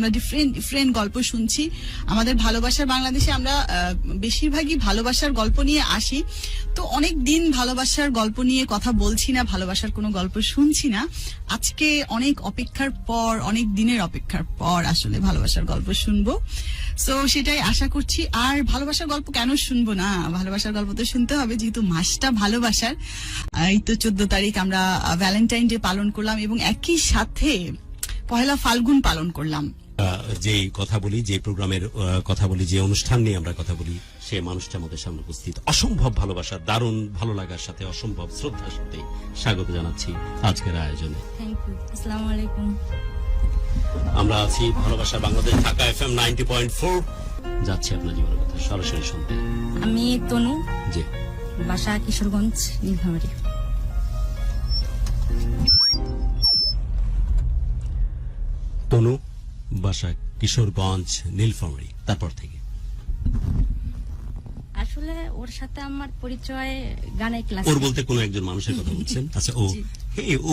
আমরা different different গল্প শুনছি। আমাদের ভালোবাসার বাংলাদেশে আমরা বেশিরভাগই ভালোবাসার গল্প নিয়ে আসি, তো অনেক দিন ভালোবাসার গল্প নিয়ে কথা বলছি না, ভালোবাসার কোনো গল্প শুনছি না। আজকে অনেক অপেক্ষার পর, অনেক দিনের অপেক্ষার পর আসলে ভালোবাসার গল্প শুনবো। সো সেটাই আশা করছি। আর ভালোবাসার গল্প কেন শুনবো না, ভালোবাসার গল্প তো শুনতে হবে, যেহেতু মাসটা ভালোবাসার। এই তো 14 তারিখ আমরা ভ্যালেন্টাইন ডে পালন করলাম এবং একই সাথে পহেলা ফাল্গুন পালন করলাম। যে কথা বলি, যে প্রোগ্রামের কথা বলি, যে অনুষ্ঠান নিয়ে আমরা কথা বলি, সে মানুষটা আমাদের সামনে উপস্থিত। অসম্ভব ভালোবাসা, দারুণ ভালো লাগার সাথে, অসম্ভব শ্রদ্ধার সাথে স্বাগত জানাচ্ছি আজকের আয়োজনে। Thank you. আসসালামু আলাইকুম। আমরা আছি ভালোবাসা বাংলাদেশ, ঢাকা FM 90.4। যাচ্ছি আপনার জীবনের কথা সরাসরি শুনতে। আমি তনু, জি, বাসা কিশোরগঞ্জ, নীলফামারী। তনু, বাসা কিশোরগঞ্জ, নীলফামারী। তারপর থেকে আসলে ওর সাথে আমার পরিচয় গানের ক্লাস। ওর বলতে কোনো একজন মানুষের কথা বলছেন? আচ্ছা, ও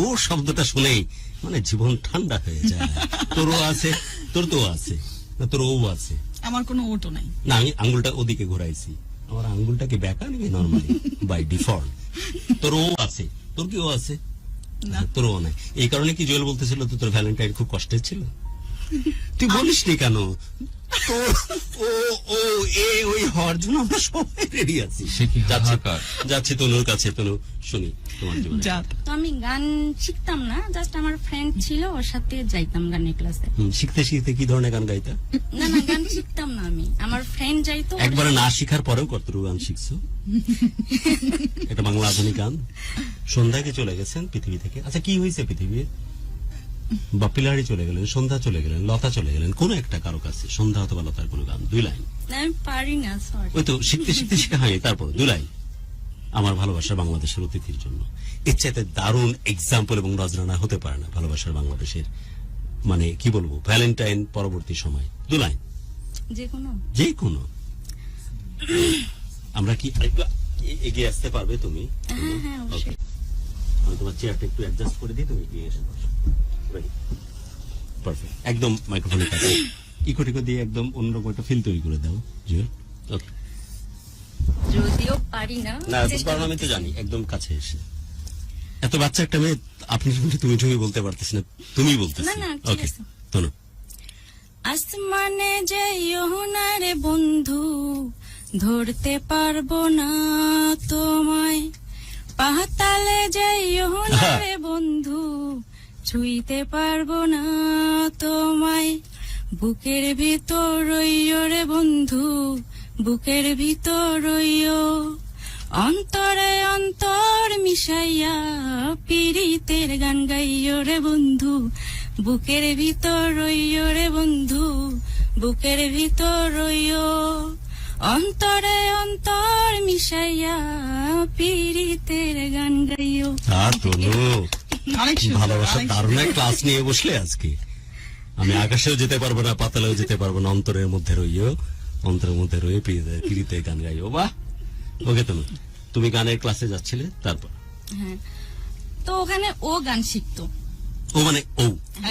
ও শব্দটা শুনেই মানে জীবন ঠান্ডা হয়ে যায়। তোরও আছে, তোর তো আছে না, তোর ও আছে। আমার কোনো ওটো নাই। না, আমি আঙ্গুলটা ওদিকে ঘুরাইছি। আমার আঙ্গুলটাকে বেঁকা নাকি নরমালি বাই ডিফল্ট? তোর ও আছে, তোর কি ও আছে? তোর ও নাই। এই কারণে কি জুয়েল বলতেছিল তো তোর ভ্যালেন্টাইন খুব কষ্টের ছিল? তুই বলিসনি কেন? ওই হওয়ার জন্য আমরা সবাই রেডি আছি। যাচ্ছি তনুর কাছে। তনু, শুনি তোমার জীবনে। তো আমি গান শিখতাম না, জাস্ট আমার ফ্রেন্ড ছিল, ওর সাথে যাইতাম গানের ক্লাসে। শিখতে শিখতে কি ধরনের গান গাইতা? না না, গান শিখতাম না আমি, আমার ফ্রেন্ড যাইতো। একবারে না শিখার পরেও কতটুকু গান শিখছো? এটা বাংলা আধুনিক গান। সন্ধ্যাকে চলে গেছেন পৃথিবী থেকে। আচ্ছা, কি হয়েছে পৃথিবীর? বা পিলারি চলে গেলেন, সন্ধ্যা চলে গেলেন, লতা চলে গেলেন, কোন একটা কারো কাছে সন্ধ্যা অথবা লতার কোনো গান, 2 লাইন। আমি পারি না, সরি। ওই তো শিখতে শিখতে শেখা হয়নি, তারপর 2 লাইন আমার ভালোবাসার বাংলাদেশের অতিথির জন্য। এর চাইতে দারুণ এক্সাম্পল এবং নজরানা হতে পারে না ভালোবাসার বাংলাদেশের, মানে কি বলবো, ভ্যালেন্টাইন পরবর্তী সময় 2 লাইন যে কোনো। আমরা কি আরেকটু এগিয়ে আসতে পারবে তুমি? ওকে, আমি তোমার চেয়ারটা একটু অ্যাডজাস্ট করে দিই, তুমি এগিয়ে এসে বসো। পারফেক্ট, একদম মাইক্রোফোনের কাছে ইকো টিকো দিয়ে একদম অন্যরকম একটা ফিল তৈরি করে দাও জুয়েল। ওকে, যদিও পারি না, না পারো, আমি তো জানি, একদম কাছে এসে। এত বাচ্চা একটা মেয়ে, আপনি তুমি বলতে পারতেছি না, তুমি বলতেছি। ওকে, তনু। আসমানে যাইও না রে বন্ধু, ধরতে পারবো না তোমায়। পাতালে যাইও না রে বন্ধু, ছুঁইতে পারবো না তোমায়। বুকের ভিতর রইও রে বন্ধু, বুকের ভিতর রইও। অন্তরে অন্তর মিশাইয়া পীড়িতের গান গাইও রে বন্ধু, বুকের ভিতর রইও রে বন্ধু, বুকের ভিতর রইও। অন্তরে অন্তর মিশাইয়া পীড়িতের গান গাইও। ভালোবাসার দারুণ ক্লাস নিয়ে বসলে আজকে। আমি আকাশেও যেতে পারবো না, পাতালেও যেতে পারবো না, অন্তরের মধ্যে রইও, অন্তরের মধ্যে রয়ে পীড়িতের গান গাইও। বাহ, ওকে তনু, তুমি গানের ক্লাসে যাচ্ছিলে, তারপর? হ্যাঁ, তো ওখানে ও গান শিখতো। ও মানে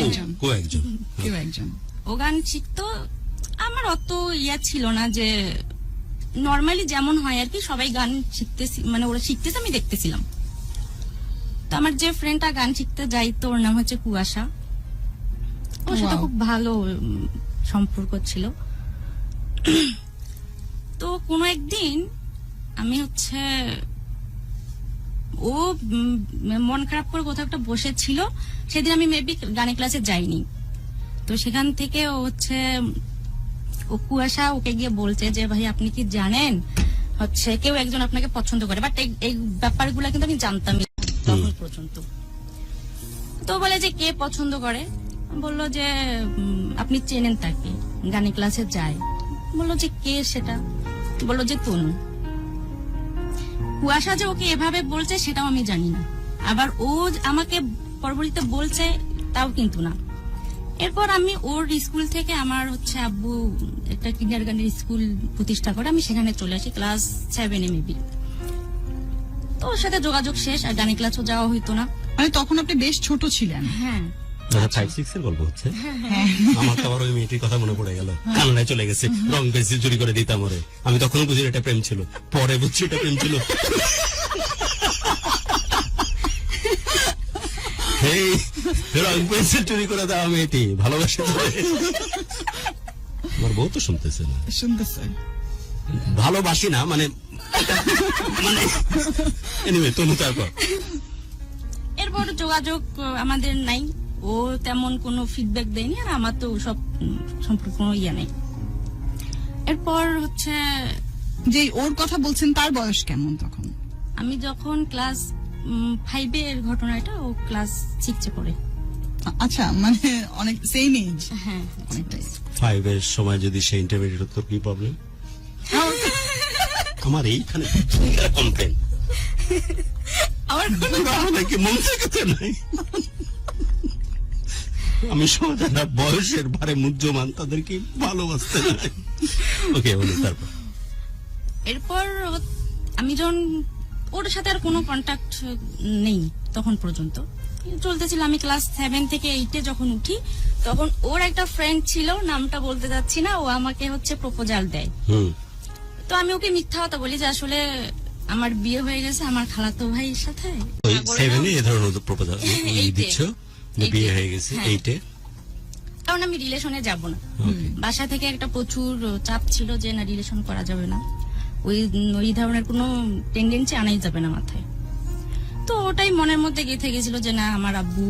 একজন ও গান শিখতো। আমার অত ইয়া ছিল না, যে নর্মালি যেমন হয় আর কি, সবাই গান শিখতেছি, মানে ওরা শিখতেছে, আমি দেখতেছিলাম। তো আমার যে ফ্রেন্ডটা গান শিখতে যাইতো, ওর নাম হচ্ছে কুয়াশা। ওর সাথে খুব ভালো সম্পর্ক ছিল। তো কোনো একদিন আমি হচ্ছে, ও মন খারাপ করে কোথাও একটা বসেছিল, সেদিন আমি মেবি গানের ক্লাসে যাইনি। তো সেখান থেকে ও হচ্ছে, ও কুয়াশা ওকে গিয়ে বলছে যে ভাই আপনি কি জানেন হচ্ছে কেউ একজন আপনাকে পছন্দ করে, বাট এই ব্যাপারগুলো কিন্তু আমি জানতাম তখন পর্যন্ত। তো বলে যে কে পছন্দ করে, বললো যে আপনি চেনেন তাকে, গানের ক্লাসে যায়। বললো যে কে সেটা, বললো যে তনু। কুয়াশা যে ওকে এভাবে বলছে সেটাও আমি জানি না, আবার ও আমাকে পরবর্তীতে বলছে তাও কিন্তু না। এরপর আমি ওর স্কুল থেকে, আমার হচ্ছে আব্বু একটা কিন্ডারগার্টেন স্কুল প্রতিষ্ঠা করে, আমি সেখানে চলে আসি ক্লাস 7 মেবি। তো ওর সাথে যোগাযোগ শেষ, আর গানের ক্লাসও যাওয়া হইতো না। মানে তখন আপনি বেশ ছোট ছিলেন? হ্যাঁ, আচ্ছা 5-6 এর গল্প হচ্ছে। আমার তো আবার ওই মেয়েটির কথা মনে পড়ে গেল, কানাডায় চলে গেছে, রং পেন্সিল চুরি করে দিতাম ওরে। আমি তখনও বুঝি এটা প্রেম ছিল, পরে বুঝছি এটা প্রেম ছিল। এই রং পেন্সিল চুরি করে দেওয়া মেয়েটি ভালোবাসে। আমার বউ তো শুনতেছে না, শুনতেছে। ভালোবাসি না মানে মানে এনিওয়ে তুমি তারপর এরপর যোগাযোগ আমাদের নাই, ও তেমন কোনো ফিডব্যাক দেয়নি, আর আমার তো সব সম্পর্কে কোনো ইয়ে নেই। এরপর হচ্ছে যে ওর কথা বলছেন তার বয়স কেমন তখন? আমি যখন ক্লাস 5 এর ঘটনাটা, ও ক্লাস 6 এ পড়ে। আচ্ছা, মানে অনেক সেম এজ। হ্যাঁ, অনেকটাই। 5 এর সময় যদি সে ইন্টারমিডিয়েট হতো কি প্রবলেম? আমার এইখানে কমপ্লেন আমার কোনো নাকি মন থেকে তো নাই। আমি সমাজের বয়সের ভারে মুহ্যমান তাদেরকে ভালোবাসতে নাই। ওকে, বলি তারপর। এরপর আমি যখন ওর সাথে আর কোনো কন্টাক্ট নেই তখন পর্যন্ত চলতেছিল। আমি ক্লাস 7 থেকে 8 এ যখন উঠি, তখন ওর একটা ফ্রেন্ড ছিল, নামটা বলতে যাচ্ছি না, ও আমাকে হচ্ছে প্রপোজাল দেয়। তো আমি ওকে মিথ্যা কথা বলি যে আসলে আমার বিয়ে হয়ে গেছে আমার খালাতো ভাইয়ের সাথে। ওই বলে 7 দাও। এ এই ধরনের প্রপোজাল Eight এ। দিচ্ছ যে বিয়ে হয়ে গেছে হ্যাঁ। 8 এ? কারণ আমি রিলেশনে যাব না, বাসা থেকে একটা প্রচুর চাপ ছিল যে না রিলেশন করা যাবে না, ওই ধরনের কোনো টেন্ডেন্সি আনাই যাবে না মাথায়। তো ওটাই মনের মধ্যে গেঁথে গেছিল যে না আমার আব্বু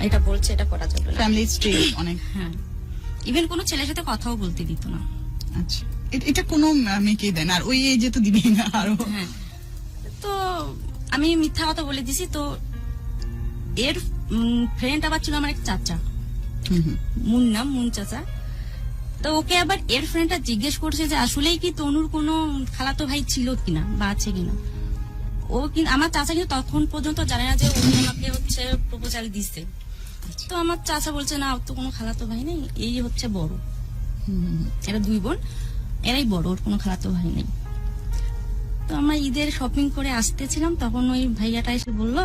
এটা বলছে, এটা করা যাবে না। ফ্যামিলি স্ট্রিক্ট অনেক। হ্যাঁ, ইভেন কোনো ছেলের সাথে কথাও বলতে দিত না। আচ্ছা, এটা কোনো মেয়েকেই দেন, আর ওই এজে তো দিবেই না আরো। হ্যাঁ, তো আমি মিথ্যা কথা বলে দিছি। তো এর ফ্রেন্ড আবার ছিল আমার এক চাচা, মুন চাচা। তো ওকে আবার এর ফ্রেন্ডটা জিজ্ঞেস করছে যে আসলেই কি তনুর কোনো খালাতো ভাই ছিল কিনা বা আছে কিনা। ও কিন্তু আমার চাচা কিন্তু তখন পর্যন্ত জানে না যে ও আমাকে হচ্ছে প্রপোজাল দিচ্ছে। তো আমার চাচা বলছে না, ওর তো কোনো খালাতো ভাই নেই, এই হচ্ছে বড়, এরা 2 বোন, এরাই বড়, ওর কোনো খালাতো ভাই নেই। তো আমরা ঈদের শপিং করে আসতেছিলাম, তখন ওই ভাইয়াটা এসে বললো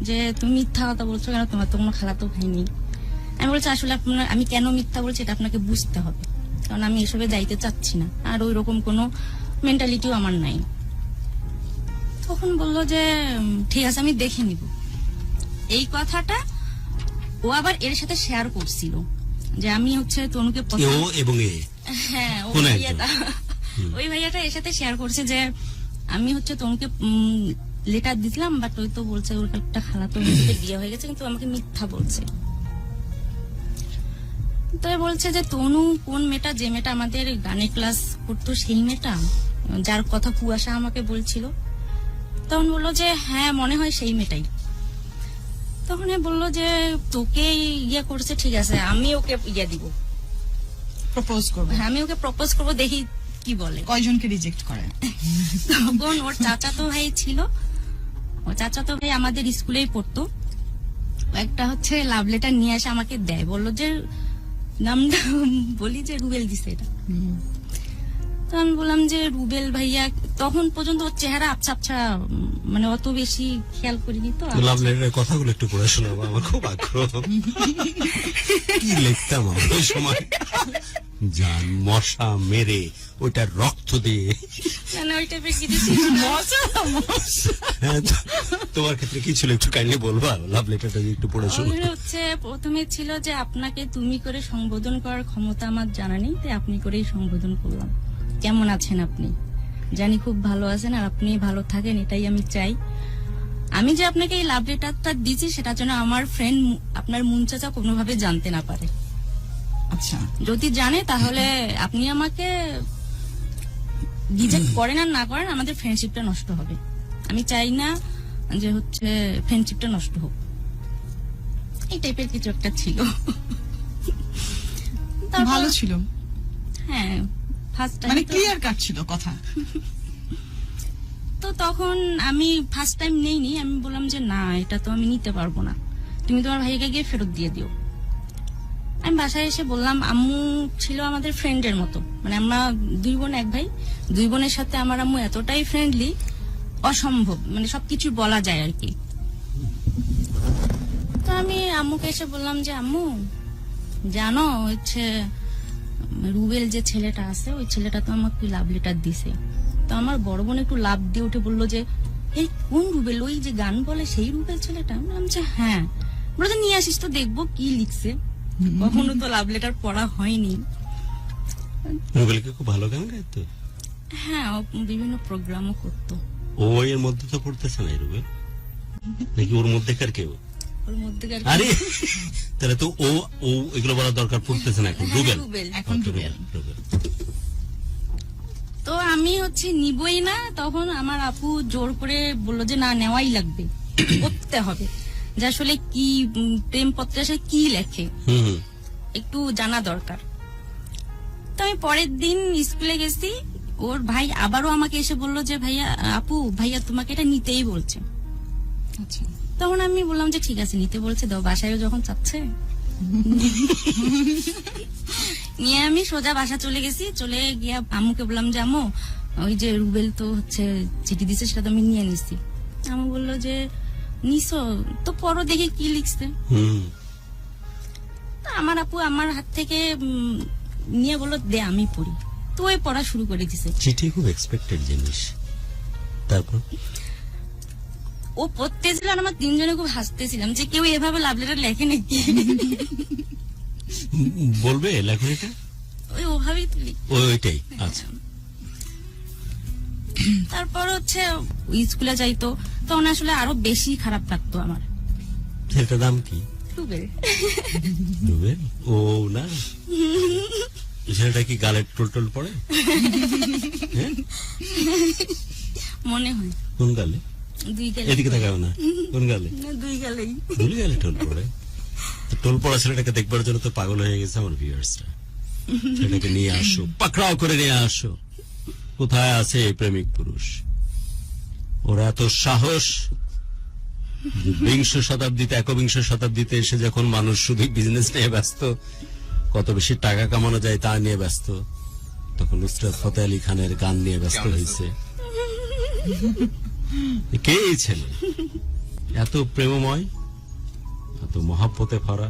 যে তুমি মিথ্যা কথা বলছো কেন, তোমার তো কোনো খালাতো ভাই নেই। আমি বলছি আসলে আমি কেন মিথ্যা বলছি এটা আপনাকে বুঝতে হবে, কারণ আমি এসবে যাইতে চাচ্ছি না, আর ওই রকম কোনো মেন্টালিটিও আমার নাই। তখন বললো যে ঠিক আছে আমি দেখে নিব। এই কথাটা ও আবার এর সাথে শেয়ার করছিল যে আমি হচ্ছে তনুকে ও এবং এ হ্যাঁ, কোন একজন? ওই ভাইয়াটা এর সাথে শেয়ার করছে যে আমি হচ্ছে তনুকে লেটার দিছিলাম, বাট ওই তো বলছে ওর একটা খালাতো ভাইয়ের বিয়ে হয়ে গেছে, কিন্তু আমাকে মিথ্যা বলছে। তো বলছে যে তনু কোন মেয়েটা, যে মেয়েটা আমাদের গানের ক্লাস করতো সেই মেয়েটা, যার কথা কুয়াশা আমাকে বলছিল। তখন বললো যে হ্যাঁ মনে হয় সেই মেয়েটাই। তখন বললো যে তোকে ইয়ে করছে, ঠিক আছে আমি ওকে ইয়ে দিব, প্রপোজ করবে। হ্যাঁ আমি ওকে প্রপোজ করবো, দেখি কি বলে। কয়জনকে রিজেক্ট করে? তখন ওর চাচাতো ভাই ছিল, ও চাচাতো ভাই আমাদের স্কুলেই পড়তো। একটা হচ্ছে লাভ লেটার নিয়ে এসে আমাকে দেয়, বললো যে নামটা বলি যে রুবেল দিছে এটা। তো আমি বললাম যে রুবেল ভাইয়া, তখন পর্যন্ত ওর চেহারা আবছা আবছা, মানে অত বেশি খেয়াল করিনি। তো লাভ লেটারের কথাগুলো একটু পড়ে শোনাবো, আমার খুব আগ্রহ। কি লিখতাম আমরা ওই সময়, জান মশা মেরে ওইটা রক্ত দিয়ে। মানে ওই টাইপের কিছু ছিল না। হ্যাঁ, তোমার ক্ষেত্রে কি ছিল একটু কাইন্ডলি বলবা? লাভ লেটারটা একটু পড়ে শোনো। ওগুলো হচ্ছে প্রথমে ছিল যে আপনাকে তুমি করে সম্বোধন করার ক্ষমতা আমার জানা নেই, তাই আপনি করেই সম্বোধন করলাম। কেমন আছেন আপনি? জানি খুব ভালো আছেন, আর আপনি ভালো থাকেন এটাই আমি চাই। আমি যে আপনাকে এই লাভ লেটারটা দিচ্ছি সেটা যেন আমার ফ্রেন্ড আপনার মুন চাচা কোনোভাবে জানতে না পারে। আচ্ছা, যদি জানে তাহলে আপনি আমাকে রিজেক্ট করেন আর না করেন, আমাদের ফ্রেন্ডশিপটা নষ্ট হবে। আমি চাই না যে হচ্ছে ফ্রেন্ডশিপটা নষ্ট হোক। এই টাইপের কিছু একটা ছিল। তারপর- ভালো ছিল, হ্যাঁ ফার্স্ট টাইম, মানে ক্লিয়ার কাট ছিল কথা। তো তখন আমি ফার্স্ট টাইম নেইনি, আমি বললাম যে না এটা তো আমি নিতে পারবো না, তুমি তোমার ভাইকে গিয়ে ফেরত দিয়ে দিও। আমি বাসায় এসে বললাম, আম্মু ছিল আমাদের ফ্রেন্ডের মতো, মানে আমরা 2 বোন 1 ভাই, 2 বোনের সাথে আমার আম্মু এতটাই ফ্রেন্ডলি, অসম্ভব, মানে সবকিছু বলা যায় আর কি। তো আমি আম্মুকে এসে বললাম যে আম্মু জানো হচ্ছে রুবেল যে ছেলেটা আছে ওই ছেলেটা তো আমাকে লাভ লেটার দিছে। তো আমার বড় বোন একটু লাভ দিয়ে উঠে বললো যে এই কোন রুবেল, ওই যে গান বলে সেই রুবেল ছেলেটা? আমি বললাম যে হ্যাঁ। বলে নিয়ে আসিস তো দেখবো কি লিখছে। কখনো তো লাভ লেটার পড়া হয়নি। রুবেলকে খুব ভালো গান গাইতো। হ্যাঁ, ও বিভিন্ন প্রোগ্রামও করতো। ও এর মধ্যে তো পড়তেছে না রুবেল, নাকি ওর মধ্যেকার কেউ? ওর মধ্যে আরে তাহলে তো ও ও এগুলো বলার দরকার পড়তেছে না এখন। রুবেল এখন রুবেল। রুবেল। তো আমি হচ্ছে নিবই না, তখন আমার আপু জোর করে বললো যে না নেওয়াই লাগবে, করতে হবে, যে আসলে কি প্রেম পত্রে আসলে কি লেখে হুম একটু জানা দরকার। তো আমি পরের দিন স্কুলে গেছি, ওর ভাই আবারও আমাকে এসে বললো যে ভাইয়া আপু ভাইয়া তোমাকে এটা নিতেই বলছে। আচ্ছা, তখন আমি বললাম যে ঠিক আছে নিতে বলছে দাও, বাসায়ও যখন চাচ্ছে। নিয়ে আমি সোজা বাসা চলে গেছি। চলে গিয়ে আম্মুকে বললাম যে আম্মু ওই যে রুবেল তো হচ্ছে চিঠি দিছে সেটা তো আমি নিয়ে নিছি। আম্মু বললো যে নিছো তো পড়ো দেখি কি লিখছে। হুম। তা আমার আপু আমার হাত থেকে নিয়ে বললো দে আমি পড়ি। তো ওই পড়া শুরু করে দিছে। চিঠি খুব এক্সপেক্টেড জিনিস। তারপর ও পড়তেছিল আর আমরা তিনজনে খুব হাসতেছিলাম যে কেউ এভাবে লাভ লেটার লেখে নাকি। বলবে লেখনীটা ওই ওভাবেই তুলি। ওইটাই। আচ্ছা, তারপর হচ্ছে ওই স্কুলে যাইতো, তখন আসলে আরো বেশি খারাপ লাগতো আমার। ছেলেটার নাম কি? রুবেল। রুবেল? ও না, ছেলেটা কি গালের টোল টোল পড়ে? হ্যাঁ? মনে হয় কোন গালে? দুই গালে। এদিকে তাকাও না। কোন গালে? না, দুই গালেই। দুই গালে টোল পড়ে। তো টোল পড়া ছেলেটাকে দেখবার জন্য তো পাগল হয়ে গেছে আমার ভিউয়ার্সরা। ছেলেটাকে নিয়ে আসো, পাকড়াও করে নিয়ে আসো। কোথায় আছে এই প্রেমিক পুরুষ? ওরা এত সাহস যে বিংশ শতাব্দীতে, একবিংশ শতাব্দীতে এসে যখন মানুষ শুধু বিজনেস নিয়ে ব্যস্ত, কত বেশি টাকা কামানো যায় তা নিয়ে ব্যস্ত, তখন নুসরাত ফতেহ আলী খানের গান নিয়ে ব্যস্ত হয়েছে। কে এই ছেলে? এত প্রেমময়, এত মহাব্বতে ভরা,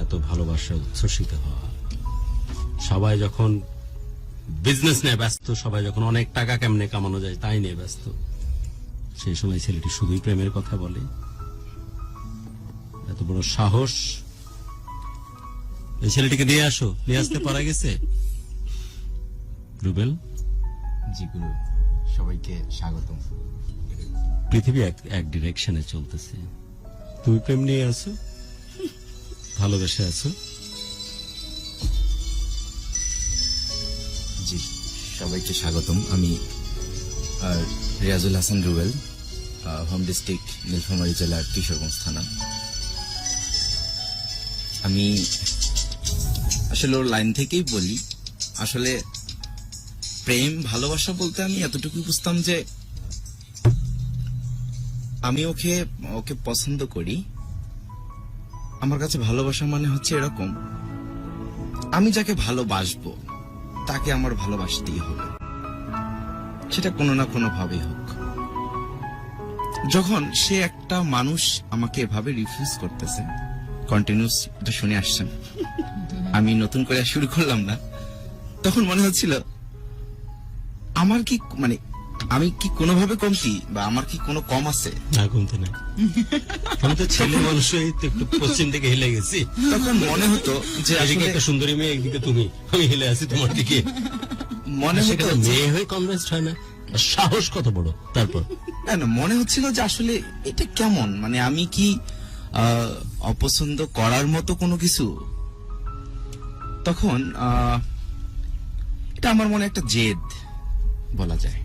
এত ভালোবাসা উচ্ছ্বসিত হওয়া। সবাই যখন বিজনেস নিয়ে ব্যস্ত, সবাই যখন অনেক টাকা কেমনে কামানো যায় তাই নিয়ে ব্যস্ত, সেই সময় ছেলেটি শুধুই প্রেমের কথা বলে। এত বড় সাহস! এই ছেলেটিকে নিয়ে আসো। নিয়ে আসতে পারা গেছে? রুবেল, জি গুরু, সবাইকে স্বাগতম। পৃথিবী এক ডিরেকশনে চলতেছে, তুমি প্রেম নিয়ে আছো, ভালোবেসে আছো। জি, সবাইকে স্বাগতম। আমি রিয়াজুল হাসান রুবেল, হোম ডিস্ট্রিক্ট নীলফামারী জেলার কিশোরগঞ্জ থানা। আমি আসলে ওর লাইন থেকেই বলি, আসলে প্রেম ভালোবাসা বলতে আমি এতটুকু বুঝতাম যে আমি ওকে পছন্দ করি। আমার কাছে ভালোবাসা মানে হচ্ছে এরকম, আমি যাকে ভালোবাসবো তাকে আমার ভালোবাসতেই হবে, সেটা কোনো না কোনো ভাবে হোক। যখন সে একটা মানুষ আমাকে এভাবে রিফিউজ করতেছে, কন্টিনিউস এটা শুনে আসছেন, আমি নতুন করে শুরু করলাম না, তখন মনে হচ্ছিল আমার কি মানে আমি কি কোনোভাবে কমতি বা আমার কি কোনো কম আছে? না, কমতে নাই। আমি তো ছেলে মানুষ, এই তো একটু পশ্চিম দিকে হেলে গেছি। তখন মনে হতো যে এদিকে আসলে একটা সুন্দরী মেয়ে, একদিকে তুমি, আমি হেলে আছি তোমার দিকে। মনে হতো সেখানে যে মেয়ে হয়ে কনভিন্সড হয় না, আর সাহস কত বড়! তারপর না, মনে হচ্ছিল যে আসলে এটা কেমন, মানে আমি কি অপছন্দ করার মতো কোনো কিছু? তখন এটা আমার মনে একটা জেদ বলা যায়,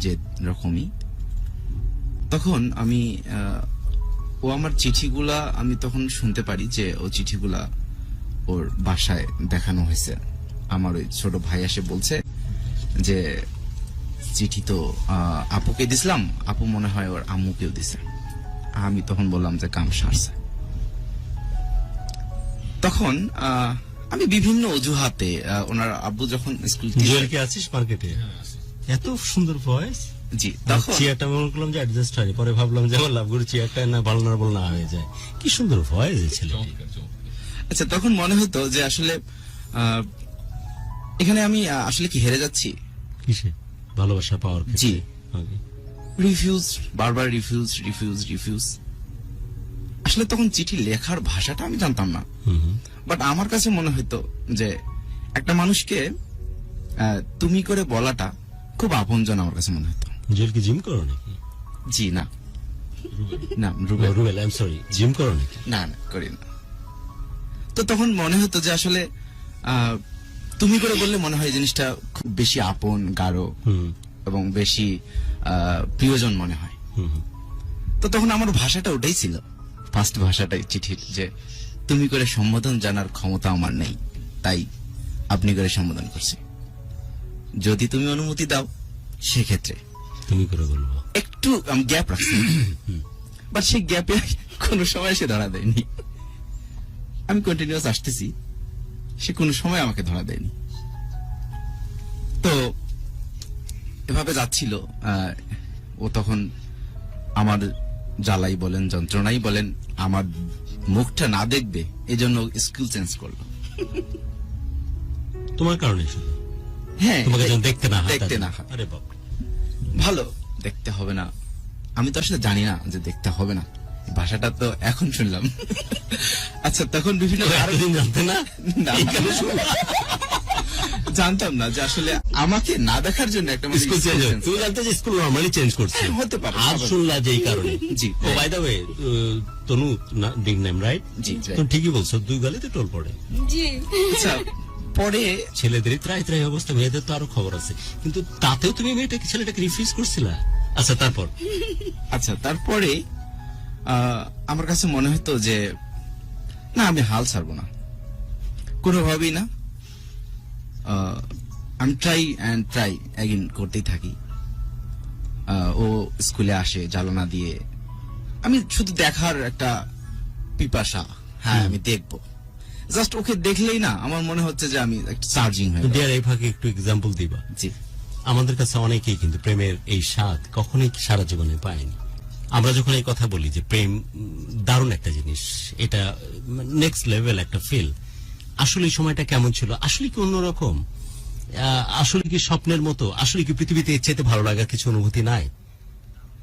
জেদ রকমই। তখন আমি ও আমার চিঠিগুলা আমি তখন শুনতে পারি যে ও চিঠিগুলা ওর বাসায় দেখানো হয়েছে। আমার ওই ছোট ভাই এসে বলছে যে চিঠি তো আপুকে দিছিলাম, আপু মনে হয় ওর আম্মুকেও দিছে। আমি তখন বললাম যে কাম সারছে। তখন আমি বিভিন্ন অজুহাতে ওনার আব্বু যখন স্কুল জুয়েল কি আছিস মার্কেটে? এত সুন্দর ভয়েস, জি তখন চেয়ারটা মনে করলাম যে অ্যাডজাস্ট হয়, পরে ভাবলাম যে আমার লাভগুরু চেয়ারটা না ভালনারেবল না হয়ে যায়। কি সুন্দর ভয়েস এই ছেলেটি। আচ্ছা তখন মনে হতো যে আসলে এখানে আমি আসলে কি হেরে যাচ্ছি। কিসে? ভালোবাসা পাওয়ার ক্ষেত্রে? জি। Okay. রিফিউজ, বারবার রিফিউজ। আসলে তখন চিঠি লেখার ভাষাটা আমি জানতাম না, হুম। বাট আমার কাছে মনে হতো যে একটা মানুষকে তুমি করে বলাটা খুব আপনজন আমার কাছে মনে হতো। জুয়েল কি জিম করো নাকি? জি না, না Rubel, Rubel I am sorry, gym করো নাকি? না না করি না। তো তখন মনে হতো যে আসলে তুমি করে বললে মনে হয় জিনিসটা খুব বেশি আপন, গাঢ় হুম এবং বেশি প্রিয়জন মনে হয়। হুম। তো তখন আমার ভাষাটা ওটাই ছিল, ফার্স্ট ভাষাটাই চিঠির, যে তুমি করে সম্বোধন জানার ক্ষমতা আমার নেই, তাই আপনি করে সম্বোধন করছি। যদি তুমি অনুমতি দাও সেক্ষেত্রে তুমি করে বলবো। একটু আমি গ্যাপ রাখছি, বাট সেই গ্যাপে কোনো সময় সে ধরা দেয়নি। আমি কন্টিনিউয়াস আসতেছি, সে কোনো সময় আমাকে ধরা দেয়নি। তো এভাবে যাচ্ছিল। ও তখন আমার জ্বালাই বলেন, যন্ত্রণাই বলেন, আমার মুখটা না দেখবে এই জন্য স্কুল চেঞ্জ করলো। তোমার কারণে শুধু? হ্যাঁ, তোমাকে যেন দেখতে না হয়। দেখতে না হয়। আরে বাপ, ভালো, দেখতে হবে না। আমি তো আসলে জানি না যে দেখতে হবে না, ভাষাটা তো এখন শুনলাম। আচ্ছা তখন বিভিন্ন এতদিন জানতে না? না, জানতাম না যে আসলে আমাকে না দেখার জন্য একটা মানুষ স্কুল চেঞ্জ হয়। তুমি জানতে যে স্কুল নরমালি চেঞ্জ করছে? হতে পারে, আজ স্বাভাবিক। শুনলা যে এই কারণে। জি। ও by the way, Tanu dig name right? জি, right. তুমি ঠিকই বলছো, দুই গালিতে টোল পড়ে। জি। আচ্ছা পরে ছেলেদের ত্রাই ত্রাই অবস্থা, মেয়েদের তো আরো খবর আছে, কিন্তু তাতেও তুমি ছেলেটাকে রিফিউজ করছিলা। আচ্ছা তারপর? আচ্ছা তারপরে আমার কাছে মনে হতো যে না, আমি হাল ছাড়বো না কোনোভাবেই না। আমি ট্রাই অ্যাগেন করতেই থাকি। ও স্কুলে আসে জ্বালানা দিয়ে, আমি শুধু দেখার একটা পিপাসা, হ্যাঁ আমি দেখবো। জাস্ট ওকে দেখলেই না আমার মনে হচ্ছে যে আমি একটা চার্জিং হয়ে গেলাম। ডিয়ার, এই ফাঁকে একটু এক্সাম্পল দিবা? জি আমাদের কাছে অনেকেই কিন্তু প্রেমের এই স্বাদ কখনোই সারা জীবনে পায়নি। আমরা যখন এই কথা বলি যে প্রেম দারুণ একটা জিনিস, এটা নেক্সট লেভেল একটা ফিল, আসলে এই সময়টা কেমন ছিল? আসলে কি অন্যরকম? আসলে কি স্বপ্নের মতো? আসলে কি পৃথিবীতে এর চাইতে ভালো লাগার কিছু অনুভূতি নাই?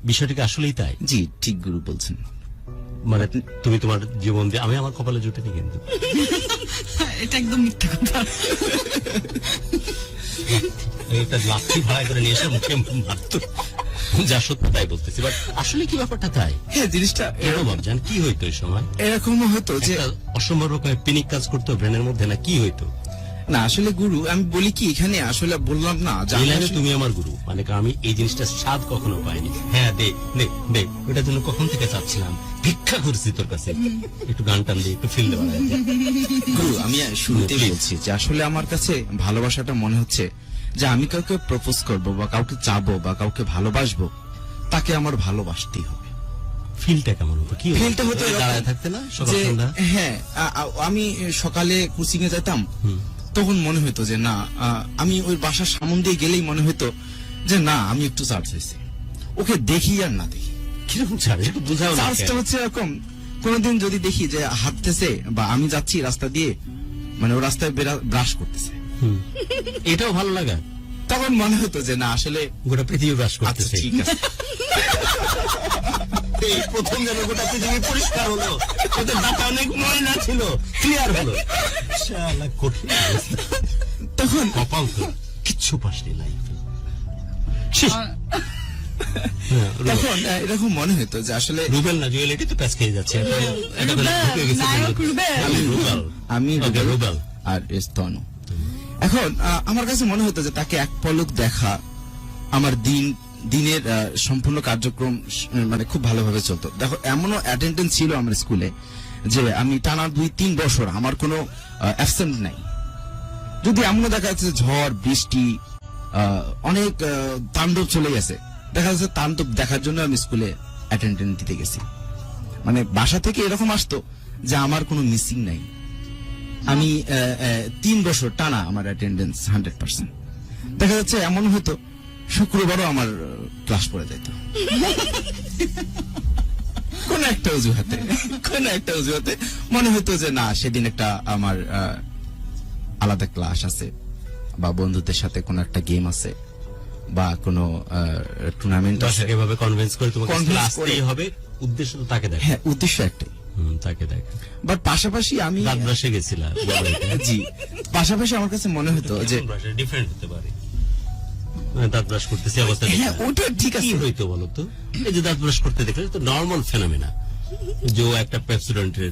বিষয়টা কি আসলেই তাই? জি ঠিক গুরু বলছেন। মানে তুমি তোমার জীবন দিয়ে, আমি আমার কপালে জুটেনি কিন্তু। এটা একদম মিথ্যা কথা। এটা লাঠি ভাড়া করে নিয়ে এসে মুখে মারতো, যা সত্যি তাই বলতেছি। বাট আসলে কি ব্যাপারটা তাই? হ্যাঁ জিনিসটা কেন ভাবছেন কি হইতো এই সময়? এরকম হতো যে একটা অসম্ভব রকমের পিনিক কাজ করতো ব্রেনের মধ্যে, না কি হইতো? না আসলে গুরু আমি বলি কি, এখানে আসলে বললাম না যে এই আমি লাইনে আসলে- তুমি আমার গুরু, মানে আমি এই জিনিসটা স্বাদ কখনো পাইনি। হ্যাঁ দে দে দে, ওটার জন্য কখন থেকে চাচ্ছিলাম, ভিক্ষা করছি তোর কাছে, একটু গান টান দিয়ে একটু ফিল দেওয়া যায়। গুরু আমি শুরুতেই Please. বলছি যে আসলে আমার কাছে ভালোবাসাটা মনে হচ্ছে যে আমি কাউকে প্রপোজ করব বা কাউকে চাবো বা কাউকে ভালোবাসবো, তাকে আমার ভালোবাসতেই হবে। ফিলটা কেমন হতো? কি ফিলটা হতো এরকম দাঁড়ায় থাকতে না সকাল যে সন্ধ্যা? হ্যাঁ আমি সকালে কোচিং এ যেতাম, তখন মনে হতো যে না, আমি ওই বাসার সামনে দিয়ে গেলেই মনে হতো যে না আমি একটু চার্জ হয়েছি, ওকে দেখি আর না দেখি। কিরকম চার্জ একটু বুঝাও না। চার্জটা হচ্ছে এরকম, কোনদিন যদি দেখি যে হাঁটতেছে বা আমি যাচ্ছি রাস্তা দিয়ে, মানে ও রাস্তায় ব্রাশ করতেছে, হুম। এটাও ভালো লাগা? তখন মনে হতো যে না আসলে গোটা পৃথিবী বাস আচ্ছা করতেছে। ঠিক আছে। এই প্রথম যেন গোটা পৃথিবী পরিষ্কার হলো, ওদের ডাটা অনেক ময়লা ছিল, ক্লিয়ার হলো। শালা কঠিন অবস্থা। তখন কপাল তো কিচ্ছু পাসনি লাইফে। তখন এরকম মনে হতো যে আসলে রুবেল না জুয়েল, এটি তো প্যাচ খেয়ে যাচ্ছে। এটা বলে ঢুকে গেছে নায়ক তোমার। রুবেল। আমি রুবেল। আমি Okay, রুবেল রুবেল। আর স্তনু। এখন আমার কাছে মনে হতো যে তাকে এক পলক দেখা আমার দিনের সম্পূর্ণ কার্যক্রম মানে খুব ভালোভাবে চলতো। দেখো এমনও অ্যাটেন্ডেন্স ছিল আমার স্কুলে যে আমি টানা 2-3 বছর আমার কোনো অ্যাবসেন্ট নাই। যদি এমনও দেখা যাচ্ছে ঝড় বৃষ্টি অনেক তাণ্ডব চলে গেছে, দেখা যাচ্ছে তাণ্ডব দেখার জন্য আমি স্কুলে অ্যাটেন্ডেন্স দিতে গেছি। মানে বাসা থেকে এরকম আসতো যে আমার কোনো মিসিং নাই। আমি 3 বছর টানা আমার অ্যাটেন্ডেন্স 100%। দেখা যাচ্ছে এমন হতো শুক্রবারও আমার ক্লাস পড়ে যেত কোন একটা অজুহাতে মনে হতো যে না সেদিন একটা আমার আলাদা ক্লাস আছে, বা বন্ধুদের সাথে কোন একটা গেম আছে, বা কোনো টুর্নামেন্ট আছে। বাসাকে এভাবে কনভিন্স করে তোমাকে Convince আসতেই করে। হবে, উদ্দেশ্য তো তাকে দেখো। হ্যাঁ, উদ্দেশ্য একটাই। তাকে দেখো। বাট পাশাপাশি আমি দাঁত ব্রাশে গেছিলাম। জি, পাশাপাশি আমার কাছে মনে হতো যে ডিফারেন্ট হতে পারে। মানে দাঁত ব্রাশ করতেছি অবস্থা হ্যাঁ, ওটা ঠিক কি আছে। হইতো বলো তো? এই যে দাঁত ব্রাশ করতে দেখলে তো নর্মাল ফেনোমেনা, যে ও একটা পেপসোডেন্টের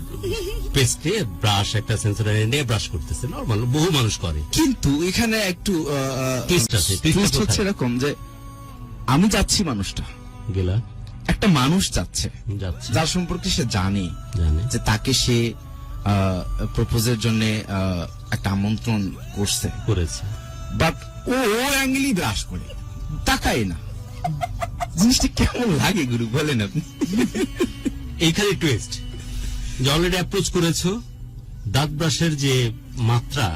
পেস্টে ব্রাশ, একটা সেন্সোডেন্ট নিয়ে ব্রাশ করতেছে, নর্মাল বহু মানুষ করে। কিন্তু এখানে একটু Twist আছে, twist twist কোথায়? হচ্ছে এরকম যে আমি যাচ্ছি, মানুষটা গেলা একটা মানুষ যাচ্ছে যাচ্ছে, যার সম্পর্কে সে জানে জানে যে তাকে সে প্রপোজের জন্য একটা আমন্ত্রণ করছে, করেছে। বাট ও অ্যাঙ্গেলই ব্রাশ করে, তাকায় না। জিনিসটা কেমন লাগে গুরু, বলেন আপনি? এইখানে টুইস্ট, যে অলরেডি অ্যাপ্রোচ করেছো, দাঁত ব্রাশের যে মাত্রা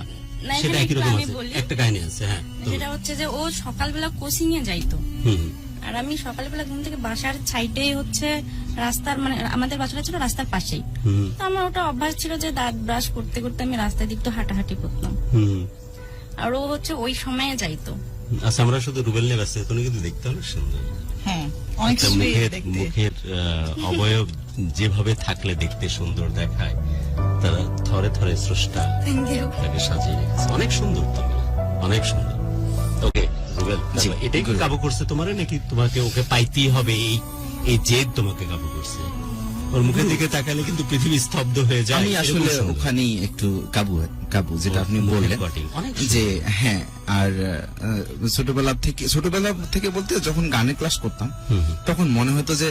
না, সেটা এখানে একই রকম একটু আমি আছে। বলি। একটা কাহিনী আছে, হ্যাঁ। তো- যেটা হচ্ছে যে ও সকালবেলা কোচিং এ যাইতো, হুম, আর আমি সকালবেলা ঘুম থেকে বাসার সাইডেই হচ্ছে রাস্তার, মানে আমাদের বাসাটা ছিল রাস্তার পাশেই। হুম, তো আমার ওটা অভ্যাস ছিল যে দাঁত ব্রাশ করতে করতে আমি রাস্তার দিক তো হাঁটাহাঁটি করতাম, হুম। আর ও হচ্ছে ওই সময়ে যাইতো। আচ্ছা, আমরা শুধু রুবেল নিয়ে ব্যস্ত, তুমি কিন্তু দেখতে অনেক সুন্দর। হ্যাঁ, অনেক একটা সুইট মুখের দেখতে। অবয়ব যেভাবে থাকলে দেখতে সুন্দর দেখায়, তারা থরে থরে স্রষ্টা Thank you. তাকে সাজিয়ে রেখেছে। অনেক সুন্দর তুমি, অনেক সুন্দর। ওকে রুবেল, জি, এটাই কি good. কাবু করছে তোমার, নাকি তোমাকে ওকে পাইতেই হবে, এই জেদ তোমাকে কাবু করছে? ওর মুখের দিকে তাকালে কিন্তু পৃথিবী স্তব্ধ হয়ে যায়। আমি এরকম আসলে সুন্দর। ওখানেই একটু কাবু যেটা আপনি মুখের বললেন, cutting, অনেক সুন্দর। যে হ্যাঁ। আর ছোটবেলা থেকে বলতে যখন গানের ক্লাস করতাম, হুম, হুম। তখন মনে হতো যে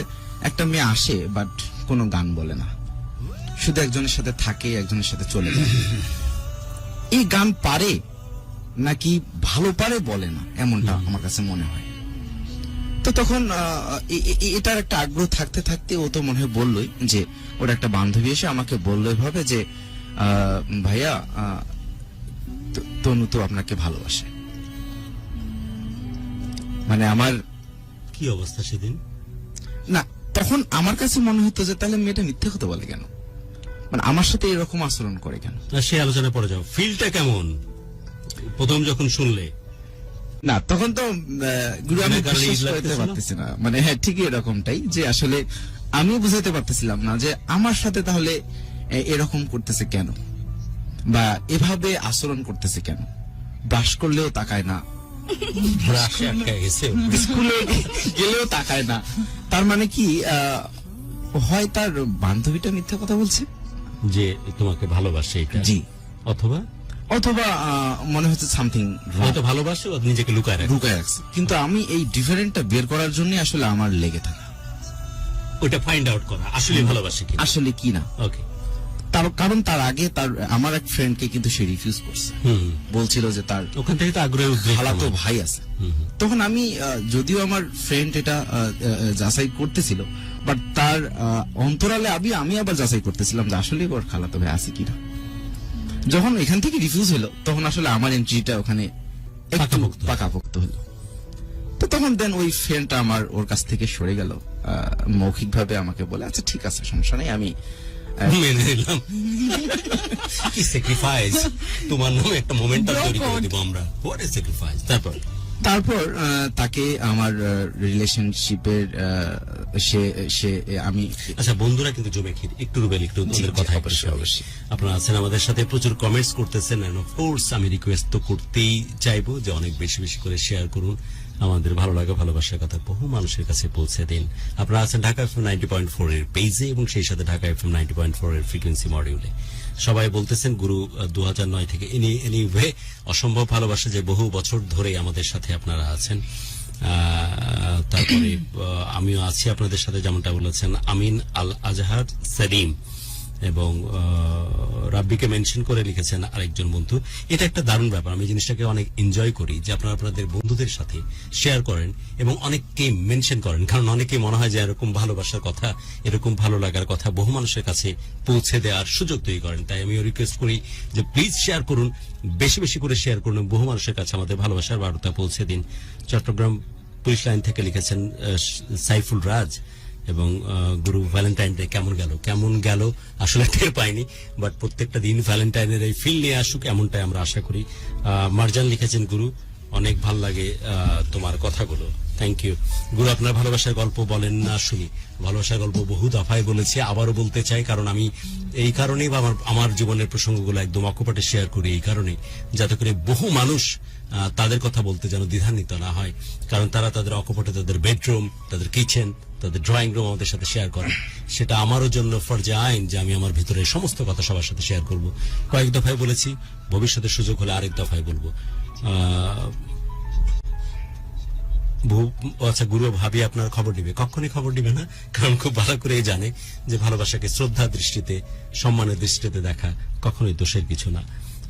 একটা মেয়ে আসে বাট কোনো গান বলে না, শুধু একজনের সাথে থাকে, একজনের সাথে চলে যায়। এই গান পারে নাকি ভালো পারে বলে না, এমনটা আমার কাছে মনে হয়। তো তখন এটার একটা আগ্রহ থাকতে থাকতে ও তো মনে হয় বললোই, যে ওর একটা বান্ধবী এসে আমাকে বললো এভাবে যে ভাইয়া, তনু তো আপনাকে ভালোবাসে। মানে আমার কি অবস্থা সেদিন? না, তখন আমার কাছে মনে হতো যে তাহলে মেয়েটা মিথ্যে কথা বলে কেন, মানে আমার সাথে এরকম আচরণ করে কেন। না, সে আলোচনা পড়ে যাও। ফিলটা কেমন প্রথম যখন শুনলে? না, তখন তো গুরু আমি বিনা কারণে বিশ্বাস ঈদ করতে লাগতেছিল? পারতেছি না, মানে হ্যাঁ ঠিকই এরকমটাই, যে আসলে আমি বুঝাতে পারতেছিলাম না যে আমার সাথে তাহলে এরকম করতেছে কেন, বা এভাবে আচরণ করতেছে কেন। ব্রাশ করলেও তাকায় না, রাশে আটকায় গেছে। স্কুলে গেলেও তাকায় না। তার মানে কি হয় তার বান্ধবীটা মিথ্যা কথা বলছে, যে তোমাকে ভালোবাসে এটা, জি, অথবা অথবা মনে হচ্ছে সামথিং হয়তো ভালোবাসে ও নিজেকে লুকায় রাখে। ঢুকায় রাখছে। কিন্তু আমি এই ডিফারেন্টটা বের করার জন্য আসলে আমার লেগে থাকা, ওটা ফাইন্ড আউট করা আসলে ভালোবাসে কি। আসলে কি না। ওকে। কারণ তার আগে আমার এক ফ্রেন্ডকে কিন্তু সে রিফিউজ করছে, হুম, বলছিল যে তার ওখান থেকে তো আগ্রহের উদ্রেক। খালাতো আমার। ভাই আছে। হুম, হুম। তখন আমি যদিও আমার ফ্রেন্ড এটা যাচাই করতেছিল, বাট তার অন্তরালে আমি আবার যাচাই করতেছিলাম যে আসলে ওর খালাতো ভাই আছে কিনা। যখন এখান থেকে রিফিউজ হলো, তখন আসলে আমার এন্ট্রিটা ওখানে একটু পাকাপোক্ত। পাকাপোক্ত হলো। তো তখন দেন ওই ফ্রেন্ডটা আমার ওর কাছ থেকে সরে গেল, মৌখিক ভাবে আমাকে বলে আচ্ছা ঠিক আছে, সমস্যা নেই, আমি মেনে নিলাম। কি স্যাক্রিফাইস, তোমার নামে একটা মোমেন্টাম তৈরি করে দিব আমরা। What is sacrifice? তারপর তাকে আমার রিলেশনশিপের সে আমি আচ্ছা, বন্ধুরা কিন্তু জমে খেয়ে একটু রুবেল, একটু জি, ওদের জি, কথা অবশ্যই। আপনারা আছেন আমাদের সাথে, প্রচুর কমেন্টস করতেছেন, এন্ড অফকোর্স আমি রিকোয়েস্ট তো করতেই চাইবো যে অনেক বেশি বেশি করে শেয়ার করুন, আমাদের ভালো লাগা ভালোবাসার কথা বহু মানুষের কাছে পৌঁছে দিন। আপনারা আছেন ঢাকা FM 90.4 এর পেজে এবং সেই সাথে ঢাকা FM 90.4 এর ফ্রিকোয়েন্সি মডিউলে। সবাই বলতেছেন গুরু 2009 থেকে এনিওয়ে অসম্ভব ভালোবাসা, যে বহু বছর ধরে আমাদের সাথে আপনারা আছেন। তারপরে আমিও আছি আপনাদের সাথে, যেমনটা বলেছেন আমিন আল আজহার সেলিম, এবং রাব্বিকে মেনশন করে লিখেছেন আরেকজন বন্ধু। এটা একটা দারুণ ব্যাপার, আমি জিনিসটাকে অনেক এনজয় করি যে আপনারা আপনাদের বন্ধুদের সাথে শেয়ার করেন এবং অনেককে মেনশন করেন, কারণ অনেকে মনে হয় যে এরকম ভালোবাসার কথা, এরকম ভালো লাগার কথা বহু মানুষের কাছে পৌঁছে দেওয়ার সুযোগ তৈরি করেন। তাই আমি রিকোয়েস্ট করি যে প্লিজ শেয়ার করুন, বেশি বেশি করে শেয়ার করুন, বহু মানুষের কাছে আমাদের ভালোবাসার বার্তা পৌঁছে দিন। চট্টগ্রাম পুলিশ লাইন থেকে লিখেছেন সাইফুল রাজ, এবং গুরু ভ্যালেন্টাইন ডে কেমন গেল আসলে টের পাইনি, বাট প্রত্যেকটা দিন ভ্যালেন্টাইনের এই ফিল নিয়ে আসুক এমনটাই আমরা আশা করি। মার্জান লিখেছেন, গুরু অনেক ভাল লাগে তোমার কথাগুলো, থ্যাংক ইউ। গুরু আপনার ভালোবাসার গল্প বলেন না শুনি। ভালোবাসার গল্প বহু দফায় বলেছি, আবারও বলতে চাই, কারণ আমি এই কারণেই বা আমার জীবনের প্রসঙ্গগুলো একদম অকপটে শেয়ার করি এই কারণে, যাতে করে বহু মানুষ তাদের কথা বলতে যেন দ্বিধান্বিত না হয়, কারণ তারা তাদের অকপটে তাদের বেডরুম, তাদের কিচেন, তাদের ড্রয়িং রুম আমাদের সাথে শেয়ার করে। সেটা আমারও জন্য ফরজে আইন যে আমি আমার ভিতরে সমস্ত কথা সবার সাথে শেয়ার করব। কয়েক দফায় বলেছি, ভবিষ্যতে সুযোগ হলে আরেক দফায় বলবো। আচ্ছা গুরু, ভাবি আপনার খবর নিবে, কখনই খবর নিবে না, কারণ খুব ভালো করেই জানে যে ভালোবাসাকে শ্রদ্ধা দৃষ্টিতে, সম্মানের দৃষ্টিতে দেখা কখনোই দোষের কিছু না।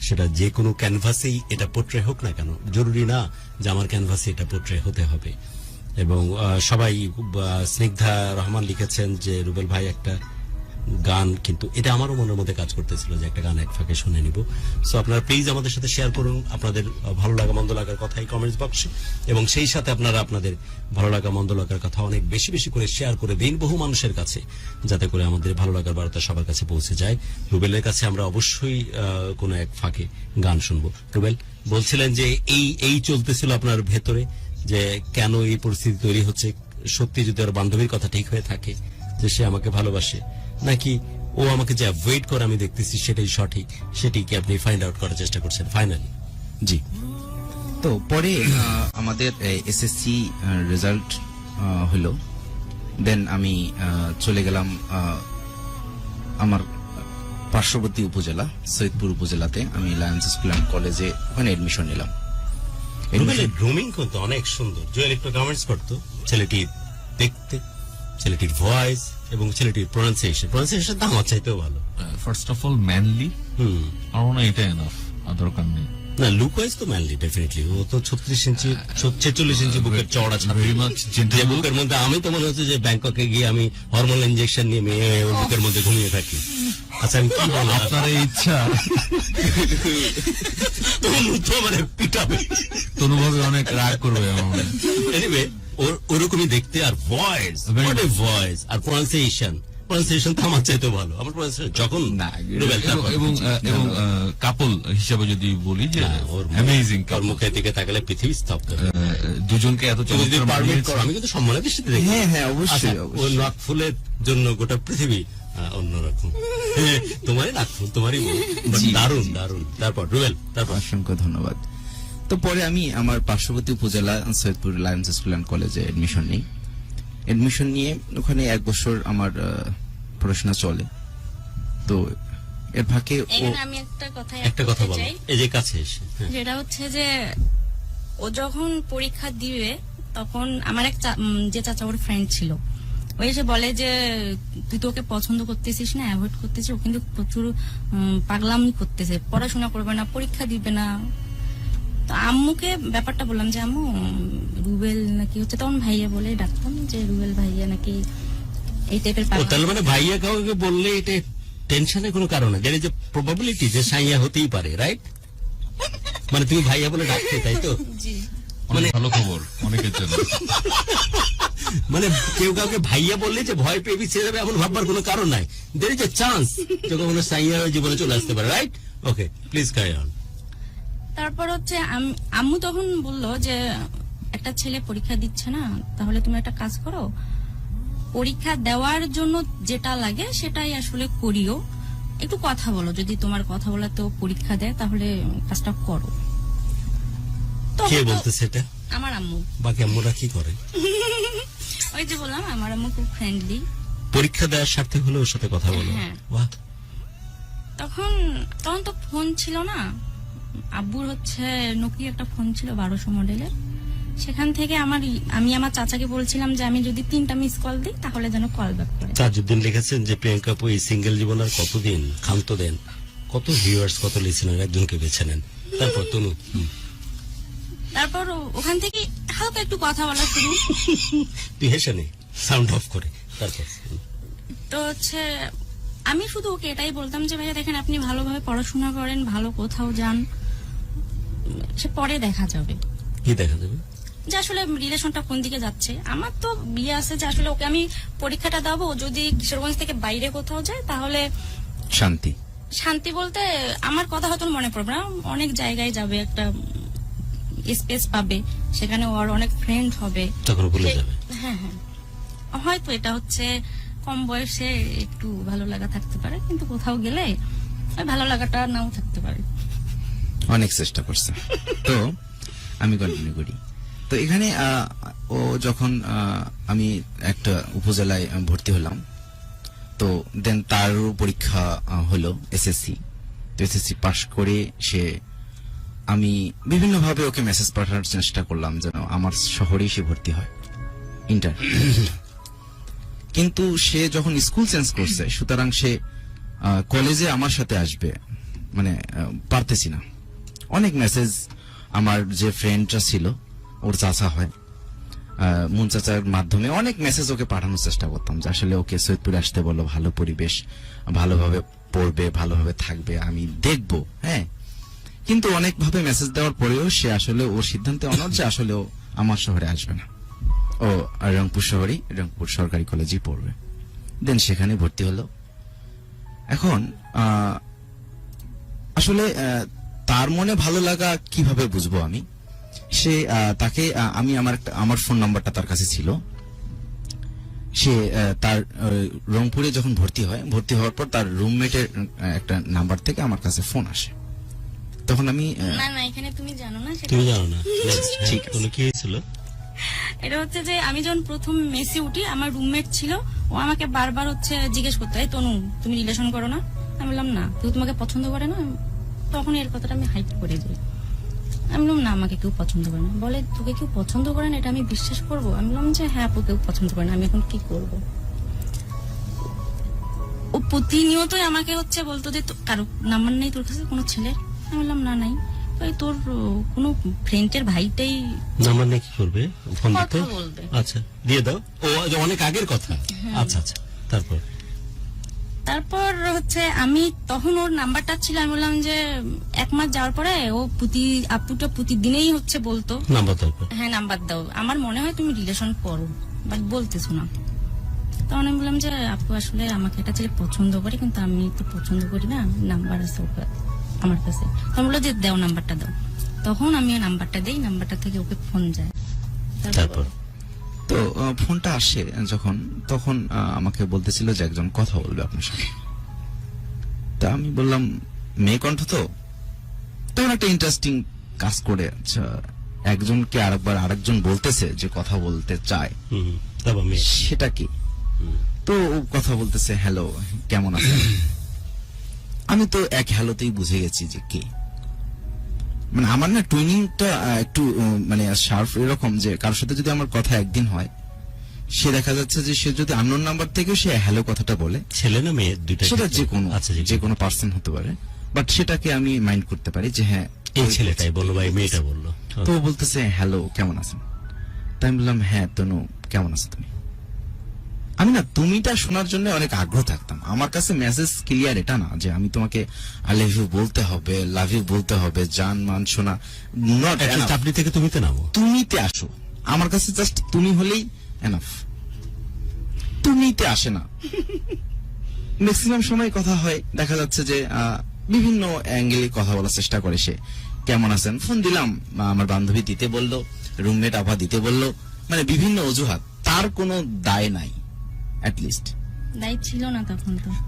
সেটা যে কোনো ক্যানভাসেই এটা পোট্রে হোক না কেন, জরুরি না যে আমার ক্যানভাসে এটা পোট্রে হতে হবে। এবং সবাই, স্নিগ্ধা রহমান লিখেছেন যে রুবেল ভাই একটা গান, কিন্তু এটা আমারও মনের মধ্যে কাজ করতেছিল যে একটা গান এক ফাঁকে শুনে নিব। সো আপনারা প্লিজ আমাদের সাথে শেয়ার করুন আপনাদের ভালো লাগা মন্দ লাগার কথা এই কমেন্টস বক্সে, এবং সেই সাথে আপনারা আপনাদের ভালো লাগা মন্দ লাগার কথা অনেক বেশি বেশি করে শেয়ার করে দিন বহু মানুষের কাছে, যাতে করে আমাদের ভালো লাগার বার্তা সবার কাছে পৌঁছে যায়। রুবেলের কাছে আমরা অবশ্যই কোনো এক ফাঁকে গান শুনবো। রুবেল বলছিলেন যে এই চলতেছিল আপনার ভেতরে, যে কেন এই পরিস্থিতি তৈরি হচ্ছে, সত্যি যদি ওর বান্ধবীর কথা ঠিক হয়ে থাকে যে সে আমাকে ভালোবাসে, নাকি ও আমাকে যে অ্যাভয়েড করে আমি দেখতেছি সেটাই সঠিক, সেটি কি আপনি ফাইন্ড আউট করার চেষ্টা করছেন ফাইনালি? জি। তো পরে আমাদের এসএসসি রেজাল্ট হলো, দেন আমি চলে গেলাম আমার পার্শ্ববর্তী উপজেলা সৈয়দপুর উপজেলাতে, আমি লায়ন্স স্কুল অ্যান্ড কলেজে ওখানে এডমিশন নিলাম। রুবেলের গ্রুমিং কিন্তু অনেক সুন্দর। জুয়েল একটু কমেন্টস করতো, ছেলেটি দেখতে, ছেলেটির ভয়েস এবং ছেলেটির প্রনাউন্সিয়েশন তো আমার চাইতেও ভালো। ফার্স্ট অফ অল ম্যানলি, আমার মনে হয় এটা এনাফ, আর দরকার নেই। না, লুক ওয়াইজ তো ম্যানলি ডেফিনেটলি। ও তো 36 ইঞ্চি 46 ইঞ্চি বুকের চওড়া ছাত্র, Very much gentle যে look. বুকের মধ্যে আমি তো মনে হচ্ছে যে ব্যাংককে গিয়ে আমি হরমোন ইনজেকশন নিয়ে মেয়ে ওর বুকের মধ্যে ঘুমিয়ে থাকি। আচ্ছা আমি কি বলবো, আপনার এই ইচ্ছা তো মানে পিটাবে, তনুভাবে অনেক রাগ করবে আমার মনে হয়। এনিওয়ে ওরকমই দেখতে, আর ভয়েস, Very ভয়েস আর প্রনাউন্সিয়েশন তো আমার চাইতেও ভালো। আমার প্রনাউন্সিয়েশন যখন না, রুবেল তারপর এবং কাপল হিসাবে যদি বলি যে অ্যামেজিং ওর মুখের দিকে তাকালে পৃথিবী স্তব্ধ। দুজনকে এত তুমি যদি চমৎকার পারমিট মানিয়েছে। করো, আমি কিন্তু সম্মানের দৃষ্টিতে দেখি। হ্যাঁ, অবশ্যই, আচ্ছা, অবশ্যই। ওর নাক ফুলের জন্য গোটা পৃথিবী অন্যরকম। তোমারই নাক ফুল, তোমারই বউ। But দারুণ দারুণ। তারপর রুবেল, তারপর অসংখ্য ধন্যবাদ। তো পরে আমি আমার পার্শ্ববর্তী উপজেলা সৈয়দপুর লায়ন্স স্কুল অ্যান্ড কলেজে এডমিশন নিই। এডমিশন নিয়ে ওখানে 1 বছর আমার পড়াশোনা চলে। তো এর ফাঁকে এখানে আমি একটা কথা বলো, চাই, এই যে কাছে এসে। হ্যাঁ। যেটা হচ্ছে যে ও যখন পরীক্ষা দিবে তখন আমার যে চাচা ওর ফ্রেন্ড ছিল, ও এসে বলে যে তুই তো ওকে পছন্দ করতেছিস না, অ্যাভয়েড করতেছিস, ও কিন্তু প্রচুর পাগলামি করতেছে, পড়াশোনা করবে না, পরীক্ষা দিবে না। তো আম্মুকে ব্যাপারটা বললাম যে আম্মু রুবেল নাকি হচ্ছে, তখন ভাইয়া বলে ডাকতাম যে রুবেল ভাইয়া নাকি এই টাইপের ও তাহলে মানে ভাইয়া কাউকে বললে এটা টেনশনের কোনো কারণ নেই, যে প্রবাবিলিটি যে সাইয়া হতেই পারে, রাইট? মানে তুমি ভাইয়া বলে ডাকতে, তাই তো? জি। অনেক ভালো খবর অনেকের জন্য। মানে কেউ কাউকে ভাইয়া বললে যে ভয় পেয়ে ছেড়ে যাবে এমন ভাববার কোনো কারণ নাই। দের ইজ এ চান্স যে কখনো সাইয়া জীবনে চলে আসতে পারে, right? Okay, please carry on. তারপর হচ্ছে আম্মু তখন বললো যে একটা ছেলে পরীক্ষা দিচ্ছে না, তাহলে তুমি একটা কাজ করো, পরীক্ষা দেওয়ার জন্য যেটা লাগে সেটাই আসলে করিও, একটু কথা বলো, যদি তোমার কথা বলে তো পরীক্ষা দেয় তাহলে কাজটা করো। কে বলতে সেটা? আমার আম্মু। বাকি আম্মুরা কি করে? ওই যে বললাম আমার আম্মু খুব ফ্রেন্ডলি। পরীক্ষা দেওয়ার স্বার্থে হলে ওর সাথে কথা বলো। হ্যাঁ। বাহ। তখন তো ফোন ছিল না, আব্বুর হচ্ছে নোকিয়া একটা ফোন ছিল 1200 মডেলের। সেখান থেকে আমি আমার চাচাকে বলছিলাম যে আমি যদি 3টা মিস কল দিই তাহলে যেন কল ব্যাক করে। তাজউদ্দিন লিখেছেন যে প্রিয়াঙ্কা আপু এই সিঙ্গেল জীবন আর কতদিন, ক্ষান্ত দেন, কত ভিউয়ার্স, কত লিসেনার, একজনকে বেছে নেন। তারপর তনু, তারপর ওখান থেকে হালকা একটু কথা বলা শুরু। তুই হেসে নে, সাউন্ড অফ করে। তারপর তো হচ্ছে আমি শুধু ওকে এটাই বলতাম যে ভাইয়া দেখেন আপনি ভালোভাবে পড়াশোনা করেন, ভালো কোথাও যান, সে পরে দেখা যাবে। কি দেখা যাবে? যে আসলে রিলেশনটা কোন দিকে যাচ্ছে। আমার তো বিয়ে আছে যে আসলে ওকে আমি পরীক্ষাটা দেবো, যদি কিশোরগঞ্জ থেকে বাইরে কোথাও যায় তাহলে শান্তি। শান্তি বলতে আমার কথা হয়তো মনে পড়বে না, অনেক জায়গায় যাবে, একটা স্পেস পাবে, সেখানে ওর অনেক ফ্রেন্ড হবে, তখন ভুলে যাবে। হ্যাঁ হ্যাঁ, হয়তো এটা হচ্ছে কম বয়সে একটু ভালো লাগা থাকতে পারে, কিন্তু কোথাও গেলে ওই ভালো লাগাটা নাও থাকতে পারে। অনেক চেষ্টা করছে। তো আমি কন্টিনিউ করি। তো এখানে ও যখন আমি একটা উপজেলায় ভর্তি হলাম, তো দেন তারও পরীক্ষা হলো এসএসসি। তো এসএসসি পাশ করে সে, আমি বিভিন্নভাবে ওকে মেসেজ পাঠানোর চেষ্টা করলাম যেন আমার শহরেই সে ভর্তি হয় ইন্টার। কিন্তু সে যখন স্কুল চেঞ্জ করছে, সুতরাং সে কলেজে আমার সাথে আসবে মানে পারতেছি না। অনেক মেসেজ, আমার যে ফ্রেন্ডরা ছিল, ওর চাচা হয়, মুন চাচার মাধ্যমে অনেক মেসেজ ওকে পাঠানোর চেষ্টা করতাম যে আসলে ওকে সৈয়দপুরে আসতে বলো, ভালো পরিবেশ, ভালোভাবে পড়বে, ভালোভাবে থাকবে, আমি দেখবো। হ্যাঁ, কিন্তু অনেকভাবে মেসেজ দেওয়ার পরেও সে আসলে ওর সিদ্ধান্তে অনড় যে আসলে ও আমার শহরে আসবে না, ও রংপুর শহরে, রংপুর সরকারি কলেজেই পড়বে। দেন সেখানে ভর্তি হলো। এখন আসলে তার মনে ভালো লাগা কিভাবে বুঝবো আমি? সে তাকে আমি আমার ফোন নাম্বারটা তার কাছে ছিল। সে তার রংপুরে যখন ভর্তি হয়, ভর্তি হওয়ার পর তার রুমমেটের একটা নাম্বার থেকে আমার কাছে ফোন আসে। তখন আমি না না, এখানে তুমি জানো না সেটা। তুমি জানো না? ঠিক আছে। কি হয়েছিল? এটা হচ্ছে যে আমি যখন প্রথম মেসে উঠি, আমার রুমমেট ছিল, ও আমাকে বারবার হচ্ছে জিজ্ঞেস করতে, এই তনু তুমি রিলেশন করো না? আমি বললাম না। কেউ তোমাকে পছন্দ করে না? তখন এর কথাটা আমি হাইড করে দিই। আমি বললাম না, আমাকে কেউ পছন্দ করে না। বলে তোকে কেউ পছন্দ করে না, এটা আমি বিশ্বাস করবো? আমি বললাম যে হ্যাঁ, আপু কেউ পছন্দ করে না, আমি এখন কি করব? ও প্রতিনিয়তই আমাকে হচ্ছে বলতো যে কারো নাম্বার নেই তোর কাছে, কোনো ছেলে? আমি বললাম না, নাই। ওই তোর কোনো ফ্রেন্ডের ভাইটাই নাম্বার নিয়ে কি করবে? ফোন দিতে? কথা বলবে। আচ্ছা, দিয়ে দাও। ও যে অনেক আগের কথা। আচ্ছা আচ্ছা, তারপর হচ্ছে আমি তখন ওর নাম্বারটা ছিল, আমি বললাম যে 1 মাস যাওয়ার পরে ও আপুটা প্রতিদিনেই হচ্ছে বলতো নাম্বার দাও। হ্যাঁ নাম্বার দাও, আমার মনে হয় তুমি রিলেশন করো, বাট বলতেছো না। তখন আমি বললাম যে আপু আসলে আমাকে একটা ছেলে পছন্দ করে, কিন্তু আমি তো পছন্দ করি না, নাম্বার আছে ওকে আমার কাছে। তখন বললো যে দাও, নাম্বারটা দাও। তখন আমি ওই নাম্বারটা দেই, নাম্বারটা থেকে ওকে ফোন যায়। তারপর তো ফোনটা আসে যখন, তখন আমাকে বলতেছিল যে একজন কথা বলবে আপনার সাথে। তা আমি বললাম মেয়ে কণ্ঠ তো। তখন একটা ইন্টারেস্টিং কাজ করে, আচ্ছা একজনকে আরেকজন বলতেছে যে কথা বলতে চায়, তারপর মেয়ে সেটা কি? তো ও কথা বলতেছে, হ্যালো কেমন আছেন? আমি তো এক হ্যালোতেই বুঝে গেছি যে কে। মানে আমার না টুইনিংটা একটু মানে শার্প এরকম যে কারোর সাথে যদি আমার কথা একদিন হয়, সে দেখা যাচ্ছে যে সে যদি আননোন নাম্বার থেকে সে হ্যালো কথাটা বলে, ছেলে না মেয়ে দুইটা? সেটা যে কোনো, আচ্ছা, যে কোনো পার্সন হতে পারে, বাট সেটাকে আমি মাইন্ড করতে পারি যে হ্যাঁ এই ছেলেটাই বললো বা এই মেয়েটা বললো। তো ও বলতেছে হ্যালো কেমন আছেন? তাই আমি বললাম হ্যাঁ তনু কেমন আছো তুমি? আমি না তুমিটা শোনার জন্য অনেক আগ্রহ থাকতাম। আমার কাছে মেসেজ ক্লিয়ার এটা না যে আমি তোমাকে আই লাভ ইউ বলতে হবে, লাভ ইউ বলতে হবে, জান মান শোনা, নট এনাফ। আপনি থেকে তুমিতে নামো, তুমিতে আসো। আমার কাছে জাস্ট তুমি হলেই এনাফ, তুমিতে আসে না। ম্যাক্সিমাম সময় কথা হয়, দেখা যাচ্ছে যে বিভিন্ন অ্যাঙ্গেলে কথা বলার চেষ্টা করে সে। কেমন আছেন? ফোন দিলাম, আমার বান্ধবী দিতে বললো, রুমমেট আপা দিতে বললো, মানে বিভিন্ন অজুহাত। তার কোনো দায় নাই, অ্যাটলিস্ট দায়িত্ব ছিল না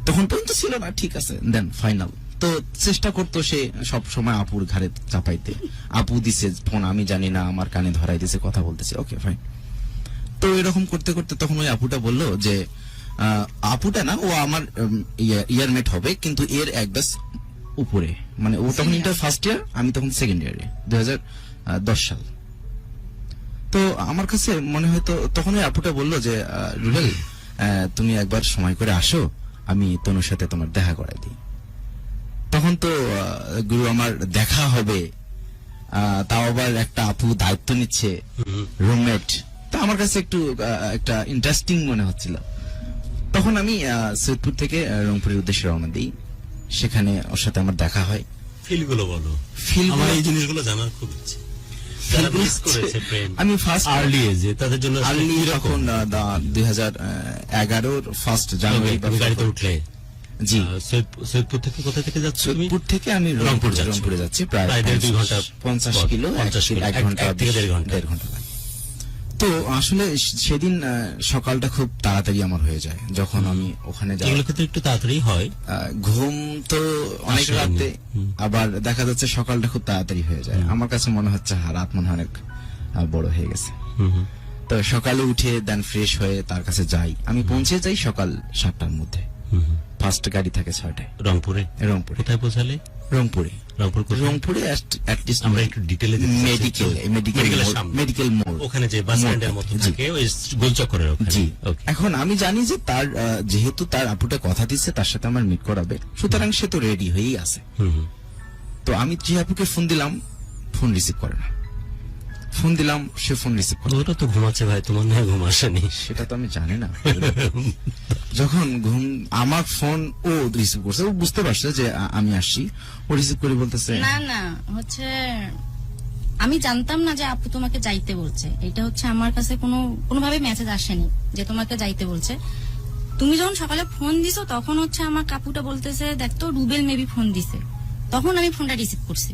তখন পর্যন্ত ছিল না। ঠিক আছে, দেন ফাইনাল। তো চেষ্টা করতো সে সব সময় আপুর ঘাড়ে চাপাইতে। আপু দিছে ফোন, আমি জানি না, আমার কানে ধরাই দিছে, কথা বলতেছে, ওকে ফাইন। তো এরকম করতে করতে তখন ওই আপুটা বললো যে আপুটা না, ও আমার ইয়ারমেট হবে, কিন্তু এর এক ব্যাচ উপরে, মানে ও তখন ইন্টার ফার্স্ট ইয়ার, আমি তখন সেকেন্ড ইয়ারে, 2010 সাল। তো আমার কাছে মনে হয়তো তখন ওই আপুটা বললো যে রুবেল তুমি একবার সময় করে আসো, আমি তনুর সাথে তোমার দেখা করাই দিই। তখন তো গুরু আমার দেখা হবে, তাও আবার একটা আপু দায়িত্ব নিচ্ছে, রুমমেট। তো আমার কাছে একটু একটা ইন্টারেস্টিং মনে হচ্ছিল। তখন আমি সৈয়দপুর থেকে রংপুরের উদ্দেশ্যে রওনা দিই। সেখানে ওর সাথে আমার দেখা হয়। ফিলগুলো বলো, ফিল আমার এই জিনিসগুলো জানার খুব ইচ্ছে। যারা মিস করেছে প্রেম আমি ফার্স্ট আর্লি এজে তাদের জন্য আসলে আর্লি কিরকম? তখন 2011 ফার্স্ট জানুয়ারি তুমি গাড়িতে উঠলে জি সৈয়দপুর থেকে কোথা থেকে যাচ্ছ তুমি? সৈয়দপুর থেকে আমি রংপুর যাচ্ছ। রংপুরে যাচ্ছি প্রায় প্রায় 1.5 ঘন্টা 50 পর, কিলো 50 কিলো, এক ঘন্টা এক থেকে দেড় ঘন্টা। দেড় ঘন্টা লাগে। তো আসলে সেদিন সকালটা খুব তাড়াতাড়ি আমার হয়ে যায় যখন আমি ওখানে যাই। এগুলো ক্ষেত্রে একটু তাড়াতাড়ি হয়। ঘুম তো অনেক আসেনি। রাতে, আবার দেখা যাচ্ছে সকালটা খুব তাড়াতাড়ি হয়ে যায়। আমার কাছে মনে হচ্ছে রাত মনে হয় অনেক বড় হয়ে গেছে। হুম। তো সকালে উঠে দেন ফ্রেশ হয়ে তার কাছে যাই, আমি পৌঁছে যাই সকাল 7টার মধ্যে। ফার্স্ট গাড়ি থাকে 6টায় রংপুরে। রংপুরে। কোথায় পৌঁছালে? রংপুরে রংপুর কোথায়? রংপুরে অ্যাটলিস্ট আমরা একটু ডিটেলে মেডিকেলের সামনে, মেডিকেল মোড়, ওখানে যে বাস স্ট্যান্ডের মতো জি। থাকে ওই গোলচক্করের ওখানে। জি। ওকে। এখন আমি জানি যে তার যেহেতু তার আপুটা কথা দিচ্ছে তার সাথে আমার মিট করাবে, সুতরাং সে তো রেডি হয়েই আছে। হুম। তো আমি যে আপুকে ফোন দিলাম, ফোন রিসিভ করে না। ফোন দিলাম, সে ফোন রিসিভ করে না। ওটা তো ঘুমাচ্ছে ভাই, তোমার না ঘুম আসেনি? সেটা তো আমি জানি না। যখন আমার ফোন ও রিসিভ করছে, ও বুঝতে পারছে যে আমি আসছি, ও রিসিভ করে বলতেছে না না হচ্ছে আমি জানতাম না যে আপু তোমাকে যাইতে বলছে। এটা হচ্ছে আমার কাছে কোনোভাবে মেসেজ আসেনি যে তোমাকে যাইতে বলছে। তুমি যখন সকালে ফোন দিছো তখন হচ্ছে আমার কাপুটা বলতেছে দেখ তো রুবেল মেবি ফোন দিছে, তখন আমি ফোনটা রিসিভ করছি।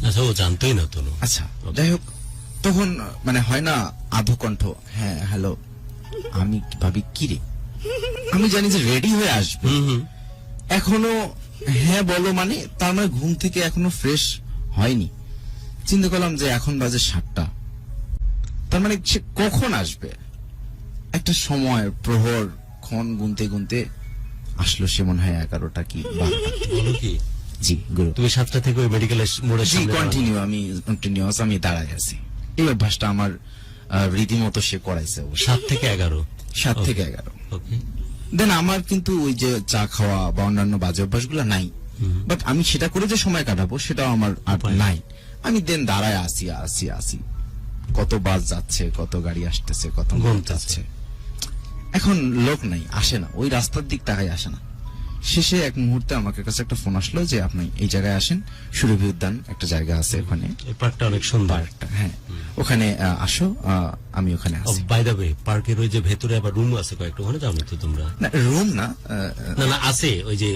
আচ্ছা, ও জানতোই না তো? আচ্ছা যাই হোক, তখন মানে হয় না আধো কণ্ঠ, হ্যাঁ হ্যালো, আমি ভাবি কি রে, আমি জানি যে রেডি হয়ে আসবে, হুম। এখনো হ্যাঁ বলো মানে তার মানে ঘুম থেকে এখনো ফ্রেশ হয়নি। চিন্তা করলাম যে এখন বাজে 7টা, তার মানে সে কখন আসবে। একটা সময় প্রহর ক্ষণ গুনতে গুনতে আসলো, সে মনে হয় 11টা কি 12টা। বলো কি? জি গুরু, তুমি 7টা থেকে ওই মেডিকেলের মোড়ের জি সামনে কন্টিনিউয়াস আমি দাঁড়ায় আছি। এই অভ্যাসটা আমার রীতিমতো সে করাইছে। 7 থেকে 11। 7 থেকে 11। ওকে। দেন আমার কিন্তু ওই যে চা খাওয়া বা অন্যান্য বাজে অভ্যাসগুলো নাই, বাট আমি সেটা করে যে সময় কাটাবো সেটাও আমার আর উপায় নাই। আমি দেন দাঁড়ায় আসি, কত বাস যাচ্ছে, কত গাড়ি আসতেছে, কত লোক ঘুমতেছে। যাচ্ছে, এখন লোক নাই, আসে না, ওই রাস্তার দিক তাকাই আসে না। শেষে এক মুহূর্তে আমার কাছে একটা ফোন আসলো যে আপনি এই জায়গায় আসেন, সুরভি উদ্যান একটা জায়গা আছে ওখানে, এই পার্কটা অনেক সুন্দর। পার্কটা, হ্যাঁ ওখানে আসো, আমি ওখানে আছি। বাই দ্য ওয়ে, পার্কের ওই যে ভেতরে আবার রুম আছে কয়েকটা, ওখানে যাওনি তো তোমরা? না রুম না, না না, আছে ওই যে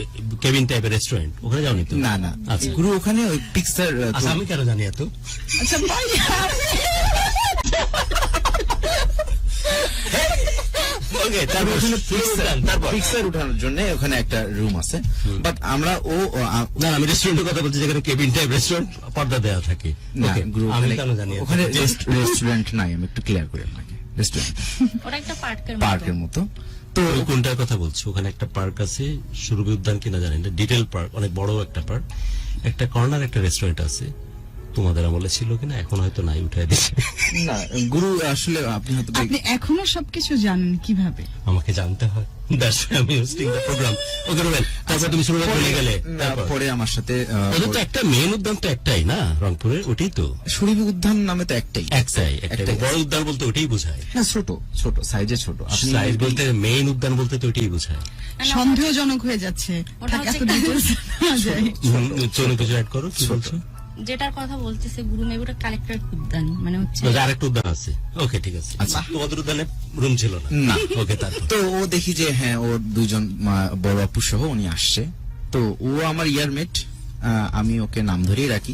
কেবিন টাইপের রেস্টুরেন্ট, ওখানে যাওনি তো? না না, আচ্ছা। গুরু ওখানে ওই পিকচার, আচ্ছা, আমি কেন জানি এত? আচ্ছা ভাই, ওকে, তারপর ওখানে তারপর পিকচার উঠানোর জন্য ওখানে একটা রুম আছে, বাট আমরা না, আমি রেস্টুরেন্টের কথা বলছি, যেখানে কেবিন টাইপ রেস্টুরেন্ট, পর্দা দেওয়া থাকে। না, ওকে, গুরু আমি ওখানে- কেন জানি এত? ওখানে রেস্টুরেন্ট নাই, আমি একটু ক্লিয়ার করে আপনাকে, রেস্টুরেন্ট ওটা একটা পার্কের মতো। তো ওই কোনটার কথা বলছো? ওখানে একটা পার্ক আছে, সুরভি উদ্যান কিনা জানি না, ডিটেল পার্ক, অনেক বড় একটা পার্ক, একটা কর্নার একটা রেস্টুরেন্ট আছে। তোমাদের আমলে ছিল কিনা, এখন হয়তো নাই, উঠাই দিচ্ছে। না গুরু, আসলে আপনি হয়তো আপনি এখনো সবকিছু জানেন কিভাবে? আমাকে জানতে হয়, That's why আমি হোস্টিং দ্য প্রোগ্রাম। ওকে রুবেল, তারপর তুমি শুরু করে গেলে, না, তারপর পরে আমার সাথে ওদের তো একটা মেইন উদ্যান তো একটাই না রংপুরের, ওটাই তো সুরভি উদ্যান নামে তো একটাই, একটাই। একটাই। বড় উদ্যান বলতে ওটাই বোঝায়, হ্যাঁ ছোট ছোট সাইজে ছোট। আপনি সাইজ বলতে মেইন উদ্যান বলতে তো ওটাই বোঝায়। সন্দেহজনক হয়ে যাচ্ছে। ওটা থাক, হচ্ছে এত details না যাই। চলো কিছু অ্যাড করো, কি বলছো? যেটার কথা বলতেছে গুরু মেবি ওটা কালেক্টর উদ্যান, মানে হচ্ছে বলছে আরেকটা উদ্যান আছে। ওকে, ঠিক আছে। আচ্ছা। তোমাদের উদ্যানে রুম ছিল না? না। ওকে, তারপর তো ও দেখি যে হ্যাঁ ওর দুজন বড় আপু সহ উনি আসছে। তো ও আমার ইয়ারমেট, আমি ওকে নাম ধরেই রাখি।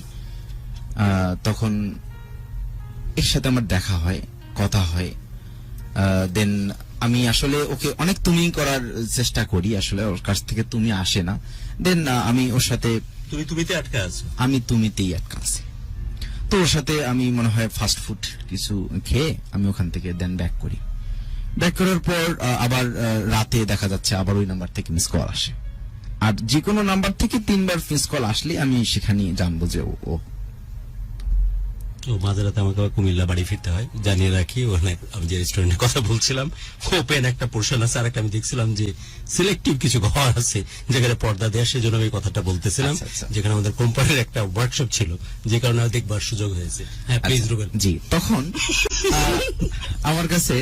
তখন এর সাথে আমার দেখা হয়, কথা হয়। দেন আমি আসলে ওকে অনেক তুমি করার চেষ্টা করি, আসলে ওর কাছ থেকে তুমি আসে না। দেন আমি ওর সাথে, তুমিতে আটকে আছো? আমি তুমিতেই আটকা আছি। তো ওর সাথে আমি মনে হয় ফাস্ট ফুড কিছু খেয়ে আমি ওখান থেকে দেন ব্যাক করি। ব্যাক করার পর আবার রাতে দেখা যাচ্ছে আবার ওই নাম্বার থেকে মিস কল আসে। আর যে কোনো নাম্বার থেকে 3বার মিস কল আসলে আমি সেখানে জানবো যে ও তো মাঝরাতে আমাকে আবার কুমিল্লা বাড়ি ফিরতে হয়, জানিয়ে রাখি। ওখানে আমি যে রেস্টুরেন্টের কথা বলছিলাম, ওপেন একটা পোর্শন আছে, আর একটা আমি দেখছিলাম যে সিলেক্টিভ কিছু ঘর আছে যেখানে পর্দা দেওয়া, সেজন্য আমি এই কথাটা বলতেছিলাম। আচ্ছা, আচ্ছা। যেখানে আমাদের কোম্পানির একটা ওয়ার্কশপ ছিল, যে কারণে দেখবার সুযোগ হয়েছে। হ্যাঁ, প্লিজ রুবেল। জি তখন আমার কাছে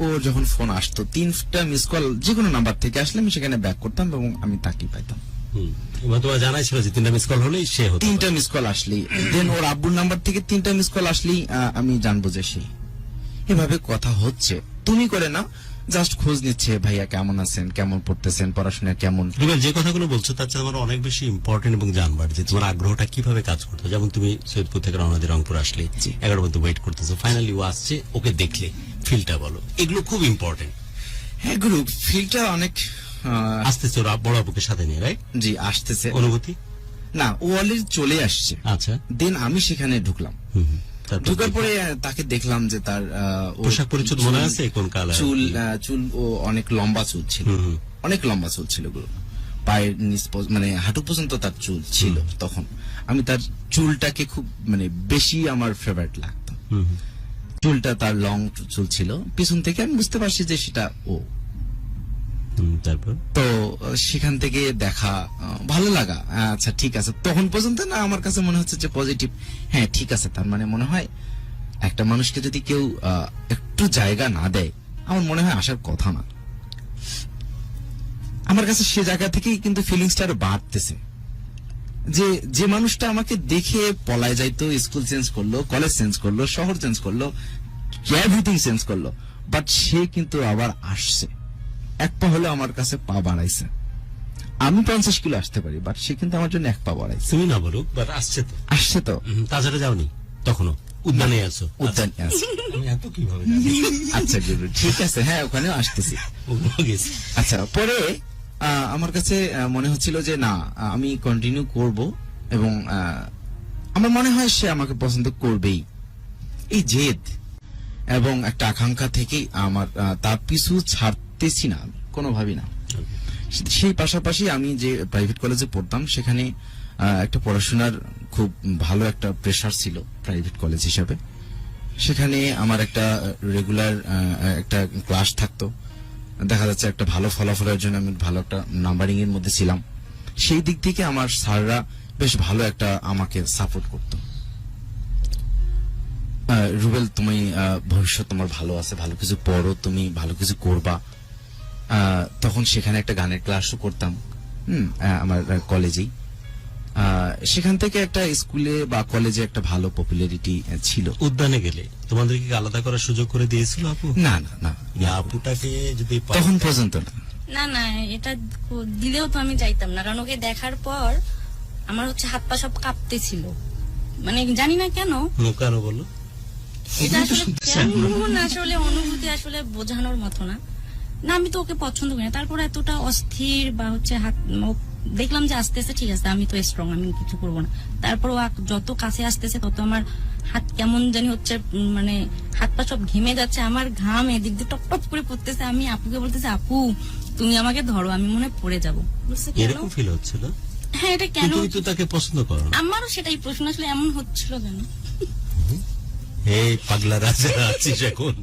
ও যখন ফোন আসতো 3টা মিস কল যে কোনো নাম্বার থেকে আসলে আমি সেখানে ব্যাক করতাম এবং আমি তাকেই পাইতাম। এবার তোমার জানাই ছিল যে 3টা মিস কল হলেই সে হতো। 3টা মিস কল আসলেই, দেন ওর আব্বুর নাম্বার থেকে 3টা মিস কল আসলেই আমি জানবো যে সে। এভাবে কথা হচ্ছে, তুমি করে না, জাস্ট খোঁজ নিচ্ছে, ভাইয়া কেমন আছেন, কেমন পড়তেছেন, পড়াশোনা কেমন। রুবেল, যে কথাগুলো বলছো তার চেয়ে আমার অনেক বেশি ইম্পর্টেন্ট এবং জানবার যে তোমার আগ্রহটা কিভাবে কাজ করতো। যেমন তুমি সৈয়দপুর থেকে রওনা দিয়ে রংপুর আসলে, 11 পর্যন্ত ওয়েট করতেছো, ফাইনালি ও আসছে, ওকে দেখলে ফিলটা বলো, এগুলো খুব ইম্পর্টেন্ট। হ্যাঁ গুরু, ফিলটা অনেক আসতেছে ওরা বড় আপুকে সাথে নিয়ে, রাইট? জি আসতেছে। অনুভূতি না, ও অলরেডি চলে আসছে। আচ্ছা, দেন আমি সেখানে ঢুকলাম। তারপর ঢুকার পরে তাকে দেখলাম যে তার ওর পোশাক পরিচ্ছদ মনে আছে কোন কালার? চুল ও অনেক লম্বা চুল ছিল, অনেক লম্বা চুল ছিল গুরু, পায়ের নিচ মানে হাঁটু পর্যন্ত তার চুল ছিল। তখন আমি তার চুলটাকে খুব মানে বেশি আমার ফেভারিট লাগতো। চুলটা তার লং চুল ছিল, পিছন থেকে আমি বুঝতে পারছি যে সেটা ও। তারপর তো সেখান থেকে দেখা, ভালো লাগা, আচ্ছা ঠিক আছে। তখন পর্যন্ত না আমার কাছে মনে হচ্ছে যে পজিটিভ, হ্যাঁ ঠিক আছে। তার মানে মনে হয় একটা মানুষকে যদি কেউ একটু জায়গা না দেয়, আমার মনে হয় আসার কথা না। আমার কাছে সে জায়গা থেকেই কিন্তু ফিলিংসটা আরো বাড়তেছে, যে যে মানুষটা আমাকে দেখে পলায় যাইতো, স্কুল চেঞ্জ করলো, কলেজ চেঞ্জ করলো, শহর চেঞ্জ করলো, এভরিথিং চেঞ্জ করলো, বাট সে কিন্তু আবার আসছে। এক পা হলে আমার কাছে পা বাড়াইছে। আমি 50 কিলো আসতে পারি, বাট সে কিন্তু আমার জন্য 1 পা বাড়াইছে। তুমি না বলুক, বাট আসছে তো। আসছে তো। তাছাড়া যাওনি তখনও? উদ্যানে আছো? উদ্যানে আছে। আমি এত কিভাবে জানি? আচ্ছা গুরু, ঠিক আছে, হ্যাঁ ওখানেও আসতেছি। ওগুলো গেছি। আচ্ছা, পরে আমার কাছে মনে হচ্ছিল যে না, আমি কন্টিনিউ করব, এবং আমার মনে হয় সে আমাকে পছন্দ করবেই। এই জেদ এবং একটা আকাঙ্ক্ষা থেকেই আমার তার পিছু ছাড়তেছি না কোনোভাবেই না। সেই পাশাপাশি আমি যে প্রাইভেট কলেজে পড়তাম, সেখানে একটা পড়াশোনার খুব ভালো একটা প্রেসার ছিল প্রাইভেট কলেজ হিসাবে। সেখানে আমার একটা রেগুলার একটা ক্লাস থাকতো, দেখা যাচ্ছে একটা ভালো ফলাফলের জন্য আমি ভালো একটা নাম্বারিং এর মধ্যে ছিলাম। সেই দিক থেকে আমার স্যাররা বেশ ভালো একটা আমাকে সাপোর্ট করতো। রুবেল, তুমি ভবিষ্যৎ তোমার ভালো আছে, ভালো কিছু পড়ো, তুমি ভালো কিছু করবা। তখন সেখানে একটা গানের ক্লাসও করতাম আমার কলেজেই। সেখান থেকে একটা স্কুলে বা কলেজে একটা ভালো পপুলারিটি ছিল। উদ্যানে গেলে তোমাদেরকে কি আলাদা করার সুযোগ করে দিয়েছিল আপু? না না না, আপুটাকে যদি তখন পর্যন্ত না। না না, এটা দিলেও তো আমি যাইতাম না, কারণ ওকে দেখার পর আমার হচ্ছে হাত পা সব কাঁপতেছিল, মানে জানি না কেন। কেন বললো? এটা আসলে কেমন, আসলে অনুভূতি আসলে বোঝানোর মতো না। না, আমি তো ওকে পছন্দ করি না, তারপর এতটা অস্থির বা হচ্ছে হাত দেখলাম যে আসতেছে, ঠিক আছে আমি তো স্ট্রং, আমি কিছু করবো না। তারপর ও যত কাছে আসতেছে তত আমার হাত কেমন জানি হচ্ছে, মানে হাত পা সব ঘেমে যাচ্ছে, আমার ঘাম এদিক দিয়ে টপ টপ করে পড়তেছে। আমি আপুকে বলতেছি, আপু তুমি আমাকে ধরো, আমি মনে হয় পড়ে যাবো। এরকম ফিল হচ্ছিল? হ্যাঁ, এটা কেন? তুমি তো তাকে পছন্দ করো না। আমারও সেটাই প্রশ্ন, আসলে এমন হচ্ছিল কেন? এই পাগলা রাজা আছিস এখন।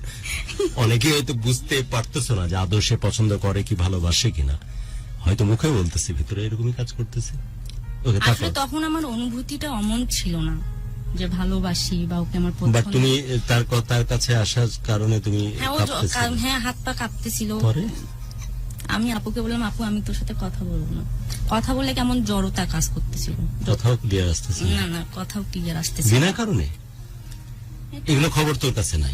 অনেকে হয়তো বুঝতে পারতেছো না যে আদৌ সে পছন্দ করে কি ভালোবাসে কিনা, হয়তো মুখে বলতেছে, ভিতরে এরকমই কাজ করতেছে। ওকে, আসলে তখন আমার অনুভূতিটা অমন ছিল না যে ভালোবাসি বা ওকে আমার বাট পছন্দ। তুমি তার কাছে আসার কারণে তুমি হ্যাঁ হাত পা কাঁপতেছিল। পরে আমি আপুকে বললাম, আপু আমি তোর সাথে কথা বলবো না। কথা বলে কেমন জড়তা কাজ করতেছিল। কথাও ক্লিয়ার আসতেছে না না, কথাও ক্লিয়ার আসতেছিল বিনা কারণে। এগুলো খবর তোর কাছে নাই।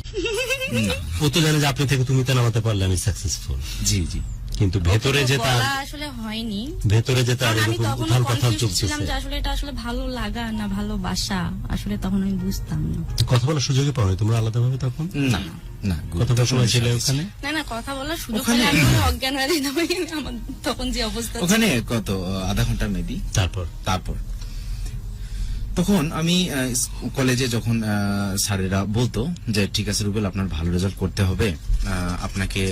ও তো জানে যে আপনি থেকে তুমি তা নামাতে পারলে আমি সাকসেসফুল। জি জি। কিন্তু ভেতরে যে তার আসলে হয়নি, ভেতরে যে তার আমি এরকম তখন উথাল পাথাল কনফিউজ ছিলাম চলতেছে, যে আসলে এটা আসলে ভালো লাগা না ভালোবাসা, আসলে তখন আমি বুঝতাম না। কথা বলার সুযোগই পাওনি তোমরা আলাদাভাবে তখন? না না, কত সময় ছিল ওখানে? না না, কথা বলার সুযোগ পেলে আমি মনে হয় অজ্ঞান হয়ে যেতাম। আমার তখন যে অবস্থা ছিল। ওখানে কত আধা ঘন্টা মেবি। তারপর তখন আমি কলেজে যখন স্যারেরা বলতো যে ঠিক আছে রুবেল, আপনার ভালো রেজাল্ট করতে হবে, আপনাকে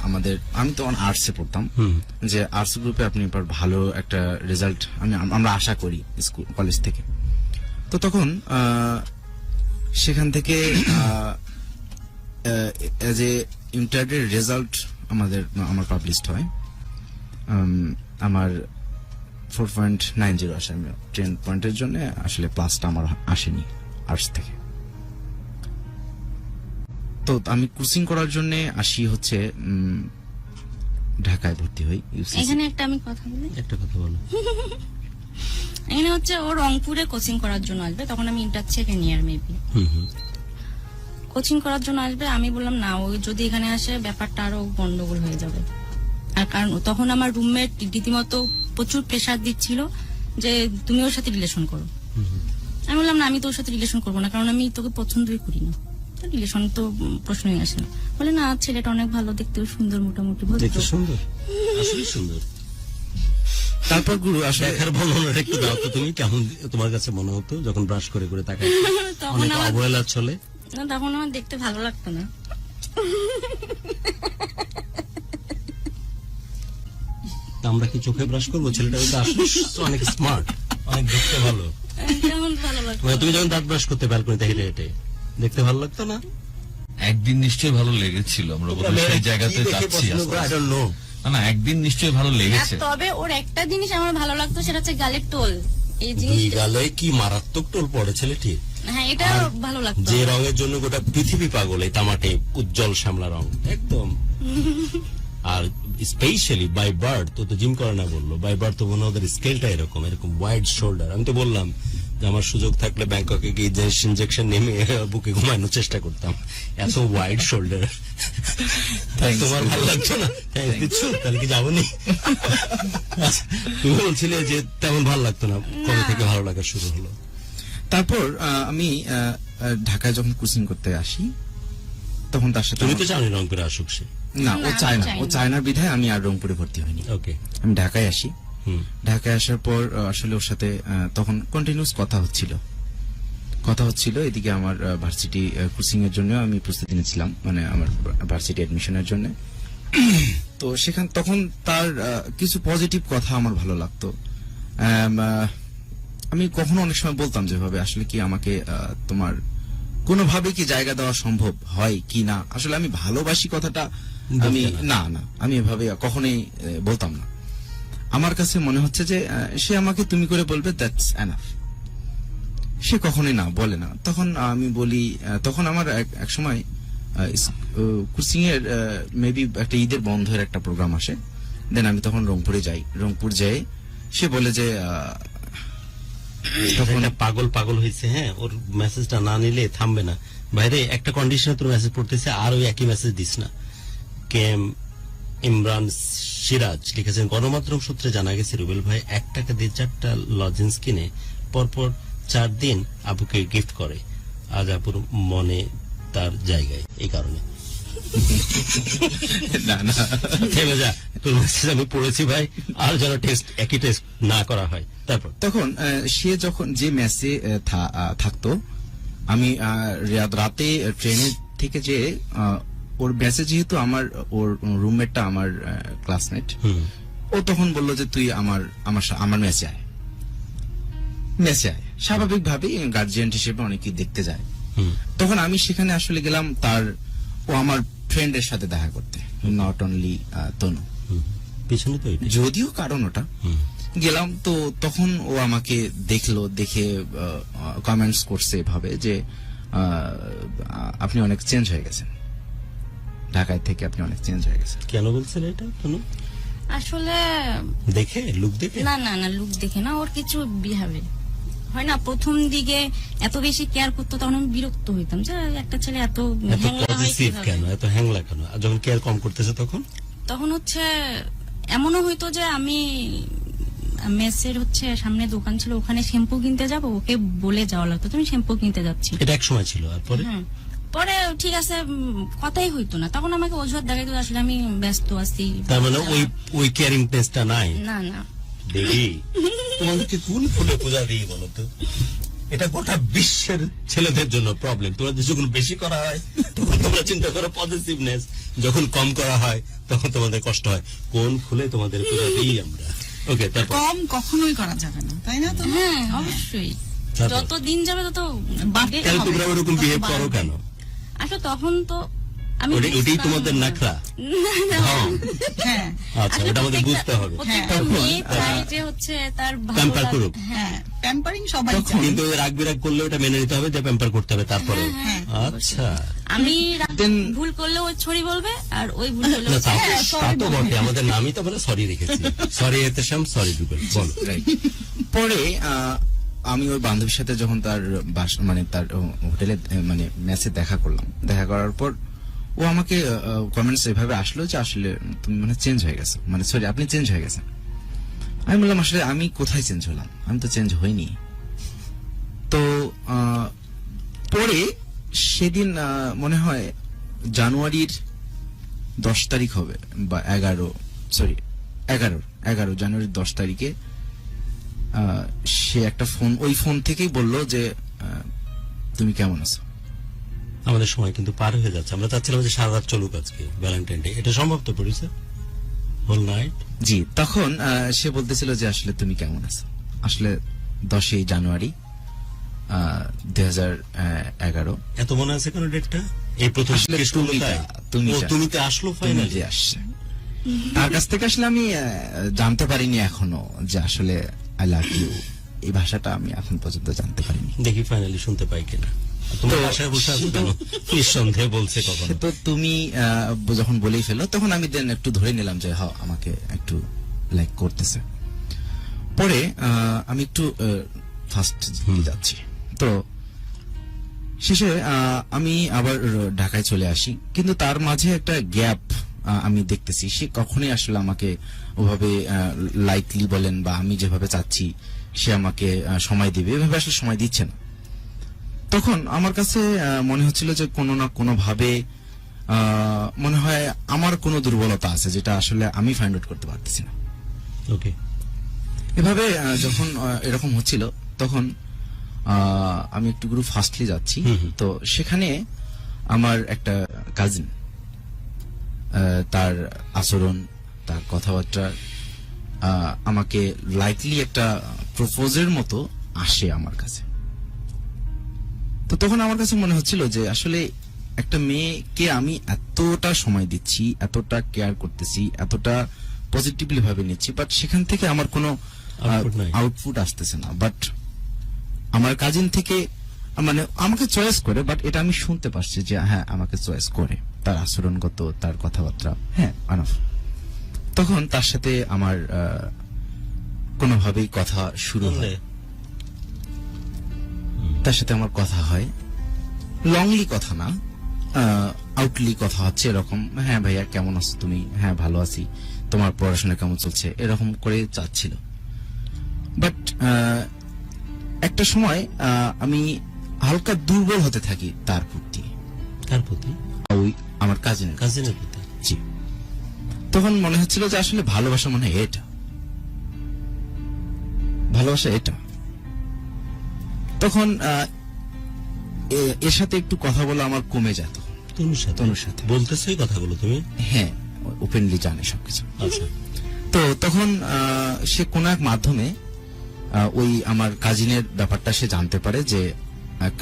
আমাদের, আমি তখন আর্টসে পড়তাম, যে আর্টস গ্রুপে আপনি এবার ভালো একটা রেজাল্ট আমরা আশা করি স্কুল কলেজ থেকে। তো তখন সেখান থেকে এজ এ ইন্টারের রেজাল্ট আমার পাবলিশড হয়। আমার 4.90 আসে। আমি 10 পয়েন্টের জন্য আসলে প্লাসটা আমার আসেনি আর্টস থেকে। তো আমি কোচিং করার জন্য আসি হচ্ছে ঢাকায় ভর্তি হই UCC এখানে একটা আমি কথা বলি, একটা কথা বলো। এখানে হচ্ছে ও রংপুরে কোচিং করার জন্য আসবে, তখন আমি ইন্টার সেকেন্ড ইয়ার মেবি, হুম হুম। কোচিং করার জন্য আসবে। আমি বললাম না, ও যদি এখানে আসে ব্যাপারটা আরো গন্ডগোল হয়ে যাবে। আর কারণ তখন আমার রুমমেট রীতিমতো প্রচুর প্রেসার দিচ্ছিল যে তুমি ওর সাথে রিলেশন করো। আমি বললাম না, আমি তোর সাথে রিলেশন করবো না, কারণ আমি তোকে পছন্দই করি না, রিলেশন তো প্রশ্নই আসে না। বলে না, ছেলেটা অনেক ভালো, দেখতেও সুন্দর, মোটামুটি ভদ্র। দেখতে সুন্দর, আসলে সুন্দর। তারপর গুরু আসলে দেখার বর্ণনাটা একটু দাও তো তুমি, কেমন তোমার কাছে মনে হতো যখন ব্রাশ করে করে তাকাই? তখন অনেক আমার অবহেলা চলে। না, তখন আমার দেখতে ভালো লাগতো না। আমরা কি চোখে ব্রাশ করবো? ছেলেটা কিন্তু আসলে অনেক স্মার্ট, অনেক দেখতে ভালো। কেমন ভালো লাগতো। মানে তুমি যখন দাঁত ব্রাশ করতে ব্যালকনিতে হেঁটে হেঁটে, দেখতে ভালো লাগতো না? একদিন নিশ্চয়ই ভালো লেগেছিল, আমরা বোধহয় সেই জায়গাতে কি দেখে যাচ্ছি পছন্দ আস্তে করে? I আস্তে। don't know. না, একদিন নিশ্চয়ই ভালো আর লেগেছে। তবে ওর একটা জিনিস আমার ভালো লাগতো, সেটা হচ্ছে গালের টোল। এই দুই জিনিস, গালে কি মারাত্মক টোল পড়ে ছেলেটি, হ্যাঁ, এটা ভালো লাগতো। যে রঙের জন্য গোটা পৃথিবী পাগল, এই তামাটে উজ্জ্বল শ্যামলা রং একদম। আর স্পেশালি বাই বার্ড, তো জিম করে না বললো, বাই বার্ড তো মনে হয় ওদের স্কেলটা এরকম এরকম ওয়াইড শোল্ডার। আমি তো বললাম যে আমার সুযোগ থাকলে ব্যাংককে গিয়ে ইনজেকশন নেমে বুকে ঘুমানোর চেষ্টা করতাম, এত ওয়াইড শোল্ডার। তোমার ভালো লাগছে না? Thanks দিচ্ছ? তাহলে কি যাবো নি? তুমি বলছিলে যে তেমন ভালো লাগতো না, কবে থেকে ভালো লাগা শুরু হলো? তারপর আমি ঢাকায় যখন কোচিং করতে আসি, তখন তার সাথে তুমি তো জানি রংপুরে আসুক সে। না, ও না, চায় না, চাই ও না। চায় না বিধায় আমি আর রংপুরে ভর্তি হইনি। ওকে। আমি ঢাকায় আসি। হুম। ঢাকায় আসার পর আসলে ওর সাথে তখন কন্টিনিউস কথা হচ্ছিল। এদিকে আমার ভার্সিটি কোচিং এর জন্য আমি প্রস্তুতি নিচ্ছিলাম, মানে আমার ভার্সিটি এডমিশনের জন্য। তো তখন তার কিছু পজিটিভ কথা আমার ভালো লাগতো। আমি কখনো অনেক সময় বলতাম যেভাবে আসলে কি আমাকে তোমার কোনোভাবে কি জায়গা দেওয়া সম্ভব হয় কি না। আসলে আমি ভালোবাসি কথাটা আমি না আমি এভাবে কখনোই বলতাম না। আমার কাছে মনে হচ্ছে যে সে আমাকে তুমি করে বলবে, দ্যাটস এনাফ। সে কখনোই না বলে না। তখন আমি বলি, তখন আমার এক সময় কোচিং এর মেবি একটা ঈদের বন্ধের একটা প্রোগ্রাম আসে। দেন আমি তখন রংপুরে যাই। রংপুর যেয়ে সে বলে যে তখন পাগল পাগল হয়েছে। হ্যাঁ, ওর মেসেজটা না নিলে থামবে না। বাইরে একটা কন্ডিশনে তোর মেসেজ পড়তেছে, আর ওই একই মেসেজ দিস না। কেম ইমরান সিরাজ লিখেছেন, গণমাধ্যম সূত্রে জানা গেছে রুবেল ভাই 1 টাকা দিয়ে 4টা লজেন্স কিনে পরপর 4 দিন আপুকে গিফট করে। আজ আপুর মনে তার জায়গায়, এই কারণে। না থেমে যা, তোর মেসেজ আমি পড়েছি ভাই, আর যেন একই টেস্ট না করা হয়। তারপর তখন সে যখন যে মেসে থাকতো, আমি রাতে ট্রেনে থেকে যে ওর মেসে, যেহেতু ওর রুমমেটটা আমার ক্লাসমেট, ও তখন বলল যে তুই আমার মেসে আয়। স্বাভাবিকভাবেই গার্জিয়ান হিসেবে অনেকেই দেখতে যায়। তখন আমি সেখানে আসলে গেলাম ও আমার ফ্রেন্ডের সাথে দেখা করতে, নট অনলি তনু। পিছনে তো এটা। যদিও কারণ ওটা গেলাম, তো তখন ও আমাকে দেখে কমেন্টস করছে এভাবে যে আপনি অনেক চেঞ্জ হয়ে গেছেন, ঢাকায় থেকে আপনি অনেক চেঞ্জ হয়ে গেছেন। কেন বলছেন এটা? আসলে দেখে, লুক দেখে? না, লুক দেখে না, ওর কিছু বিহেভে হয় না। প্রথম দিকে এত বেশি কেয়ার করতো, তখন আমি বিরক্ত হইতাম যে একটা ছেলে এত হ্যাংলা হয় পজিটিভ কিভাবে? কেন, এত হ্যাংলা কেন? আর যখন কেয়ার কম করতেছে তখন হচ্ছে এমনও হইতো যে আমি মেসের হচ্ছে সামনে দোকান ছিল, ওখানে শ্যাম্পু কিনতে যাব, ওকে বলে যাওয়া লাগতো তুমি শ্যাম্পু কিনতে যাচ্ছি। এটা এক সময় ছিল, আর পরে পরে ঠিক আছে, কথাই হইতো না। তখন আমাকে অজুহাত দেখাইতো আসলে আমি ব্যস্ত আছি। তার মানে ওই কেয়ারিংনেসটা নাই। না দেখি তোমাদেরকে কোন ফুলে পূজা দিই বলো তো? এটা গোটা বিশ্বের ছেলেদের জন্য প্রবলেম। তোমাদের যখন বেশি করা হয় তখন তোমরা চিন্তা করো পজিটিভনেস, যখন কম করা হয় তখন তোমাদের কষ্ট হয়। কোন ফুলে তোমাদের পূজা দিই আমরা? ওকে, তারপর কম কখনোই করা যাবে না, তাই না? তো হ্যাঁ, অবশ্যই। তারপর? যত দিন যাবে তত বাড়তে তাহলে হবে। তোমরা ওরকম বিহেভ করো কেন? আসলে তখন তো আমি ওটাই বুঝতাম তোমাদের না। নাখরা হ্যাঁ আচ্ছা আসলে ওটা আমাদের প্রত্যেকটা- বুঝতে হবে প্রত্যেকটা মেয়ে চায় যে হচ্ছে তার ভালো Pamper লাগে। করুক। হ্যাঁ প্যাম্পারিং সবাই তখন- চায়। কিন্তু রাগ বিরাগ করলে ওটা মেনে নিতে হবে যে প্যাম্পার করতে হবে তারপরে আচ্ছা আমি Then- ভুল করলে ও ছড়ি বলবে আর ওই ভুল করলে না, ও তা- হ্যাঁ, তা তো বটে আমাদের নামই তো আমরা সরি রেখেছি সরি এতেশাম সরি ডুবেল বলো Right. পরে আমি ওই বান্ধবীর সাথে যখন তার মানে তার হোটেলে মানে মেসে দেখা করলাম, দেখা করার পর ও আমাকে কমেন্টস এভাবে আসলো যে আসলে তুমি মানে চেঞ্জ হয়ে গেছো, মানে সরি আপনি চেঞ্জ হয়ে গেছেন। আমি বললাম আসলে আমি কোথায় চেঞ্জ হলাম, আমি তো চেঞ্জ হইনি। তো পরে সেদিন মনে হয় জানুয়ারির 10 তারিখ হবে বা 11 জানুয়ারির 10 তারিখে সে একটা ফোন, ওই ফোন থেকেই বললো যে তুমি কেমন আছো। আমাদের সময় কিন্তু পার হয়ে যাচ্ছে, আমরা চাচ্ছিলাম যে সারা রাত চলুক আজকে ভ্যালেন্টাইন ডে, এটা সম্ভব তো পড়েছে হোল নাইট? জি, তখন সে বলতেছিল যে আসলে তুমি কেমন আছো। আসলে 10ই জানুয়ারি 2011 এত মনে আছে কেন ডেটটা? এই প্রথম আসলে জিজ্ঞেস করলো তাই? ও, তুমিতে আসলো ফাইনালি। যে আসছে তার কাছ থেকে আসলে আমি জানতে পারিনি এখনো যে আসলে আই লাভ ইউ, এই ভাষাটা আমি এখন পর্যন্ত জানতে পারিনি। দেখি ফাইনালি শুনতে পাই কিনা। তোমার বাসায় বসে আছো কেন? নিঃসন্দেহে বলছে কখনো। সে তো তুমি যখন বলেই ফেলো তখন আমি দেন একটু ধরে নিলাম যে হ্যাঁ আমাকে একটু লাইক করতেছে। পরে আমি একটু ফার্স্ট যাচ্ছি, তো শেষে আমি আবার ঢাকায় চলে আসি, কিন্তু তার মাঝে একটা গ্যাপ আমি দেখতেছি। সে কখনোই আসলে আমাকে ওভাবে লাইকলি বলেন বা আমি যেভাবে চাচ্ছি সে আমাকে সময় দিবে এভাবে আসলে সময় দিচ্ছে না। তখন আমার কাছে মনে হচ্ছিল যে কোনো না কোনো ভাবে মনে হয় আমার কোনো দুর্বলতা আছে যেটা আসলে আমি ফাইন্ড আউট করতে পারতেছি না। ওকে, এভাবে যখন এরকম হচ্ছিল তখন আমি একটু গ্রুপ ফার্স্টলি যাচ্ছি, তো সেখানে আমার একটা কাজিন, তার আচরণ, তার কথাবার্তা আমাকে লাইকলি একটা প্রপোজের মতো আসে আমার কাছে। তো তখন আমার কাছে মনে হচ্ছিল যে আসলে একটা মেয়েকে আমি এতটা সময় দিচ্ছি, এতটা কেয়ার করতেছি, এতটা পজিটিভলি ভাবে নিচ্ছি, বাট সেখান থেকে আমার কোনো Output নাই। আউটপুট আসতেছে না। বাট আমার কাজিন থেকে মানে আমাকে চয়েস করে, বাট এটা আমি শুনতে পারছি যে হ্যাঁ আমাকে চয়েস করে, তার আচরণগত, তার কথাবার্তা, হ্যাঁ আনাফ। তখন তার সাথে আমার কোনোভাবেই কথা শুরু হয়, তার সাথে আমার কথা হয়, লংলি কথা না, আউটলি কথা হচ্ছে এরকম, হ্যাঁ ভাইয়া কেমন আছো তুমি, হ্যাঁ ভালো আছি, তোমার পড়াশোনা কেমন চলছে, এরকম করে চাচ্ছিল। বাট একটা সময় আমি হালকা দুর্বল হতে থাকি তার প্রতি, কার প্রতি? ওই আমার কাজিনের কাছে। কাজিনের প্রতি। জি, তখন মনে হচ্ছিল যে আসলে ভালোবাসা মনে হয় এটা, ভালোবাসা এটা। তখন এর সাথে একটু কথা বলা আমার কমে যেত। তনুর সাথে বলতেছো এই কথাগুলো তুমি? হ্যাঁ, ওপেনলি জানে সবকিছু। আচ্ছা, তো তখন সে কোন এক মাধ্যমে ওই আমার কাজিনের ব্যাপারটা সে জানতে পারে যে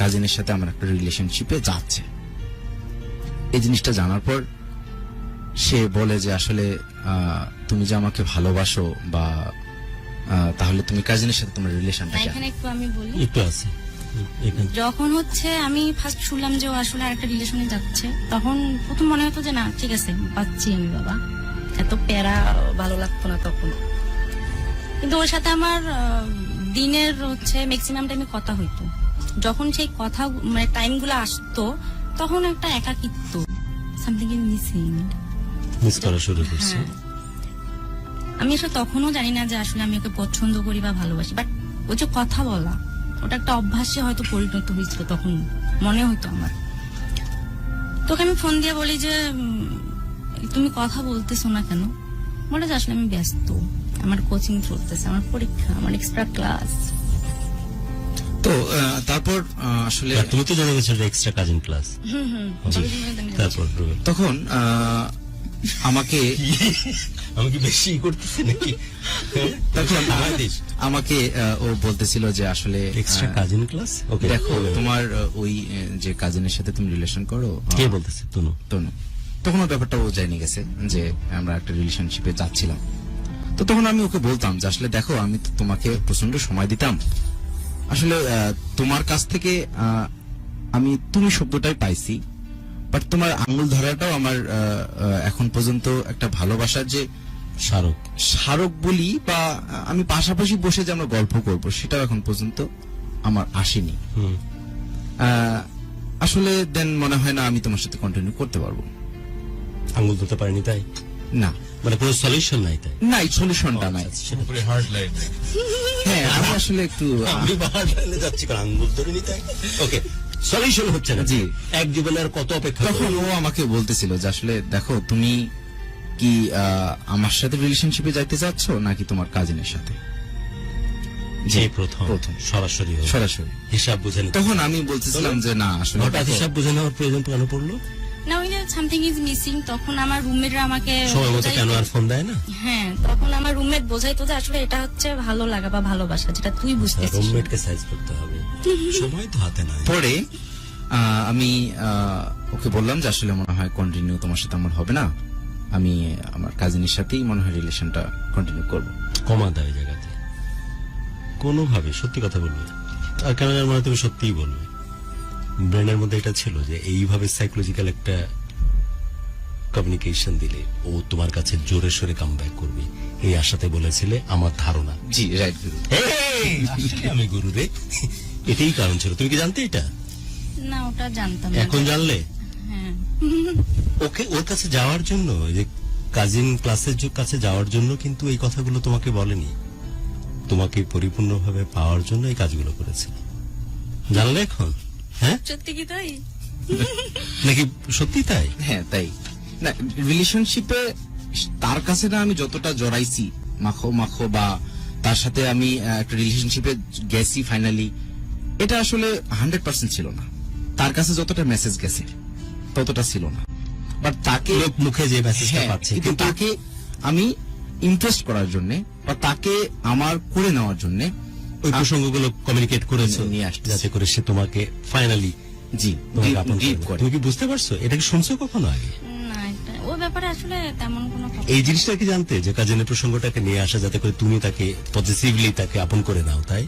কাজিনের সাথে আমার একটা রিলেশনশিপে যাচ্ছে। এই জিনিসটা জানার পর সে বলে যে আসলে তুমি যে আমাকে ভালোবাসো বা তাহলে তুমি কাজিনের সাথে তোমার রিলেশনটা না, কেন? এখানে একটু আমি বলি। একটু আছে এখানে। যখন হচ্ছে আমি ফার্স্ট শুনলাম যে ও আসলে আরেকটা রিলেশনে যাচ্ছে, তখন প্রথম মনে হতো যে না ঠিক আছে পাচ্ছি আমি, বাবা এত প্যারা ভালো লাগতো না তখন। কিন্তু ওর সাথে আমার দিনের হচ্ছে ম্যাক্সিমাম টাইমে কথা হইতো। যখন সেই কথা মানে টাইম গুলো আসতো তখন একটা একাকিত্ব, সামথিং ইজ মিসিং, মিস করা শুরু করছে। আমি আসলে তখনও জানি না যে আসলে আমি ওকে পছন্দ করি বা ভালোবাসি, বাট ও যে কথা বলা ওটা একটা অভ্যাসে হয়তো পরিণত হয়েছিল, তখন মনে হইতো আমার। তোকে আমি ফোন দিয়ে বলি যে তুমি কথা বলতেছো না কেন? বলে যে আসলে আমি ব্যস্ত, আমার কোচিং চলতেছে, আমার পরীক্ষা, আমার এক্সট্রা ক্লাস। তো তারপর আসলে আর তুমি তো জেনে গেছো এক্সট্রা কাজিন ক্লাস। তারপর রুবেল। তখন আমাকে আমি কি বেশি করতেছি নাকি? তখন বাংলাদেশ আমাকে ও বলতেছিল যে আসলে এক্সট্রা কাজিন ক্লাস। ওকে, দেখো তোমার ওই যে কাজিনের সাথে তুমি রিলেশন করো, কে বলতেছে? তনু। তনু। তখন ওর ব্যাপারটা ও জেনে গেছে যে আমরা একটা রিলেশনশিপে যাচ্ছিলাম। তো তখন আমি ওকে বলতাম যে আসলে দেখো আমি তো তোমাকে প্রচন্ড সময় দিতাম, আসলে তোমার কাছ থেকে আমি তুমি শব্দটাই পাইছি, বাট তোমার আঙ্গুল ধরাটাও আমার এখন পর্যন্ত একটা ভালোবাসার যে স্মারক। স্মারক বলি বা আমি পাশাপাশি বসে যে আমরা গল্প করব সেটাও এখন পর্যন্ত আমার আসেনি। হুম। আসলে দেন মনে হয় না আমি তোমার সাথে কন্টিনিউ করতে পারবো। আঙ্গুল ধরতে পারিনি তাই? না মানে কোনো সলিউশন নাই তাই? নাই, সলিউশনটা নাই। উপরে হার্ড লাইন। হ্যাঁ আমি আসলে একটু আমি বাহার লাইনে যাচ্ছি কারণ আঙ্গুল ধরে নি তাই। ওকে, সলিউশন হচ্ছে না। জি। এক জীবনে আর কত অপেক্ষা তখন করবো? ও আমাকে বলতেছিল যে আসলে দেখো তুমি কি আমার সাথে রিলেশনশিপে যাইতে চাচ্ছ নাকি তোমার কাজিনের সাথে? যে প্রথম প্রথম। সরাসরি হলো। সরাসরি। হিসাব বুঝে নিতে। তখন আমি বলতেছিলাম যে না আসলে হঠাৎ দেখো, হিসাব বুঝে নেওয়ার প্রয়োজন কেন পড়লো? না ওই যে সামথিং ইজ মিসিং, তখন আমার রুমমেটরা আমাকে সময় মতো বোঝাইতো- কেন আর ফোন দেয় না? হ্যাঁ, তখন আমার রুমমেট বোঝাইতো যে আসলে এটা হচ্ছে ভালো লাগা বা ভালোবাসা, যেটা তুই বুঝতেছিস। রুমমেটকে সাইজ করতে হবে, সময় তো হাতে নাই। পরে আমি ওকে বললাম যে আসলে মনে হয় কন্টিনিউ তোমার সাথে আমার হবে না, আমি আমার কাজিনের সাথেই মনে হয় রিলেশনটা কন্টিনিউ করব। কমা দেয় ওই জায়গাতে কোনোভাবে। সত্যি কথা বলবে আর কেন জানো, মানে তুমি সত্যিই বলবে। ব্রেনের মধ্যে এটা ছিল যে এইভাবে সাইকোলজিক্যাল একটা কমিউনিকেশন দিলে ও তোমার কাছে জোরে সোরে কাম ব্যাক করবে, এই আশাতে বলেছিলে আমার ধারণা। জি রাইট গুরু। আসলে আমি গুরু রে, এটাই কারণ ছিল। তুমি কি জানতে এটা? না ওটা জানতাম না। এখন জানলে? হ্যাঁ, ওকে ওর কাছে যাওয়ার জন্য, যে কাজিন ক্লাসের কাছে যাওয়ার জন্য কিন্তু এই কথাগুলো তোমাকে বলেনি, তোমাকে পরিপূর্ণভাবে পাওয়ার জন্য এই কাজগুলো করেছে। জানলে এখন? হ্যাঁ, সত্যি কি তাই? নাকি সত্যি তাই? হ্যাঁ তাই না, রিলেশনশিপে তার কাছে না আমি যতটা জড়াইছি মাখো মাখো বা তার সাথে আমি একটা রিলেশনশিপে গেছি ফাইনালি, এটা আসলে 100% ছিল না। তার কাছে যতটা মেসেজ গেছে ততটা ছিল না, বাট তাকে লোক মুখে যে মেসেজটা হ্যাঁ, পাচ্ছে, কিন্তু কিন্তু তাকে আমি ইমপ্রেস করার জন্য বা তাকে আমার করে নেওয়ার জন্য ওই প্রসঙ্গগুলো কমিউনিকেট করেছো নিয়ে আসতেছি। যাতে করে সে তোমাকে ফাইনালি জি তোমাকে আপন ডিপ করে। করে। তুমি কি বুঝতে পারছো? এটা কি শুনছো কখনো আগে? না এটা ও ব্যাপারে আসলে তেমন কোনো কথা- এই জিনিসটা কি জানতে যে কাজিনের প্রসঙ্গটাকে নিয়ে আসা যাতে করে তুমি তাকে পজিটিভলি তাকে আপন করে নাও, তাই?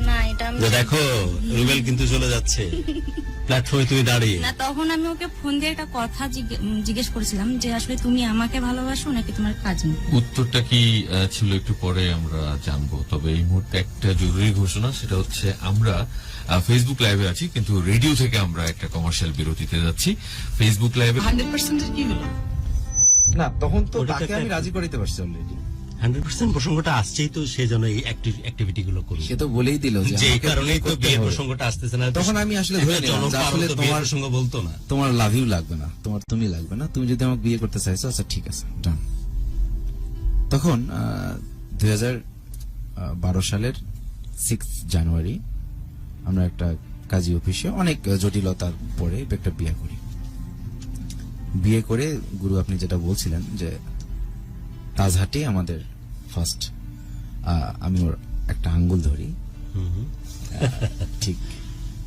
না এটা আমি যে দেখো রুবেল কিন্তু চলে যাচ্ছে, প্ল্যাটফর্মে তুমি দাঁড়িয়ে। না, তখন আমি ওকে ফোন দিয়ে একটা কথা জিজ্ঞেস করেছিলাম যে আসলে তুমি আমাকে ভালোবাসো নাকি তোমার কাজিন। উত্তরটা কি ছিল একটু পরে আমরা জানবো, তবে এই মুহূর্তে একটা জরুরি ঘোষণা, সেটা হচ্ছে আমরা ফেসবুক লাইভে আছি, কিন্তু রেডিও থেকে আমরা একটা কমার্শিয়াল বিরতিতে যাচ্ছি। ফেসবুক লাইভে 100% কি হলো? না তখন তো ওটা তো তাকে একটা- আমি রাজি করাইতে পারছি অলরেডি। 100% প্রসঙ্গটা আসছেই তো, সেই জন্য এই অ্যাক্টিভিটি গুলো করবে। সে তো বলেই দিল যে যে আমাকে কারণেই তো করতে বিয়ের হবে। প্রসঙ্গটা আসতেছে না। তখন আমি আসলে ধরে একটা নিলাম যে জনপারণ আসলে তো বিয়ের তোমার প্রসঙ্গ বলতো না। তোমার লাভ ইউ লাগবে না, তোমার তুমি লাগবে না, তুমি যদি আমাকে বিয়ে করতে চাইছো আচ্ছা ঠিক আছে ডান। তখন 2012 সালের 6 জানুয়ারি আমরা একটা কাজী অফিসে অনেক জটিলতার পরে একটা বিয়ে করি। বিয়ে করে গুরু আপনি যেটা বলছিলেন যে তাজহাটে আমাদের ফার্স্ট আমি ওর একটা আঙ্গুল ধরি, ঠিক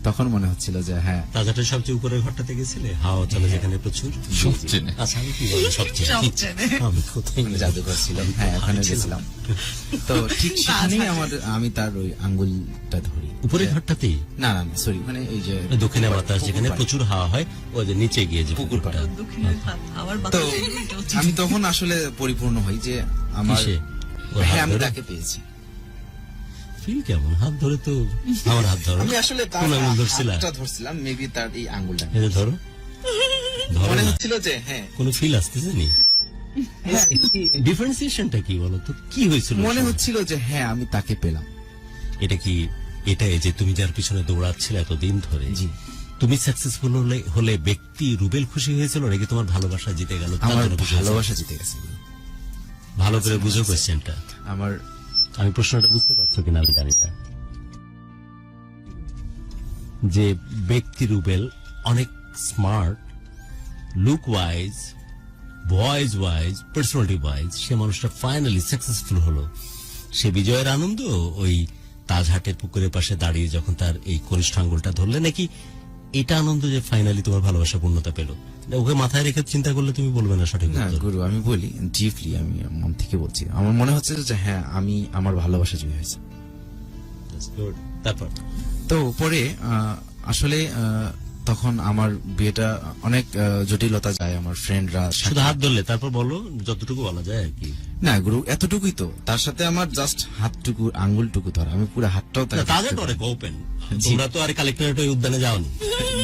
তখন মনে হচ্ছিল যে হ্যাঁ তাজাটের সবচেয়ে উপরের ঘরটাতে গেছিলে, হাওয়া চলে যেখানে প্রচুর। সবচেয়ে আচ্ছা আমি কি বলি সবচেয়ে? সবচেয়ে। আমি কোথায় জাদুঘর ছিল, হ্যাঁ ওখানে গেছিলাম। তো ঠিক সেখানেই আমি তার ওই আঙ্গুলটা ধরি। উপরের ঘরটাতেই? না না না সরি, মানে এই যে দক্ষিণে বাতাস যেখানে প্রচুর হাওয়া হয়, ওই যে নিচে গিয়ে যে পুকুর পাড়ে। দক্ষিণের ভাত, আবার তো বাতাসে এটা হচ্ছে। আমি তখন আসলে পরিপূর্ণ হই যে আমার কিসে? ওর হ্যাঁ হাত আমি ধরে? তাকে পেয়েছি। ফিল কেমন? হাত ধরে তো আমার হাত ধরো। আমি আসলে তার কোন আঙুল ধরছিলা? হাতটা ধরছিলাম, মেবি তার এই আঙ্গুলটা এই যে ধরো ধরো মনে না। হচ্ছিল যে হ্যাঁ কোনো ফিল আসতেছে নি? ডিফারেন্সিয়েশনটা কি বলো তো, কি হয়েছিল? মনে হচ্ছিল যে হ্যাঁ আমি তাকে পেলাম। এটা কি এটা এই যে তুমি যার পিছনে দৌড়াচ্ছিলে এতদিন ধরে, জি। তুমি সাকসেসফুল হলে ব্যক্তি রুবেল খুশি হয়েছিল নাকি তোমার ভালোবাসা জিতে গেল? তার আমার জন্য খুশি হয়েছিল? ভালোবাসা জিতে গেছে। ভালো করে বুঝো কোয়েশ্চেনটা। আমার আমি প্রশ্নটা বুঝতে পারছো কিনা আমি জানি না। যে ব্যক্তি রুবেল অনেক smart, look wise, voice wise, personality wise সে মানুষটা ফাইনালি সাকসেসফুল হলো। সে বিজয়ের আনন্দ ওই তাজহাটের পুকুরের পাশে দাঁড়িয়ে যখন তার এই কনিষ্ঠ আঙ্গুলটা ধরলে, নাকি এটা আনন্দ যে ফাইনালি তোমার ভালোবাসা পূর্ণতা পেল? ওকে মাথায় রেখে চিন্তা করলে তুমি বলবে না সঠিক না উত্তর। গুরু, আমি বলি ডিপলি, আমি মন থেকে বলছি, আমার মনে হচ্ছে যে হ্যাঁ, আমি আমার ভালোবাসা জয় হয়েছে। That's good. তারপর তো পরে আসলে তখন আমার বিয়েটা অনেক জটিলতা যায়, আমার ফ্রেন্ডরা শুধু হাত ধরলে, তারপর বলো যতটুকু বলা যায় আর কি। না গুরু, এতটুকুই তো, তার সাথে আমার জাস্ট হাতটুকু, আঙ্গুলটুকু ধরা, আমি পুরো হাতটাও তাকে তাদের ধরতে করে পারি। ওপেন, জি। তোমরা তো আর কালেক্টরেট ওই উদ্যানে যাওনি,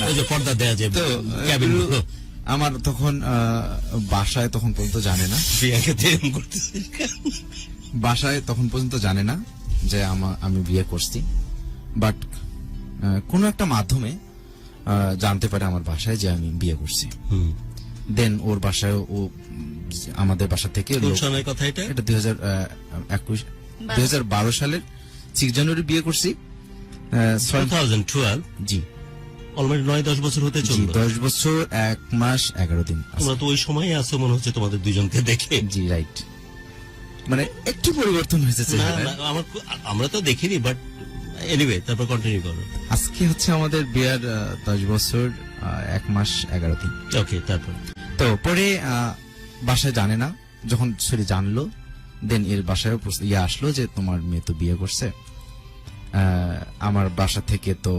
ওই যে পর্দা দেয়া যায় তো ক্যাবিন গুরু, আমার তখন বাসায় তখন পর্যন্ত জানে না, প্রিয়াকে প্রেম করতেছিস। বাসায় তখন পর্যন্ত জানে না যে আমি বিয়ে করছি, বাট কোনো একটা মাধ্যমে জানতে পারে আমার বাসায় যে আমি বিয়ে করছি। হুম। দেন ওর বাসায় ও আমাদের বাসা থেকে কোন সময়ের কথা এটা? এটা 2012 সালের 6 জানুয়ারি বিয়ে করছি। 2012, জি অলরেডি 9-10 বছর হতে জি, চললো। 10 বছর 1 মাস 11 দিন। তোমরা তো ওই সময় আছো মনে হচ্ছে তোমাদের দুজনকে দেখে। জি রাইট, মানে একটু পরিবর্তন হয়েছে না, চেহারায়। না, আমরা তো দেখিনি, বাট এনিওয়ে তারপর কন্টিনিউ করো। আজকে হচ্ছে আমাদের বিয়ার 10 বছর 1 মাস 11 দিন। ওকে, তারপর তো পরে বাসায় জানে না, যখন জানলো, দেন এর বাসায় আসলো যে তোমার মেয়ে তো বিয়ে করছে। আমার বাসা থেকে তো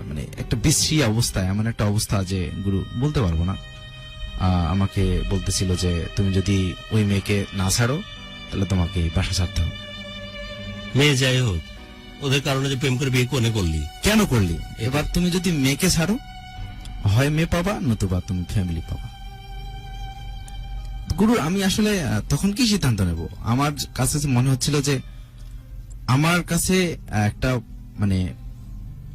মানে একটা বিশ্রী অবস্থা, এমন একটা অবস্থা যে গুরু বলতে পারবো না। আমাকে বলতেছিল যে তুমি যদি ওই মেয়েকে না ছাড়ো তাহলে তোমাকে এই বাসা ছাড়তে হবে। মেয়ে যাই হোক, ওদের কারণে যে প্রেম করে বিয়ে কোনে করলি? কেন করলি? এবার তুমি যদি মেয়েকে ছাড়ো, হয় মেয়ে পাবা, নতুবা তুমি ফ্যামিলি পাবা। গুরু, আমি আসলে তখন কি সিদ্ধান্ত নেব? আমার কাছে মনে হচ্ছিল যে আমার কাছে একটা মানে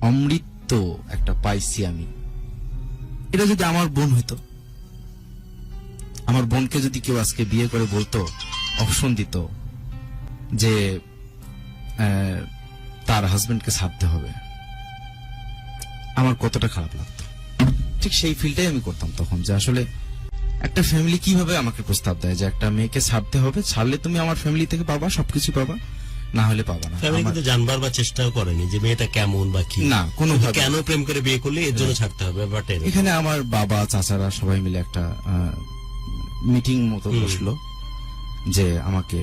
অমৃত একটা পাইছি আমি। এটা যদি আমার বোন হইতো, আমার বোনকে যদি কেউ আজকে বিয়ে করে বলতো, অপশন দিত যে তার হাজবেন্ডকে ছাড়তে হবে, আমার কতটা খারাপ লাগতো। ঠিক সেই ফিলটাই আমি করতাম তখন, যে আসলে একটা ফ্যামিলি কিভাবে আমাকে প্রস্তাব দেয় যে একটা মেয়েকে ছাড়তে হবে, ছাড়লে তুমি আমার ফ্যামিলি থেকে পাবা, সবকিছু পাবা, না হলে পাবা না। ফ্যামিলি কিন্তু জানবার বা চেষ্টাও করেনি যে মেয়েটা কেমন বা কি, না, কোনোভাবে। কেন প্রেম করে বিয়ে করলে এর জন্য ছাড়তে হবে। বাট এখানে আমার বাবা চাচারা সবাই মিলে একটা মিটিং মতো বসলো যে আমাকে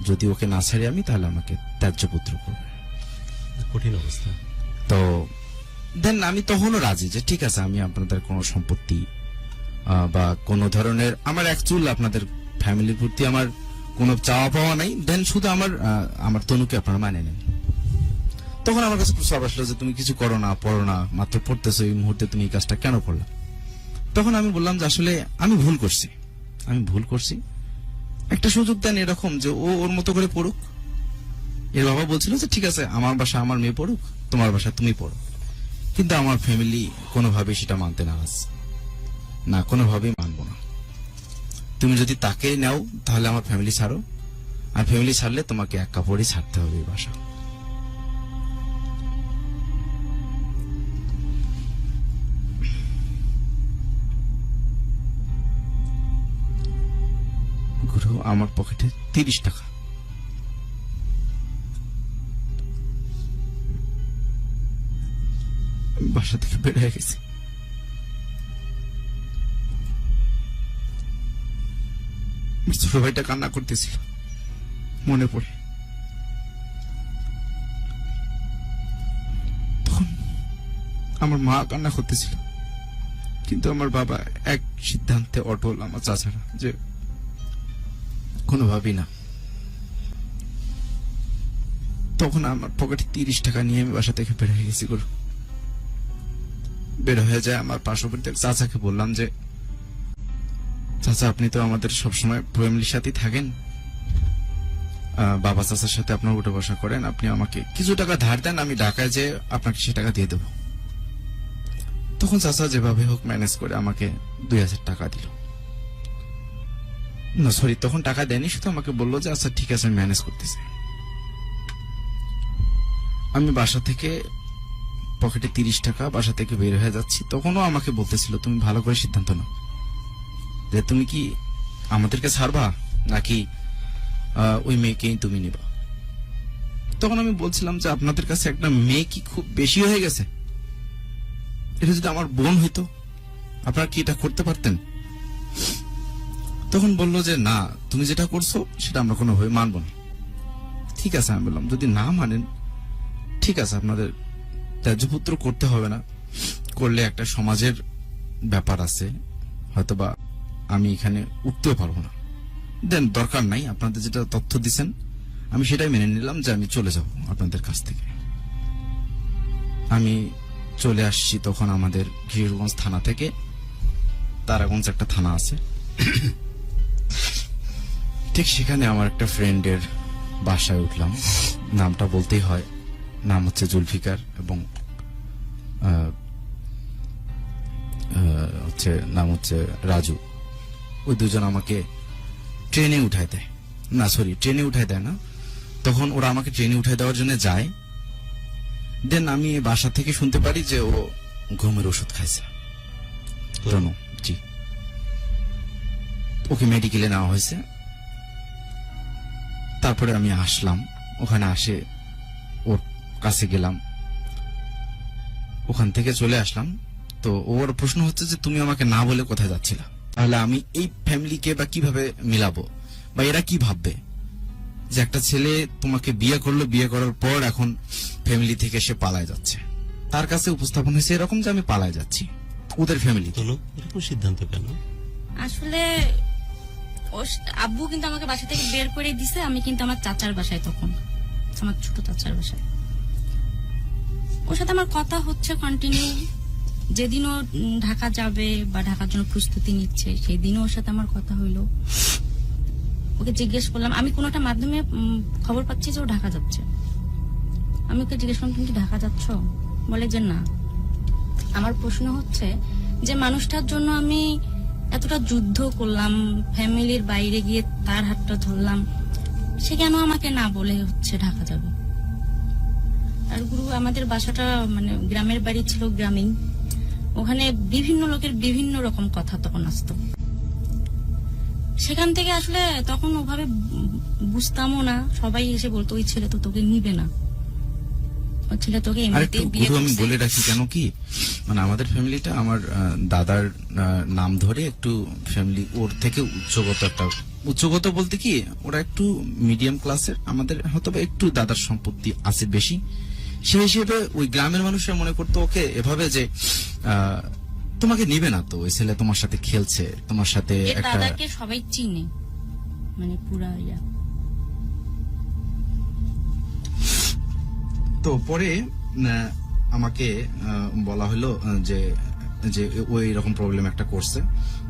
যদি ওকে না ছাড়ি আমি, তাহলে আমাকে ত্যায্য পুত্র করবে। কঠিন অবস্থা। তো দেন আমি তখনও রাজি যে ঠিক আছে, আমি আপনাদের কোনো সম্পত্তি বা কোনো ধরনের, আমার অ্যাকচুয়াল আপনাদের ফ্যামিলির প্রতি আমার কোনো চাওয়া পাওয়া নাই। দেন শুধু আমার তনুকে আপনারা মানে নেন। তখন আমার কাছে প্রস্তাব আসলো যে তুমি কিছু করো না, পড়ো না, মাত্র পড়তেছো, এই মুহূর্তে তুমি এই কাজটা কেন করলা? তখন আমি বললাম যে আসলে আমি ভুল করছি, একটা সুযোগ দেন এরকম যে ও ওর মতো করে পড়ুক। এর বাবা বলছিল যে ঠিক আছে, আমার বাসা আমার মেয়ে পড়ুক, তোমার বাসা তুমি পড়ো। কিন্তু আমার ফ্যামিলি কোনোভাবেই সেটা মানতে নারাজ, না কোনোভাবেই মানবো না। তুমি যদি তাকে নাও তাহলে আমার ফ্যামিলি ছাড়ো, আর ফ্যামিলি ছাড়লে তোমাকে এক কাপড়ই ছাড়তে হবে এই বাসা। গুরু, আমার পকেটে 30 টাকা। বাসা থেকে বের হয়ে গেছি। ছোট ভাইটা কান্না করতেছিল, মনে পড়ে। তখন আমার মা কান্না করতেছিল, কিন্তু আমার বাবা এক সিদ্ধান্তে অটল, আমার চাচারা, যে কোনোভাবেই না। তখন আমার পকেটে 30 টাকা নিয়ে আমি বাসা থেকে বের হয়ে গেছি। গুরু, বের হয়ে যায় আমার পার্শ্ববর্তী চাচাকে বললাম যে চাচা, আপনি তো আমাদের সবসময় ফ্যামিলির সাথেই থাকেন, বাবা চাচার সাথে আপনার উঠে বসা করেন, আপনি আমাকে কিছু টাকা ধার দেন, আমি ঢাকায় যে আপনাকে সে টাকা দিয়ে দেবো। তখন চাচা যেভাবে হোক ম্যানেজ করে আমাকে 2000 টাকা দিল। না সরি, তখন টাকা দেয়নি, শুধু আমাকে বললো যে আচ্ছা ঠিক আছে, আমি ম্যানেজ করতেছি। আমি বাসা থেকে পকেটে 30 টাকা, বাসা থেকে বের হয়ে যাচ্ছি। তখনও আমাকে বলতেছিল তুমি ভালো করে সিদ্ধান্ত নাও, যে তুমি কি আমাদেরকে ছাড়বা নাকি ওই মেয়েকেই তুমি নিবা? তখন আমি বলছিলাম যে আপনাদের কাছে একটা মেয়ে কি খুব বেশি হয়ে গেছে? এটা যদি আমার বোন হইতো আপনারা কি এটা করতে পারতেন? তখন বললো যে না, তুমি যেটা করছো সেটা আমরা কোনোভাবে মানব না। ঠিক আছে, আমি বললাম যদি না মানেন ঠিক আছে, আপনাদের ত্যায্যপুত্র করতে হবে না, করলে একটা সমাজের ব্যাপার আছে, হয়তোবা আমি এখানে উঠতেও পারবো না। দেন দরকার নাই, আপনাদের যেটা তথ্য দিচ্ছেন আমি সেটাই মেনে নিলাম যে আমি চলে যাব আপনাদের কাছ থেকে। আমি চলে আসছি তখন আমাদের কিশোরগঞ্জ থানা থেকে, তারাগঞ্জ একটা থানা আছে, ঠিক সেখানে আমার একটা ফ্রেন্ডের বাসায় উঠলাম। নামটা বলতেই হয়, নাম হচ্ছে জুলফিকার এবং নাম হচ্ছে রাজু। ওই দুজন আমাকে ট্রেনে উঠায় দেয়, না সরি ট্রেনে উঠায় দেয় না, তখন ওরা আমাকে ট্রেনে উঠায় দেওয়ার জন্য যায়। দেন আমি বাসা থেকে শুনতে পারি যে ও ঘুমের ওষুধ খাইছে। তনু, জি, ওকে মেডিকেলে নেওয়া হয়েছে। তারপরে আমি আসলাম, ওখানে আসে ওর কাছে গেলাম, ওখান থেকে চলে আসলাম। তো ওর প্রশ্ন হচ্ছে যে তুমি আমাকে না বলে কোথায় যাচ্ছিলা? তাহলে আমি এই ফ্যামিলিকে বা কিভাবে মিলাবো, বা এরা কি ভাববে যে একটা ছেলে তোমাকে বিয়ে করলো, বিয়ে করার পর এখন ফ্যামিলি থেকে সে পালায় যাচ্ছে। তার কাছে উপস্থাপন হয়েছে এরকম যে আমি পালায় যাচ্ছি ওদের ফ্যামিলি। চলো, এরকম সিদ্ধান্ত কেন? আসলে আব্বু কিন্তু আমাকে বাসা থেকে বের করে দিছে, আমি কিন্তু আমার চাচার বাসায়, তখন আমার ছোট চাচার বাসায়। ওর সাথে আমার কথা হচ্ছে কন্টিনিউ। যেদিন ও ঢাকা যাবে বা ঢাকার জন্য প্রস্তুতি নিচ্ছে সেই দিনও ওর সাথে আমার কথা হইলো। ওকে জিজ্ঞেস করলাম, আমি কোনোটা মাধ্যমে খবর পাচ্ছি যে ও ঢাকা যাচ্ছে। আমি ওকে জিজ্ঞেস করলাম তুমি কি ঢাকা যাচ্ছ? বলে যে না। আমার প্রশ্ন হচ্ছে যে মানুষটার জন্য আমি এতটা যুদ্ধ করলাম, ফ্যামিলির বাইরে গিয়ে তার হাতটা ধরলাম, সে কেন আমাকে না বলে হচ্ছে ঢাকা যাবে? আর গুরু, আমাদের বাসাটা মানে গ্রামের বাড়ি ছিল, গ্রামীণ, ওখানে বিভিন্ন লোকের বিভিন্ন রকম কথা তখন আসতো। সেখান থেকে আসলে তখন ওভাবে বুঝতামও না, সবাই এসে বলতো ওই ছেলে তো তোকে নিবে না, ওই ছেলে তোকে আরেকটু এমনিতেই বিয়ে গুরু আমি করছে। বলে রাখি, কেন কি মানে আমাদের ফ্যামিলিটা আমার দাদার নাম ধরে একটু ফ্যামিলি, ওর থেকে উচ্চগত বলতে কি ওরা একটু মিডিয়াম ক্লাসের, আমাদের হয়তো একটু দাদার সম্পত্তি আছে বেশি। সেই হিসেবে ওই গ্রামের মানুষরা মনে করতো ওকে এভাবে যে তোমাকে নিবে না, তো ওই ছেলে তোমার সাথে খেলছে, তোমার সাথে এর একটা। দাদাকে সবাই চিনে, মানে পুরা ইয়া। তো পরে আমাকে বলা হলো যে যে ওই রকম প্রবলেম একটা করছে।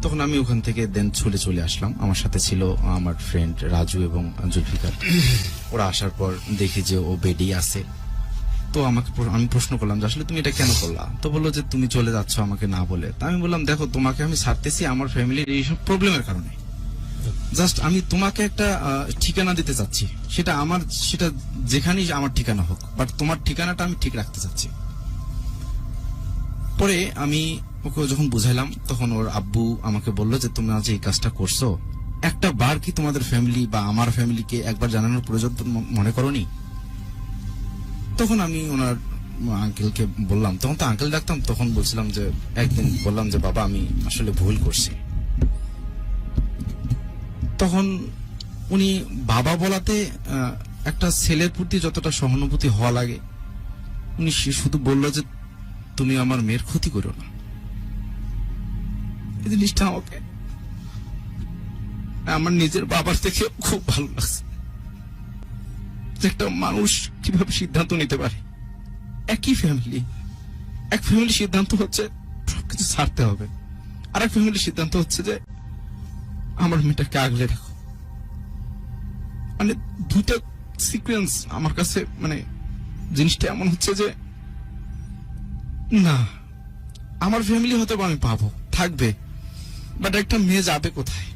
তখন আমি ওখান থেকে দেন চলে আসলাম। আমার সাথে ছিল আমার ফ্রেন্ড রাজু এবং জুলফিকার। ওরা আসার পর দেখি যে ও বেডি আছে। তো আমি প্রশ্ন করলাম যে আসলে তুমি এটা কেন করলা? তো বললো যে তুমি চলে যাচ্ছ আমাকে না বলে। তা আমি বললাম দেখো, তোমাকে আমি ছাড়তেছি আমার ফ্যামিলির এইসব প্রবলেমের কারণে। জাস্ট আমি তোমাকে একটা ঠিকানা দিতে চাচ্ছি, সেটা যেখানেই আমার ঠিকানা হোক, বাট তোমার ঠিকানাটা আমি ঠিক রাখতে চাচ্ছি। পরে আমি ওকে যখন বুঝাইলাম তখন ওর আব্বু আমাকে বললো যে তুমি আজ এই কাজটা করছো, একটা বার কি তোমাদের ফ্যামিলি বা আমার ফ্যামিলিকে একবার জানানোর প্রয়োজন মনে করোনি? তখন আমি ওনার আঙ্কেলকে বললাম, তখন তো আঙ্কেল ডাকতাম, তখন বলছিলাম যে একদিন বললাম যে বাবা আমি আসলে ভুল করছি। তখন উনি বাবা বলাতে একটা ছেলের প্রতি যতটা সহানুভূতি হওয়া লাগে, উনি শুধু বলল যে তুমি আমার মেয়ের ক্ষতি করো না। এই জিনিসটা আমাকে আমার নিজের বাবার থেকে খুব ভালো লাগছে, যে একটা মানুষ কিভাবে সিদ্ধান্ত নিতে পারে। একই ফ্যামিলি, এক ফ্যামিলির সিদ্ধান্ত হচ্ছে সবকিছু ছাড়তে হবে, আর এক ফ্যামিলির সিদ্ধান্ত হচ্ছে যে আমার মেয়েটাকে আগলে রাখো। মানে দুইটা সিকোয়েন্স আমার কাছে, মানে জিনিসটা এমন হচ্ছে যে না, আমার ফ্যামিলি হয়তো আমি পাবো, থাকবে, বাট একটা মেয়ে যাবে কোথায়?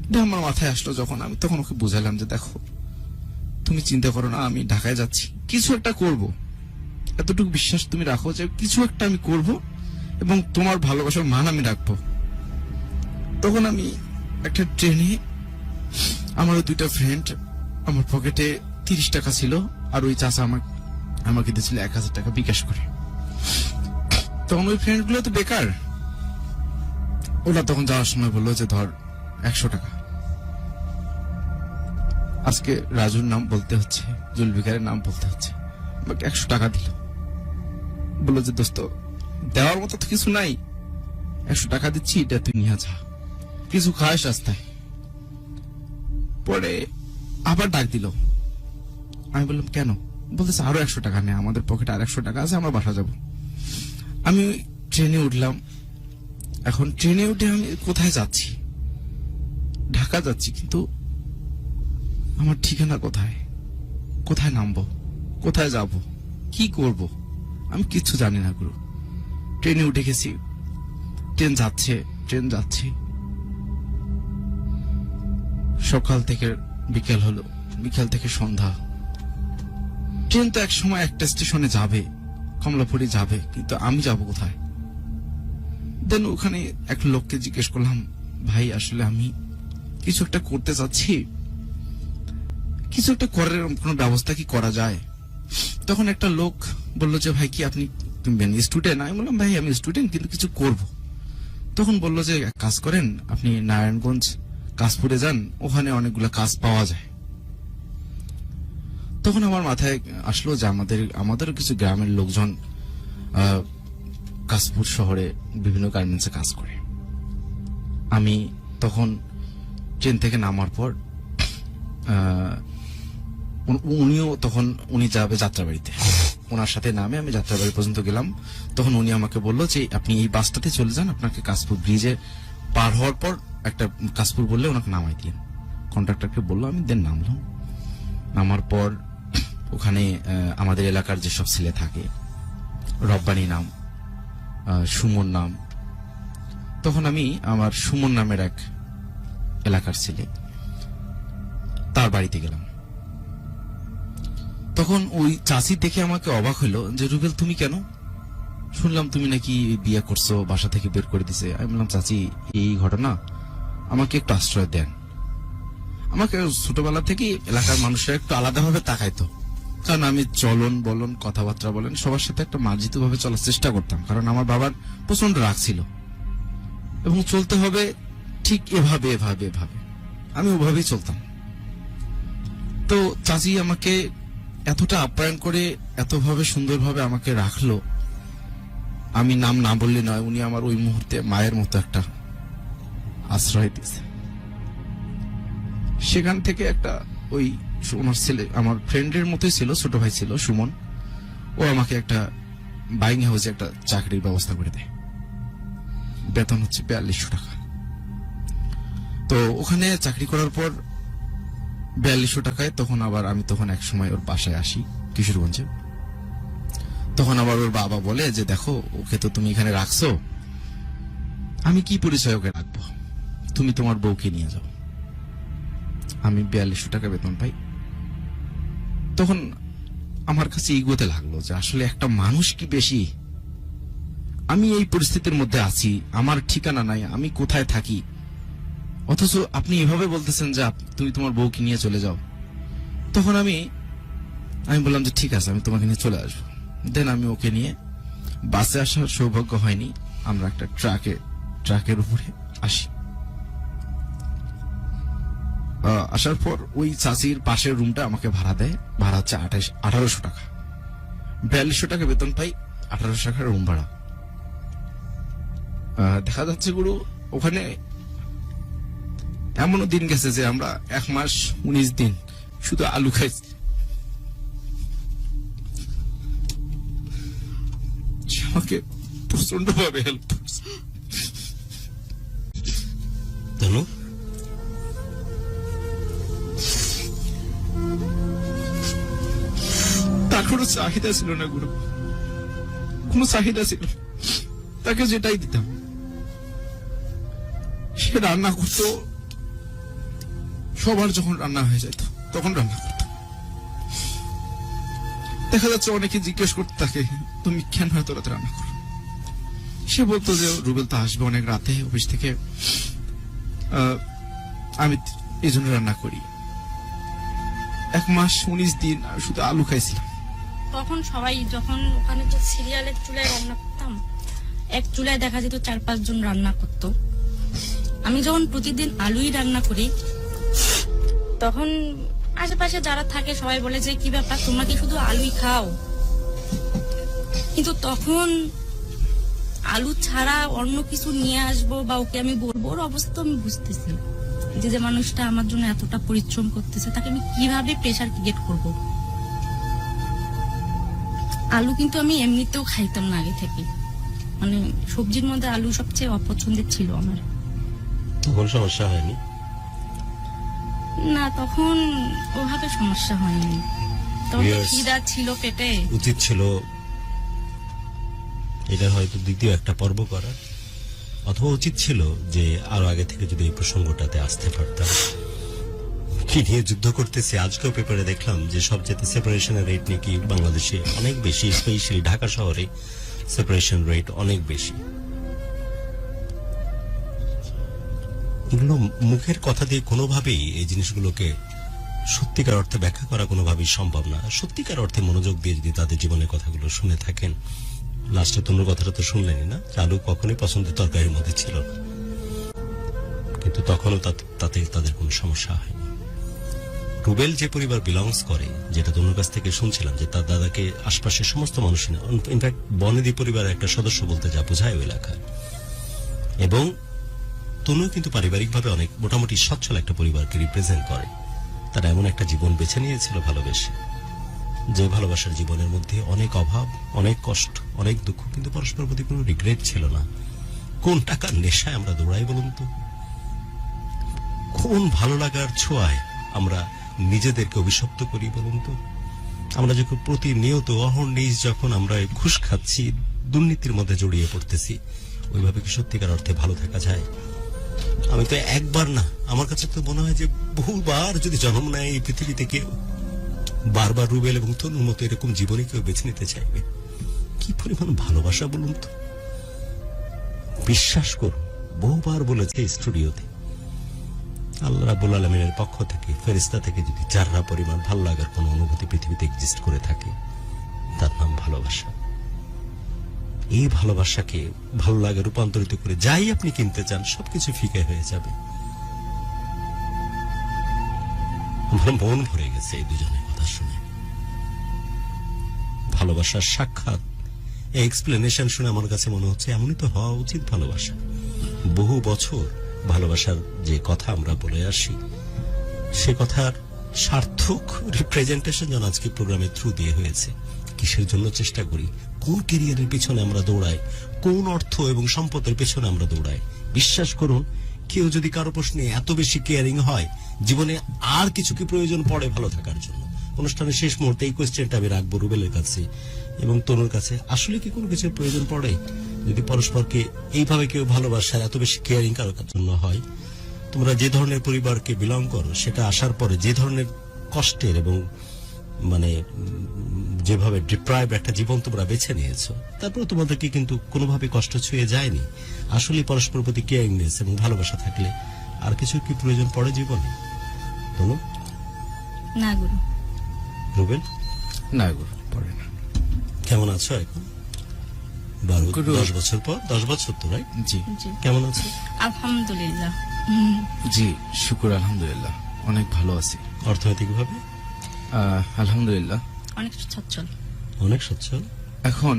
এটা আমার মাথায় আসলো যখন আমি তখন ওকে বুঝালাম যে দেখো তুমি চিন্তা করো না, আমি ঢাকায় যাচ্ছি, কিছু একটা করব, এতটুকু বিশ্বাস তুমি রাখো যে কিছু একটা আমি করব এবং তোমার ভালোবাসার মান আমি রাখবো। তখন আমি একটা ট্রেনে আমার ওই দুইটা ফ্রেন্ড, আমার পকেটে 30 টাকা ছিল, আর ওই চাচা আমাকে দিয়েছিল 1000 টাকা বিকাশ করে। তখন ওই ফ্রেন্ড গুলো তো বেকার, ওরা তখন যাওয়ার সময় বললো যে ধর 100 টাকা। আজকে রাজুর নাম বলতে হচ্ছে, জুলফিকারের নাম বলতে হচ্ছে, আমাকে 100 টাকা দিল, বললো যে দোস্ত দেওয়ার মতো তো কিছু নাই, 100 টাকা দিচ্ছি, এটা তুই নিয়ে যা, কিছু খাস রাস্তায়। পরে আবার ডাক দিল, আমি বললাম কেন? বলতেছে আরো 100 টাকা নেই, আমাদের পকেটে আর 100 টাকা আছে, আমরা বাসা যাব। আমি ট্রেনে উঠলাম। এখন ট্রেনে উঠে আমি কোথায় যাচ্ছি? ঢাকা যাচ্ছি, কিন্তু আমার ঠিকানা কোথায়? কোথায় নামবো? কোথায় যাব? কি করব? আমি কিচ্ছু জানি না গুরু। ট্রেনে উঠে গেছি, ট্রেন যাচ্ছে। সকাল থেকে বিকেল হলো, বিকেল থেকে সন্ধ্যা। ট্রেন তো এক সময় একটা স্টেশনে যাবে, কমলাপুরে যাবে, কিন্তু আমি যাব কোথায়? দেন ওখানে এক লোককে জিজ্ঞেস করলাম, ভাই আসলে আমি কিছু একটা করতে চাচ্ছি, কিছু একটা করার কোনো ব্যবস্থা কি করা যায়? তখন একটা লোক বলল যে ভাই কি আপনি স্টুডেন্ট? আমি বললাম ভাই আমি স্টুডেন্ট, কিন্তু কিছু করব। তখন বলল যে এক কাজ করেন, আপনি নারায়ণগঞ্জ কাশপুরে যান, ওখানে অনেকগুলো কাজ পাওয়া যায়। তখন আমার মাথায় আসলো যে আমাদের কিছু গ্রামের লোকজন কাশপুর শহরে বিভিন্ন গার্মেন্টসে কাজ করে। আমি তখন ট্রেন থেকে নামার পর উনি যাবে যাত্রাবাড়িতে, ওনার সাথে নামে আমি যাত্রাবাড়ি পর্যন্ত গেলাম। তখন উনি আমাকে বললো যে আপনি এই বাসটাতে চলে যান, আপনাকে কাশপুর ব্রিজে পার হওয়ার পর একটা কাশপুর বললে ওনাকে নামাই দিন। কন্ট্রাক্টরকে বললো, আমি দেন নামলাম। নামার পর ওখানে আমাদের এলাকার যেসব ছেলে থাকে, রব্বানি নাম, সুমন নাম, তখন আমি আমার সুমন নামের এক এলাকার ছেলে, তার বাড়িতে গেলাম। তখন ওই চাচি দেখে আমাকে অবাক হইলো যে রুবেল তুমি কেন? শুনলাম তুমি নাকি বিয়ে করছো, বাসা থেকে বের করে দিছে। আমি বললাম চাচি এই ঘটনা, আমাকে একটু আশ্রয় দেন। আমাকে ছোটবেলা থেকে এলাকার মানুষরা একটু আলাদাভাবে তাকাইতো, কারণ আমি চলন বলন কথাবার্তা বলেন সবার সাথে একটা মার্জিত ভাবে চলার চেষ্টা করতাম, কারণ আমার বাবার প্রচন্ড রাগ ছিল এবং চলতে হবে ঠিক এভাবে এভাবে এভাবে, আমি ওভাবেই চলতাম। তো চাচি আমাকে এতটা আপ্যায়ন করে এতভাবে সুন্দরভাবে আমাকে রাখলো, আমি নাম না বললে নয়, উনি আমার ওই মুহূর্তে মায়ের মতো একটা আশ্রয় দিয়েছে। সেখান থেকে একটা ওই ওনার ছেলে আমার ফ্রেন্ডের মতোই ছিল, ছোট ভাই ছিল সুমন, ও আমাকে একটা বাইং হাউসে একটা চাকরির ব্যবস্থা করে দেয়। বেতন হচ্ছে 4200 টাকা। তো ওখানে চাকরি করার পর 4200 টাকায় তখন আবার আমি তখন এক সময় ওর বাসায় আসি কিশোরগঞ্জে। তখন আবার ওর বাবা বলে যে দেখো ওকে তো তুমি এখানে রাখছো, আমি কি পরিচয় ওকে রাখবো, তুমি তোমার বউকে নিয়ে যাও। আমি 4200 টাকা বেতন পাই। তখন আমার কাছে ইগোতে লাগলো যে আসলে একটা মানুষ কি বেশি, আমি এই পরিস্থিতির মধ্যে আছি, আমার ঠিকানা নাই, আমি কোথায় থাকি, অথচ আপনি এভাবে বলতেছেন যে তুমি তোমার বউকে নিয়ে চলে যাও। তখন আমি বললাম যে ঠিক আছে আমি তোমাকে নিয়ে চলে আসবো। দেন আমি ওকে নিয়ে বাসে আসার সৌভাগ্য হয়নি, আমরা একটা ট্রাকের উপরে আসি। আসার পর ওই চাচির পাশের রুমটা আমাকে ভাড়া দেয়, ভাড়া হচ্ছে 1800 টাকা। 4200 টাকা বেতন পাই, 1800 টাকা রুম ভাড়া। দেখা যাচ্ছে গুরু ওখানে এমনও দিন গেছে যে আমরা 1 মাস 19 দিন শুধু আলু খাইছি। আমাকে প্রচন্ড ভাবে হেল্প করছে। তার কোনো চাহিদা ছিল না গুরু, কোনো চাহিদা ছিল, তাকে যেটাই দিতাম সে রান্না করতো, সবার যখন রান্না হয়ে যেত তখন রান্না করতো। দেখা যাচ্ছে অনেকে জিজ্ঞেস করতে থাকে তুমি কেন এত রাতে রান্না করো, সে বলতো যে রুবেল তো আসবে অনেক রাতে অফিস থেকে, আমি এই জন্য রান্না করি। 1 মাস 19 দিন আমি শুধু আলু খাইছিলাম। তখন সবাই যখন ওখানে যে সিরিয়ালের চুলায় রান্না করতাম, এক চুলায় দেখা যেত 4-5 জন রান্না করত। আমি যখন প্রতিদিন আলুই রান্না করি, তখন আশেপাশে যারা থাকে সবাই বলে যে কি ব্যাপার, তোমরা কি শুধু আলুই খাও? কিন্তু তখন আলু ছাড়া অন্য কিছু নিয়ে আসবো বা ওকে আমি বলবো, ওর অবস্থা আমি বুঝতেছি যে যে মানুষটা আমার জন্য এতটা পরিশ্রম করতেছে, তাকে আমি কিভাবে প্রেশার ক্রিয়েট করব। আলু কিন্তু আমি এমনিতেও খাইতাম না আগে থেকে, মানে সবজির মধ্যে আলু সবচেয়ে অপছন্দের ছিল আমার। তখন সমস্যা হয়নি? না, তখন ওভাবে সমস্যা হয়নি, তখন তো Yes. খিদা ছিল পেটে। উচিত ছিল এটা হয়তো দ্বিতীয় একটা পর্ব করা, অথবা উচিত ছিল যে আরো আগে থেকে যদি এই প্রসঙ্গটাতে আসতে পারতাম। কি নিয়ে যুদ্ধ করতেছি, আজকেও পেপারে দেখলাম যে সবচেয়ে সেপারেশনের রেট নাকি বাংলাদেশে অনেক বেশি, স্পেশালি ঢাকা শহরে সেপারেশন রেট অনেক বেশি। এগুলো মুখের কথা দিয়ে কোনোভাবেই এই জিনিসগুলোকে সত্যিকার অর্থে ব্যাখ্যা করা কোনোভাবেই সম্ভব না। সত্যিকার অর্থে মনোযোগ দিয়ে যদি তাদের জীবনের কথাগুলো শুনে থাকেন, লাস্টে তোমার কথাটা তো শুনলেনি না, আলু কখনোই পছন্দের তরকারির মধ্যে ছিল না, কিন্তু তখনও তাতে তাদের কোনো সমস্যা হয়নি। রুবেল যে পরিবার বিলংস করে, যেটা তোমার কাছ থেকে শুনছিলাম যে তার দাদাকে আশপাশের সমস্ত মানুষ, ইনফ্যাক্ট বনেদি পরিবারের একটা সদস্য বলতে যা বোঝায় ওই এলাকায়, এবং তনু কিন্তু পারিবারিকভাবে অনেক মোটামুটি সচ্ছল একটা পরিবারকে রিপ্রেজেন্ট করে। তারা এমন একটা জীবন বেছে নিয়েছিল ভালোবেসে, যে ভালোবাসার জীবনের মধ্যে অনেক অভাব, অনেক কষ্ট, অনেক দুঃখ, কিন্তু পরস্পর প্রতি কোনো রিগ্রেট ছিল না। কোন টাকার নেশায় আমরা দৌড়াই বলুন তো? কোন ভালো লাগার ছোঁয়ায় আমরা নিজেদেরকে অভিশপ্ত করি বলুন তো? আমরা যখন প্রতিনিয়ত অহর্নিশ যখন আমরা ঘুষ খাচ্ছি, দুর্নীতির মধ্যে জড়িয়ে পড়তেছি, ওইভাবে কি সত্যিকার অর্থে ভালো থাকা যায়? আমি তো একবার না, আমার কাছে তো মনে হয় যে বহুবার যদি জন্ম নেয় এই পৃথিবীতে কেউ, বারবার রুবেল এবং তনুর মতো এরকম জীবনে কেউ বেছে নিতে চাইবে। কি পরিমাণ ভালোবাসা বলুন তো? বিশ্বাস করুন, বহুবার বলেছে স্টুডিওতে, আল্লাহ রাব্বুল আলামিনের পক্ষ থেকে, ফেরেশতা থেকে যদি যাররা পরিমাণ ভালো লাগার কোন অনুভূতি পৃথিবীতে এক্সিস্ট করে থাকে, তার নাম ভালোবাসা। এই ভালোবাসাকে ভালো লাগে রূপান্তরিত করে যাই আপনি কিনতে চান, সবকিছু ফিকে হয়ে যাবে। আমার মন ভরে গেছে এই দুজনের কথা শুনে। ভালোবাসার সাক্ষাৎ, এই এক্সপ্লেনেশন শুনে আমার কাছে মনে হচ্ছে এমনই তো হওয়া উচিত ভালোবাসা। বহু বছর ভালোবাসার যে কথা আমরা বলে আসি, সে কথার সার্থক রিপ্রেজেন্টেশন যেন আজকে প্রোগ্রামের থ্রু দিয়ে হয়েছে। কিসের জন্য চেষ্টা করি, কোন ক্যারিয়ারের পেছনে আমরা দৌড়াই, কোন অর্থ এবং সম্পদের পেছনে আমরা দৌড়াই। বিশ্বাস করুন, কেউ যদি কারো প্রশ্নে এত বেশি কেয়ারিং হয়, জীবনে আর কিছু কি প্রয়োজন পড়ে ভালো থাকার জন্য? অনুষ্ঠানের শেষ মুহূর্তে এই কোয়েশ্চেনটা আমি রাখবো রুবেলের কাছে এবং তনুর কাছে। আসলে কি কোনো কিছুর প্রয়োজন পড়ে যদি পরস্পরকে এইভাবে কেউ ভালোবাসার এত বেশি কেয়ারিং কারোর জন্য হয়? তোমরা যে ধরনের পরিবারকে বিলং করো, সেটা আসার পরে যে ধরনের কষ্টের এবং মানে যেভাবে ডিপ্রাইভ একটা জীবন তোমরা বেছে নিয়েছো, তারপরে তোমাদেরকে কিন্তু কোনোভাবে কষ্ট ছুঁয়ে যায়নি। আসলে পরস্পর প্রতি কেয়ারিংনেস এবং ভালোবাসা থাকলে আর কিছু কি প্রয়োজন পড়ে জীবনে? তনু? না গুরু। রুবেল? না গুরু, পড়ে না। কেমন আছো এখন? 12 গুরু। 10 বছর পর, 10 বছর তো, রাইট? জি জি, কেমন আছো? আলহামদুলিল্লাহ। জি, শুকুর আলহামদুলিল্লাহ, অনেক ভালো আছি। অর্থনৈতিক ভাবে আলহামদুলিল্লাহ অনেক সচ্ছল। অনেক সচ্ছল। এখন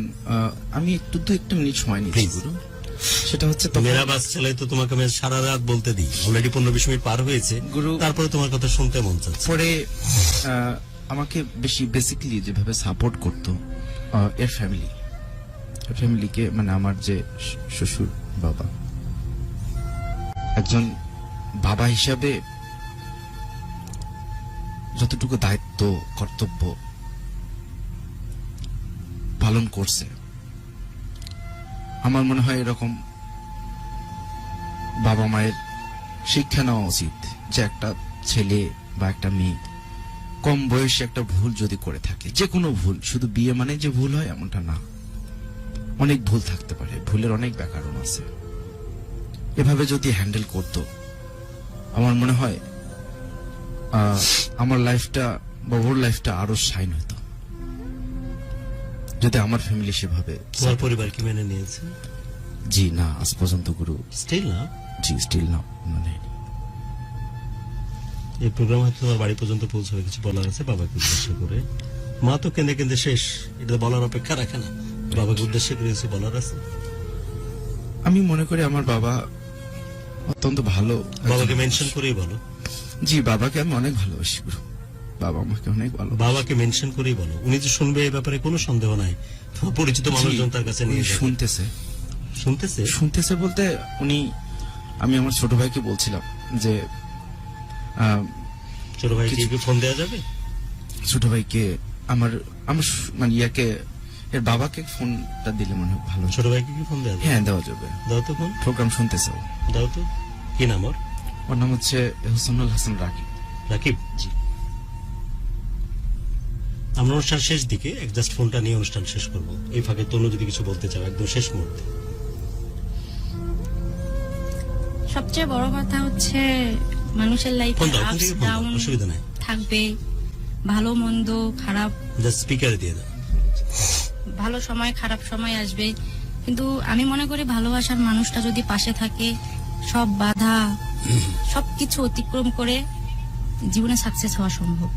আমি একটু মিনিট সময় নিচ্ছি Please. গুরু। সেটা হচ্ছে তখন- মেরা বাস চালাই তো তোমাকে আমি সারা রাত বলতে দিই, অলরেডি 15-20 মিনিট পার হয়েছে, গুরু। তারপরে তোমার কথা শুনতে মন চাচ্ছে। পরে আমাকে বেসিক্যালি যেভাবে সাপোর্ট করতো এর ফ্যামিলিকে, মানে আমার যে শ্বশুর বাবা, একজন বাবা হিসাবে যতটুকু দায়িত্ব কর্তব্য পালন করছে, আমার মনে হয় এরকম বাবা মায়ের শিক্ষা নেওয়া উচিত যে একটা ছেলে বা একটা মেয়ে কম বয়সে একটা ভুল যদি করে থাকে, যে কোনো ভুল, শুধু বিয়ে মানে যে ভুল হয় এমনটা না, অনেক ভুল থাকতে পারে, ভুলের অনেক ব্যাকরণ আছে, এভাবে যদি হ্যান্ডেল করতো আমার মনে হয় আমার লাইফটা বা ওর লাইফটা আরো শাইন হতো যদি আমার ফ্যামিলি সেভাবে। তোমার পরিবার কি মেনে নিয়েছে? জি না, আজ পর্যন্ত গুরু। স্টিল না? জি স্টিল না, মানে এই প্রোগ্রাম হয়তো তোমার বাড়ি পর্যন্ত পৌঁছাবে, কিছু বলার আছে বাবাকে উদ্দেশ্য করে? মা তো কেঁদে কেঁদে শেষ, এটা বলার অপেক্ষা রাখে না। বাবাকে উদ্দেশ্য করে কিছু বলার আছে? আমি মনে করি আমার বাবা অত্যন্ত ভালো। বাবাকে মেনশন করেই বলো। জি, বাবাকে আমি অনেক ভালোবাসি গুরু, বাবা আমাকে অনেক ভালো। বাবাকে মেনশন করেই বলো, উনি যে শুনবে এই ব্যাপারে কোনো সন্দেহ নাই। তোমার পরিচিত মানুষজন তার কাছে নিয়ে যাবে। শুনতেছে শুনতেছে? শুনতেছে বলতে উনি, আমি আমার ছোট ভাইকে বলছিলাম যে ছোট ভাইকে কি ফোন দেওয়া যাবে? ছোট ভাইকে আমার আমার মানে ইয়াকে এর বাবাকে ফোনটা দিলে মনে হয় ভালো। ছোট ভাইকে কি ফোন দেওয়া যাবে? হ্যাঁ দেওয়া যাবে। দাও তো ফোন। প্রোগ্রাম শুনতেছে ও। দাও তো। কি নাম ওর? ওর নাম হচ্ছে হোসেনুল হাসান রাকিব। রাকিব। জি। আমরা অনুষ্ঠান শেষ দিকে জাস্ট ফোনটা নিয়ে অনুষ্ঠান শেষ করবো। এই ফাঁকে তনু যদি কিছু বলতে চাও একদম শেষ মুহূর্তে। সবচেয়ে বড় কথা হচ্ছে মানুষের লাইফে ফোন দাও, আপস ফোন থেকে ফোন দাও, ডাউন অসুবিধা নাই। থাকবে, ভালো মন্দ খারাপ, জাস্ট স্পিকারে দিয়ে দাও। ভালো সময় খারাপ সময় আসবে, কিন্তু আমি মনে করি ভালোবাসার মানুষটা যদি পাশে থাকে, সব বাধা সবকিছু অতিক্রম করে জীবনে সাকসেস হওয়া সম্ভব,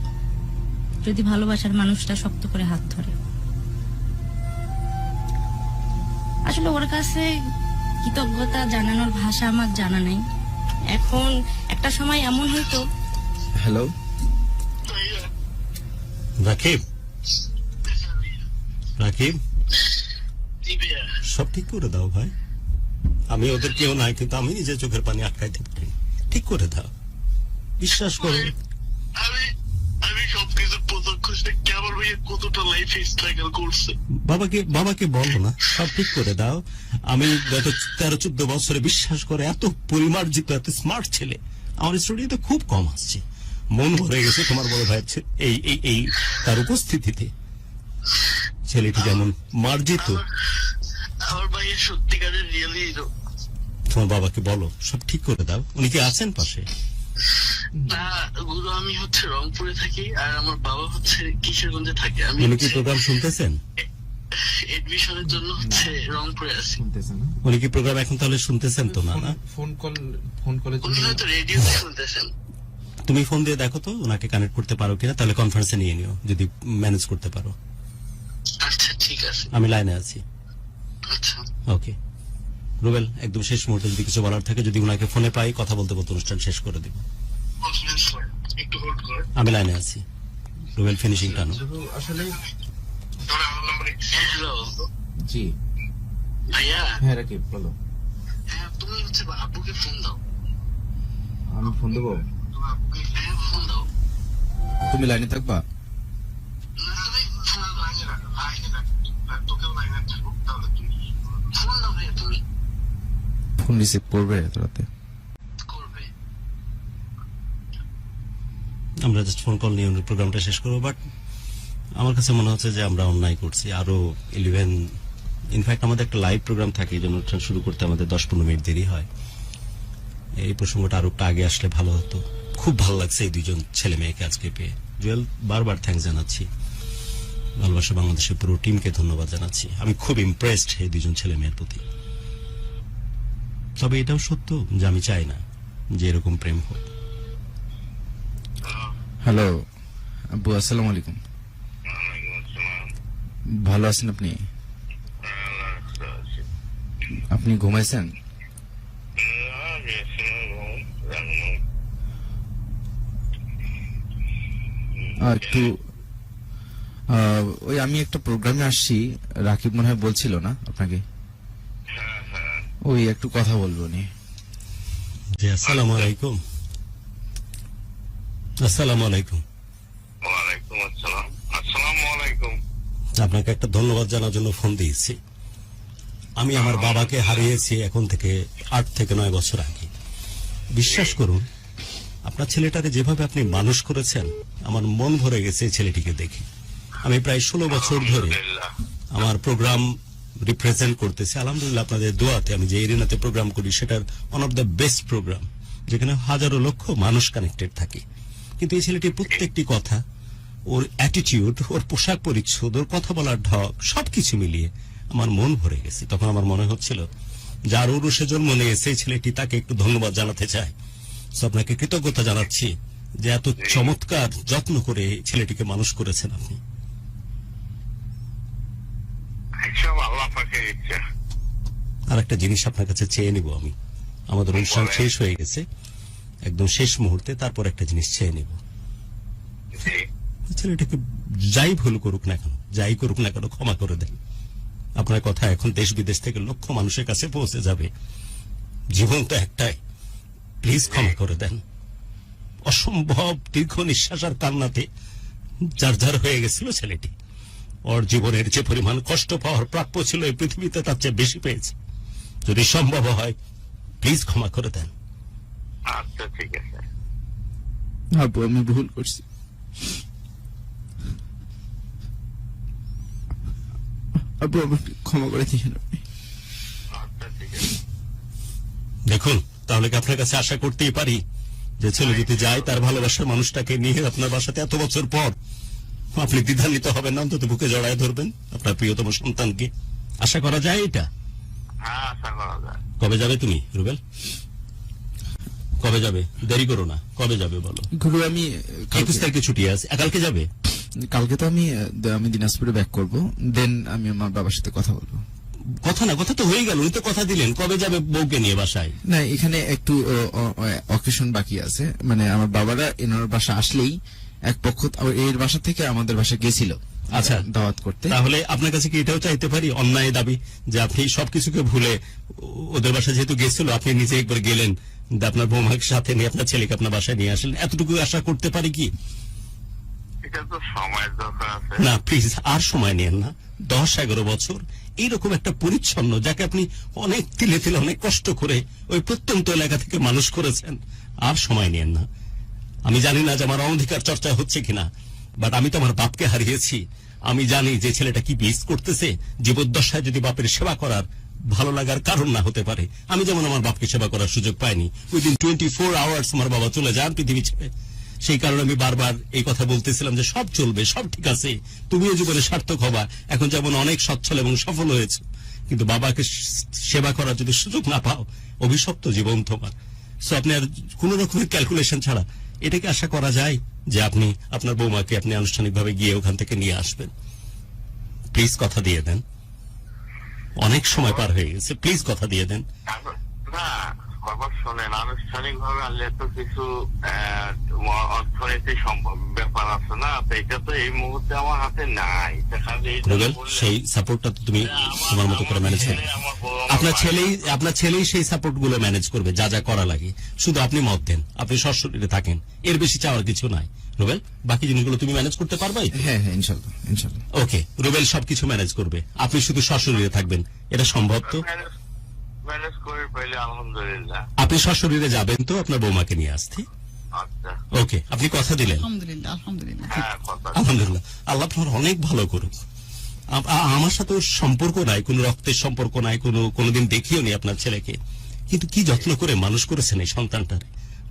যদি ভালোবাসার মানুষটা শক্ত করে হাত ধরে। আসলে ওর কাছে কৃতজ্ঞতা জানানোর ভাষা আমার জানা নাই। এখন একটা সময় এমন হইতো। হ্যালো রাকিব, রাকিব সব ঠিক করে দাও ভাই। আমি ওদের কেউ নাই, কিন্তু আমি নিজে চোখের পানি আটকাইতে পারি। ঠিক করে দাও, বিশ্বাস করো। আমি সবকিছু প্রত্যক্ষ আমার ভাইয়া কতটা লাইফে স্ট্রাগল করছে। বাবাকে বলো না, সব ঠিক করে দাও। আমি গত 13-14 বছরে বিশ্বাস করে এত পরিমার্জিত এত স্মার্ট ছেলে আমার স্টুডিওতে খুব কম আসছে। মন ভরে গেছে তোমার বড় ভাইয়ের এই তার উপস্থিতিতে। ছেলেটি যেমন মার্জিত। আমার ভাইয়া সত্যিকারের রিয়েলি হিরো। তোমার বাবাকে বলো সব ঠিক করে দাও। উনি কি আছেন পাশে? না গুরু, আমি হচ্ছে রংপুরে থাকি আর আমার বাবা হচ্ছে কিশোরগঞ্জে থাকে। আমি উনি কি প্রোগ্রাম শুনতেছেন? এডমিশনের জন্য হচ্ছে রংপুরে আছি। উনি কি প্রোগ্রাম এখন তাহলে শুনতেছেন তো? না না, ফোন কলের উনি হয়তো রেডিওতে শুনতেছেন। তুমি ফোন দিয়ে দেখো তো ওনাকে কানেক্ট করতে পারো কিনা, তাহলে কনফারেন্সে নিয়ে নিও যদি ম্যানেজ করতে পারো। আচ্ছা ঠিক আছে। আমি লাইনে আছি। আচ্ছা ওকে রুবেল, একদম শেষ মুহূর্তে যদি কিছু বলার থাকে, যদি ওনাকে ফোনে পাই কথা বলতে বলতে অনুষ্ঠান শেষ করে দিব। একটু হোল্ড করে। আমি লাইনে আছি। রুবেল ফিনিশিং টানো। আসলে হ্যালো জি ভাইয়া। হ্যাঁ রাকিব বলো। হ্যাঁ তুমি হচ্ছে আব্বুকে ফোন দাও। আমি ফোন দেবো? হ্যাঁ ফোন দাও। তুমি লাইনে থাকবা? তুমি ফোন লাইনে রাখো, লাইনে রাখো, তোকেও লাইনে থাকো। তাহলে তুমি ফোন দাও ভাইয়া, তুমি ফোন রিসিভ করবে এত রাতে? করবে। আমরা জাস্ট ফোন কল নিয়ে প্রোগ্রামটা শেষ করবো। বাট আমার কাছে মনে হচ্ছে যে আমরা অন্যায় করছি। আরো 11 ইনফ্যাক্ট আমাদের একটা লাইভ প্রোগ্রাম থাকে, এই জন্য অনুষ্ঠান শুরু করতে আমাদের 10-15 মিনিট দেরি হয়। এই প্রসঙ্গটা আরো একটু আগে আসলে ভালো হতো। খুব ভালো লাগছে এই দুজন ছেলে মেয়েকে আজকে পেয়ে। জুয়েল, বারবার থ্যাঙ্কস জানাচ্ছি। ভালোবাসা বাংলাদেশের পুরো টিমকে ধন্যবাদ জানাচ্ছি। আমি খুব ইমপ্রেসড এই দুজন ছেলে মেয়ের প্রতি। তবে এটাও সত্য যে আমি চাই না যে এরকম প্রেম হোক। হ্যালো আব্বু, আসসালামু আলাইকুম। ভালো আছেন আপনি? আপনি ঘুমাইছেন? একটু ওই আমি একটা প্রোগ্রামে আসছি, রাকিব মনে হয় বলছিল না আপনাকে? ওই একটু কথা বলবো নি। জি আসসালামু আলাইকুম। আসসালামু আলাইকুম। ওয়ালাইকুম আসসালাম। আসসালামু আলাইকুম। আপনাকে একটা ধন্যবাদ জানার জন্য ফোন দিয়েছি। আমি আমার বাবাকে হারিয়েছি এখন থেকে 8 থেকে 9 বছর আগে। বিশ্বাস করুন, আপনার ছেলেটাকে যেভাবে আপনি মানুষ করেছেন, আমার মন ভরে গেছে এই ছেলেটিকে দেখে। আমি প্রায় 16 বছর ধরে আমার প্রোগ্রাম রিপ্রেজেন্ট করতেছি। আলহামদুলিল্লাহ আপনাদের দোয়াতে আমি যে এরিনাতে প্রোগ্রাম করি সেটার one of the best programme. যেখানে হাজারো লক্ষ মানুষ কানেক্টেড থাকে। কিন্তু এই ছেলেটির প্রত্যেকটি কথা, ওর অ্যাটিটিউড, ওর পোশাক পরিচ্ছদ, ওর কথা বলার ঢক, সবকিছু মিলিয়ে আমার মন ভরে গেছে। তখন আমার মনে হচ্ছিল যার উরুষে জন্ম নিয়েছে এই ছেলেটি, তাকে একটু ধন্যবাদ জানাতে চাই। তো আপনাকে কৃতজ্ঞতা জানাচ্ছি যে এত চমৎকার যত্ন করে এই ছেলেটিকে মানুষ করেছেন আপনি। সব আল্লাহ পাকের ইচ্ছা। আর একটা জিনিস আপনার কাছে চেয়ে নিব আমি, আমাদের অনুষ্ঠান শেষ হয়ে গেছে, একদম শেষ মুহূর্তে, তারপর একটা জিনিস চেয়ে নিব। জি। ছেলেটাকে যাই ভুল করুক না কেন, যাই করুক না কেন, ক্ষমা করে দেন। আপনার কথা এখন দেশ বিদেশ থেকে লক্ষ মানুষের কাছে পৌঁছে যাবে। জীবন তো একটাই, প্লিজ ক্ষমা করে দেন। অসম্ভব দীর্ঘ নিঃশ্বাস আর কান্নাতে যার হয়ে গেছিল ছেলেটি। ওর জীবনের যে পরিমাণ কষ্ট পাওয়ার প্রাপ্য ছিল এই পৃথিবীতে তার চেয়ে বেশি পেয়েছে। যদি সম্ভব হয় প্লিজ ক্ষমা করে দেন। আচ্ছা ঠিক আছে। আপু আমি ভুল করছি, আপু আমাকে ক্ষমা করে দিয়েছেন আপনি। আচ্ছা ঠিক আছে। দেখুন, তাহলে কি আপনার কাছে আশা করতেই পারি যে ছেলে যদি যায় তার ভালোবাসার মানুষটাকে নিয়ে আপনার বাসাতে এত বছর পর, আপনি দ্বিধান্বিত হবেন না, অন্তত বুকে জড়ায় ধরবেন আপনার প্রিয়তম সন্তানকে? আশা করা যায় এটা? হ্যাঁ আশা করা যায়। কবে যাবে তুমি রুবেল? কবে যাবে? দেরি করো না, কবে যাবে বলো? গুরু আমি 21 তারিখে ছুটি আছে, কালকে যাবে? কালকে তো আমি দিনাজপুরে ব্যাক করব, দেন আমি আমার বাবার সাথে কথা বলবো। কথা না, কথা তো হয়ে গেল, উনি তো কথা দিলেন। কবে যাবে বউকে নিয়ে বাসায়? না, এখানে একটু অকেশন বাকি আছে, মানে আমার বাবারা এনার বাসা আসলেই এক পক্ষ এর বাসা থেকে আমাদের বাসা গেছিল আচ্ছা, দাওয়াত করতে। তাহলে আপনার কাছে কি এটাও চাইতে পারি, অন্যায় দাবি, যে আপনি সবকিছুকে ভুলে ওদের বাসা যেহেতু গেছিল আপনি নিজে একবার গেলেন, আপনার বৌমাকে সাথে নিয়ে আপনার ছেলেকে আপনার বাসায় নিয়ে আসলেন, এতটুকু আশা করতে পারি কি? এটা তো সময়ের দরকার আছে। না প্লিজ, আর সময় নেন না। 10-11 বছর এইরকম একটা পরিচ্ছন্ন, যাকে আপনি অনেক তিলে তিলে অনেক কষ্ট করে ওই প্রত্যন্ত এলাকা থেকে মানুষ করেছেন, আর সময় নেন না। আমি জানি না যে আমার অধিকার চর্চা হচ্ছে কিনা, বাট আমি তো আমার বাপকে হারিয়েছি। আমি জানি যে ছেলেটা কি মিস করতেছে। জীবদ্দশায় যদি বাপের সেবা করার ভালো লাগার কারণ না হতে পারে, আমি যেমন আমার বাপকে সেবা করার সুযোগ পাইনি, উইদিন 24 আওয়ার্স আমার বাবা চলে যান পৃথিবী ছেড়ে। সেই কারণে আমি বারবার এই কথা বলতেছিলাম যে সব চলবে, সব ঠিক আছে, তুমিও জীবনে সার্থক হবা, এখন যেমন অনেক সচ্ছল এবং সফল হয়েছে, কিন্তু বাবাকে সেবা করার যদি সুযোগ না পাও, অভিশপ্ত জীবন তোমার। সো আপনি আর কোন রকমের ক্যালকুলেশন ছাড়া এটাকে আশা করা যায় যে আপনি আপনার বৌমাকে আপনি আনুষ্ঠানিকভাবে গিয়ে ওখান থেকে নিয়ে আসবেন? প্লিজ কথা দিয়ে দেন, অনেক সময় পার হয়ে গেছে, প্লিজ কথা দিয়ে দেন। না খবর শোনেন, আনুষ্ঠানিক ভাবে আনলে তো কিছু অর্থনৈতিক ব্যাপার আছে না, তো এটা তো এই মুহূর্তে আমার হাতে নাই। রুবেল, সেই সাপোর্টটা তো তুমি তোমার মতো করে ম্যানেজ করবে। আপনার ছেলেই সেই সাপোর্ট গুলো ম্যানেজ করবে, যা যা করা লাগে। শুধু আপনি মত দেন, আপনি সশরীরে থাকেন, এর বেশি চাওয়ার কিছু নাই। রুবেল, বাকি জিনিসগুলো তুমি ম্যানেজ করতে পারবাই? হ্যাঁ হ্যাঁ, ইনশাল্লাহ ইনশাল্লাহ। ওকে, রুবেল সবকিছু ম্যানেজ করবে, আপনি শুধু সশরীরে থাকবেন। এটা সম্ভব তো? ম্যানেজ করে পাইলে আলহামদুলিল্লাহ। আপনি সশরীরে যাবেন তো আপনার বৌমাকে নিয়ে আসতে? আচ্ছা ওকে, আপনি কথা দিলেন। আলহামদুলিল্লাহ আলহামদুলিল্লাহ। হ্যাঁ কথা। আলহামদুলিল্লাহ, আল্লাহ আপনার অনেক ভালো করুক। আমার সাথে ওর সম্পর্ক নাই, কোনো রক্তের সম্পর্ক নাই, কোনোদিন দেখিও নি আপনার ছেলেকে, কিন্তু কি যত্ন করে মানুষ করেছেন এই সন্তানটারে।